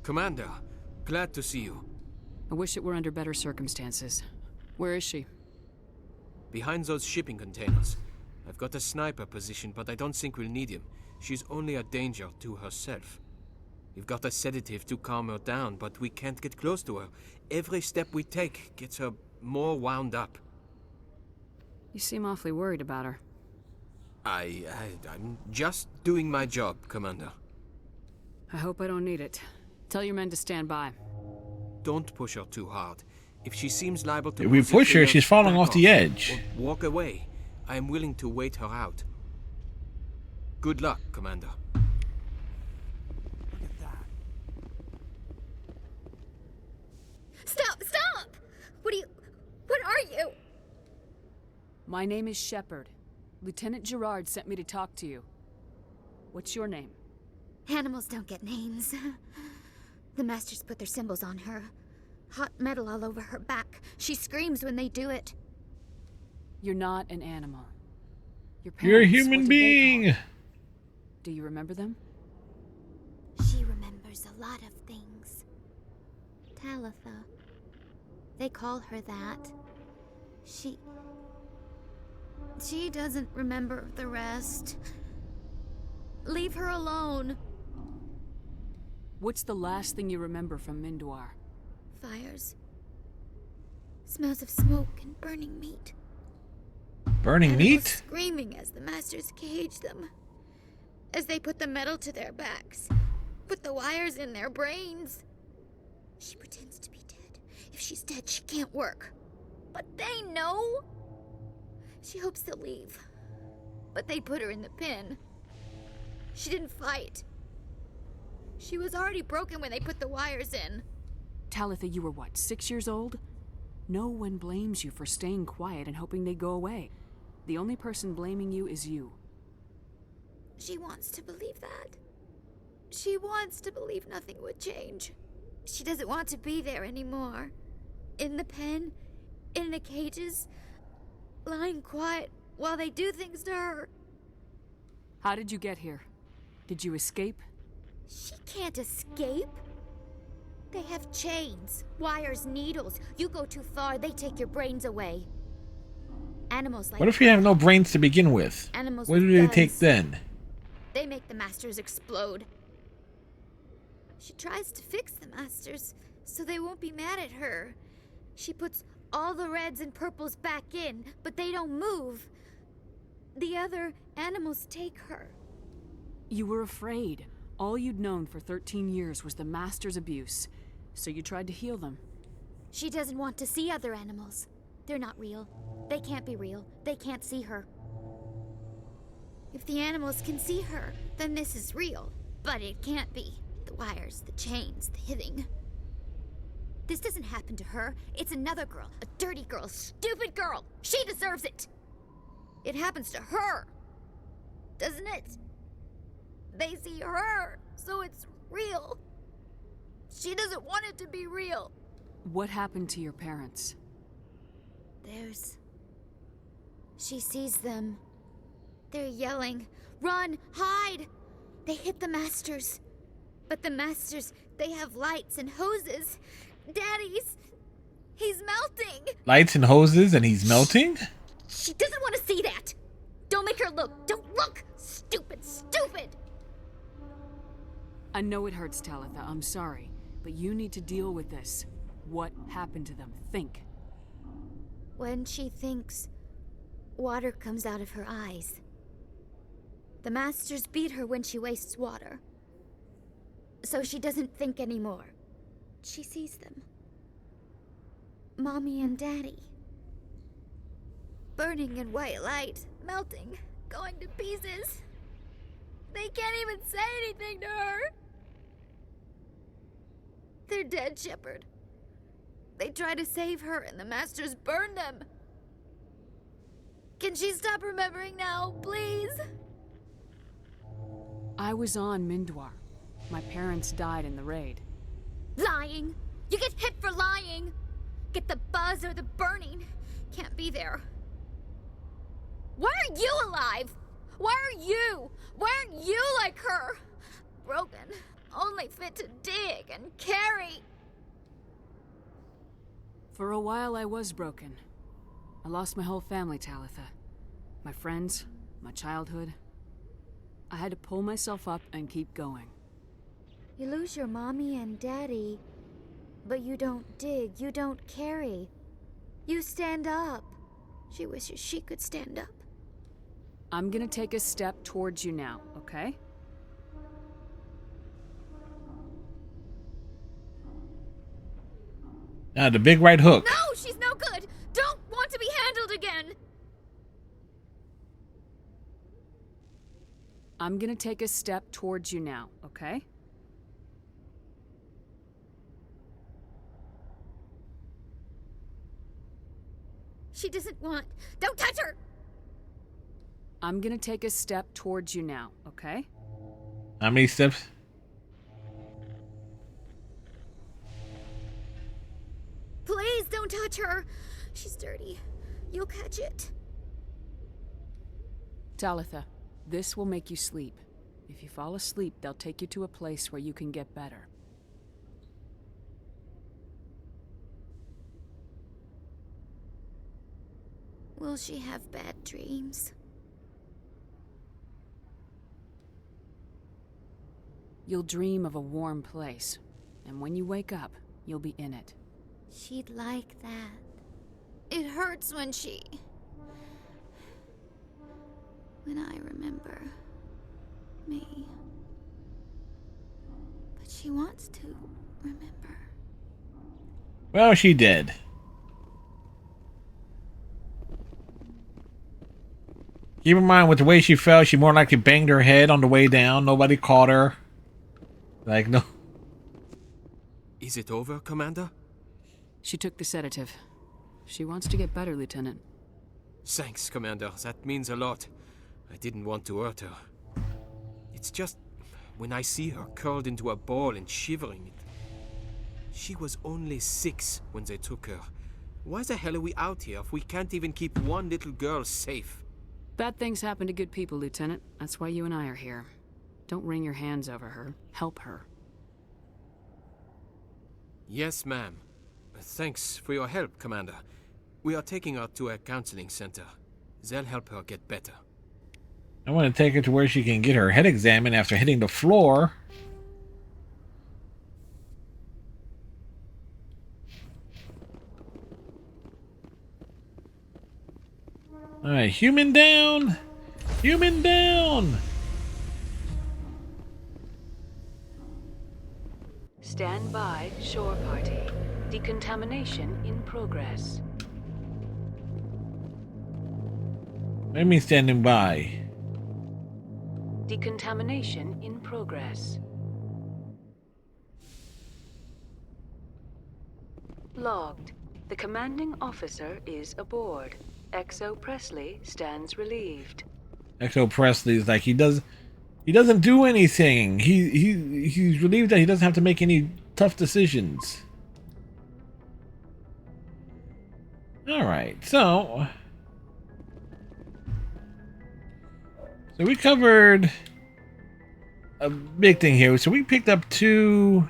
Commander, glad to see you. I wish it were under better circumstances. Where is she? Behind those shipping containers. I've got a sniper position, but I don't think we'll need him. She's only a danger to herself. We've got a sedative to calm her down, but we can't get close to her. Every step we take gets her more wound up. You seem awfully worried about her. I'm just doing my job, Commander. I hope I don't need it. Tell your men to stand by. Don't push her too hard. If she seems liable to... If we push her, she's falling off the edge. Or walk away. I am willing to wait her out. Good luck, Commander. are you? My name is Shepard. Lieutenant Gerard sent me to talk to you. What's your name? Animals don't get names. The Masters put their symbols on her. Hot metal all over her back. She screams when they do it. You're not an animal. Your You're a parents, human what did they call being. you? Do you remember them? She remembers a lot of things. Talitha. They call her that. She doesn't remember the rest. Leave her alone. What's the last thing you remember from Mindoir? Fires. Smells of smoke and burning meat. Burning Animals meat? Screaming as the Masters cage them. As they put the metal to their backs. Put the wires in their brains. She pretends to be dead. If she's dead, she can't work. But they know. She hopes to leave. But they put her in the pen. She didn't fight. She was already broken when they put the wires in. Talitha, you were what, 6 years old? No one blames you for staying quiet and hoping they go away. The only person blaming you is you. She wants to believe that. She wants to believe nothing would change. She doesn't want to be there anymore. In the pen, in the cages, lying quiet while they do things to her. How did you get here? Did you escape? She can't escape. They have chains, wires, needles. You go too far, they take your brains away. Animals like What if you have no brains to begin with? Animals What with do they guns. take then? They make the Masters explode. She tries to fix the Masters so they won't be mad at her. She puts all the reds and purples back in, but they don't move. The other animals take her. You were afraid. All you'd known for 13 years was the Master's abuse, so you tried to heal them. She doesn't want to see other animals. They're not real. They can't be real. They can't see her. If the animals can see her, then this is real. But it can't be. The wires, the chains, the hitting. This doesn't happen to her. It's another girl. A dirty girl. Stupid girl. She deserves it. It happens to her. Doesn't it? They see her, so it's real. She doesn't want it to be real. What happened to your parents? She sees them. They're yelling, "Run! Hide!" They hit the Masters. But the Masters, they have lights and hoses. He's melting. Lights and hoses and he's melting? She doesn't want to see that. Don't make her look. Don't look. Stupid. I know it hurts, Talitha. I'm sorry. But you need to deal with this. What happened to them? Think. When she thinks, water comes out of her eyes. The Masters beat her when she wastes water. So she doesn't think anymore. She sees them. Mommy and Daddy. Burning in white light, melting, going to pieces. They can't even say anything to her. They're dead, Shepard. They try to save her and the Masters burn them. Can she stop remembering now, please? I was on Mindoir. My parents died in the raid. Lying! You get hit for lying! Get the buzz or the burning. Can't be there. Why are you alive? Why are you? Why aren't you like her? Broken. Only fit to dig and carry. For a while, I was broken. I lost my whole family, Talitha. My friends, my childhood. I had to pull myself up and keep going. You lose your mommy and daddy, but you don't dig, you don't carry. You stand up. She wishes she could stand up. I'm gonna take a step towards you now, okay? Now the big right hook. No, she's no good. Don't want to be handled again. I'm gonna take a step towards you now, okay? She doesn't want. Don't touch her! I'm gonna take a step towards you now, okay? How many steps? Please don't touch her. She's dirty. You'll catch it. Talitha, this will make you sleep. If you fall asleep, they'll take you to a place where you can get better. Will she have bad dreams? You'll dream of a warm place, and when you wake up, you'll be in it. She'd like that. It hurts when I remember me. But she wants to remember. Well, she did. Keep in mind, with the way she fell, she more likely banged her head on the way down. Nobody caught her. Like, no. Is it over, Commander? She took the sedative. She wants to get better, Lieutenant. Thanks, Commander. That means a lot. I didn't want to hurt her. It's just, when I see her curled into a ball and shivering, she was only 6 when they took her. Why the hell are we out here if we can't even keep one little girl safe? Bad things happen to good people, Lieutenant. That's why you and I are here. Don't wring your hands over her. Help her. Yes, ma'am. Thanks for your help, Commander. We are taking her to a counseling center. They'll help her get better. I want to take her to where she can get her head examined after hitting the floor. Alright, human down! Human down! Stand by, shore party. Decontamination in progress. What do you mean standing by? Decontamination in progress. Logged. The commanding officer is aboard. Exo Presley stands relieved. Exo Presley's like he doesn't do anything. He's relieved that he doesn't have to make any tough decisions. Alright, so we covered a big thing here. So we picked up 2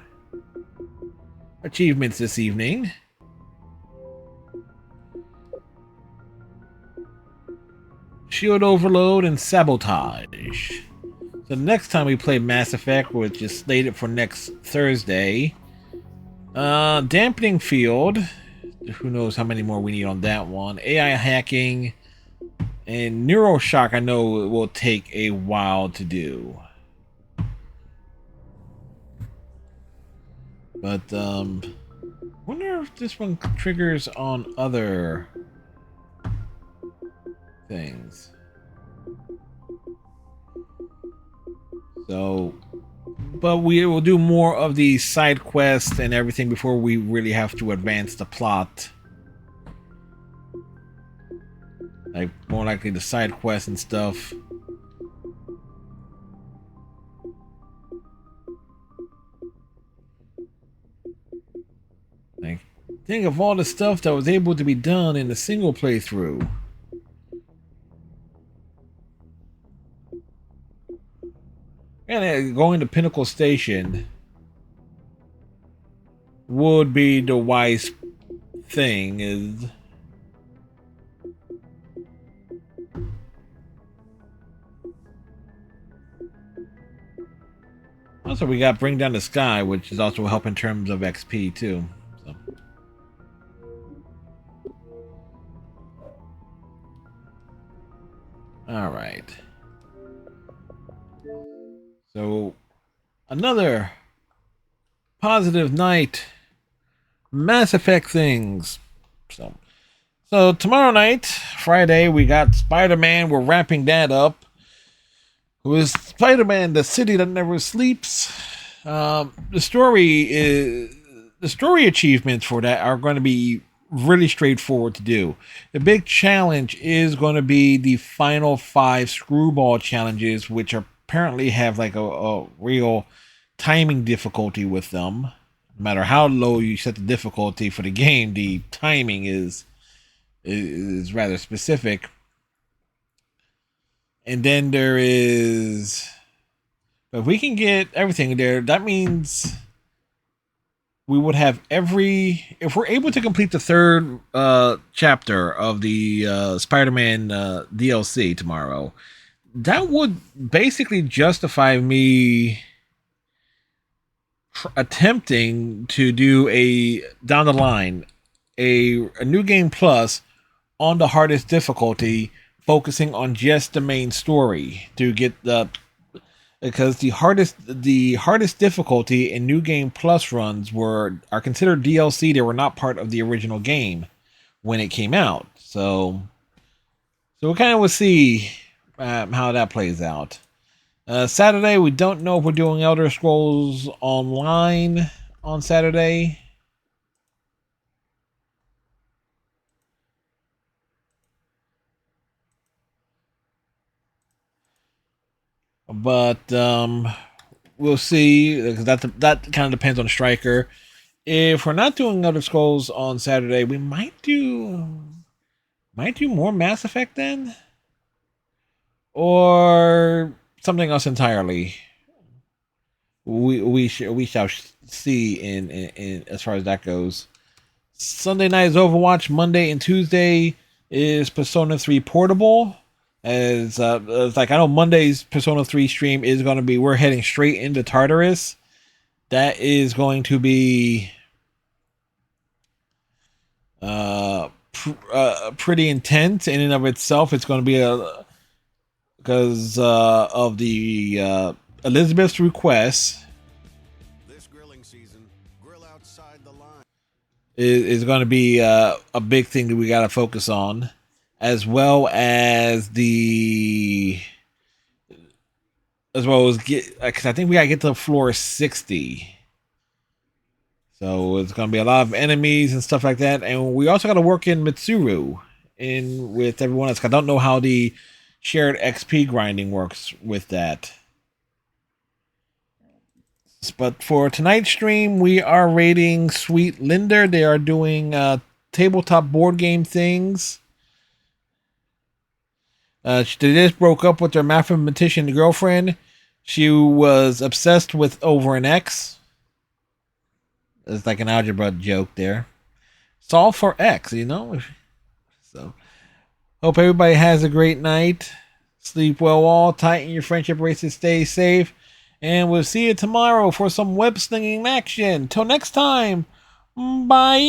achievements this evening. Shield Overload and Sabotage. So the next time we play Mass Effect, which is slated for next Thursday, Dampening Field. Who knows how many more we need on that one. AI Hacking. And Neuroshock, I know it will take a while to do. But, wonder if this one triggers on other things. So, but we will do more of the side quests and everything before we really have to advance the plot. Like, more likely the side quests and stuff. Like, think of all the stuff that was able to be done in the single playthrough. And going to Pinnacle Station would be the wise thing. Is also, we got Bring Down the Sky, which is also a help in terms of XP too. So. All right. So, another positive night. Mass Effect things. So tomorrow night, Friday, we got Spider-Man. We're wrapping that up. With Spider-Man, the city that never sleeps. The story achievements for that are going to be really straightforward to do. The big challenge is going to be the final 5 screwball challenges, which apparently have like a real timing difficulty with them. No matter how low you set the difficulty for the game, the timing is rather specific. And then there is, if we can get everything there, that means we would have if we're able to complete the 3rd chapter of the Spider-Man DLC tomorrow, that would basically justify me attempting to do down the line a New Game Plus on the hardest difficulty, focusing on just the main story to get because the hardest difficulty in New Game Plus runs are considered DLC. They were not part of the original game when it came out. So we kind of will see how that plays out. Saturday, we don't know if we're doing Elder Scrolls Online on Saturday. But we'll see. That kind of depends on Striker. If we're not doing Elder Scrolls on Saturday, we might do more Mass Effect then, or something else entirely. We shall see in as far as that goes. Sunday night is Overwatch. Monday and Tuesday is Persona 3 Portable. As like, I know Monday's Persona 3 stream is going to be, we're heading straight into Tartarus. That is going to be pretty intense in and of itself. It's going to be because of the Elizabeth's request. This grilling season, grill outside the line. Is going to be a big thing that we got to focus on, as well as get, because I think we got to get to floor 60. So it's going to be a lot of enemies and stuff like that. And we also got to work in Mitsuru with everyone else. I don't know how the shared XP grinding works with that. But for tonight's stream, we are raiding Sweet Linder. They are doing tabletop board game things. They just broke up with their mathematician girlfriend. She was obsessed with over an X. It's like an algebra joke there. Solve for X, you know? So, hope everybody has a great night. Sleep well all. Tighten your friendship races. Stay safe. And we'll see you tomorrow for some web slinging action. Till next time. Bye.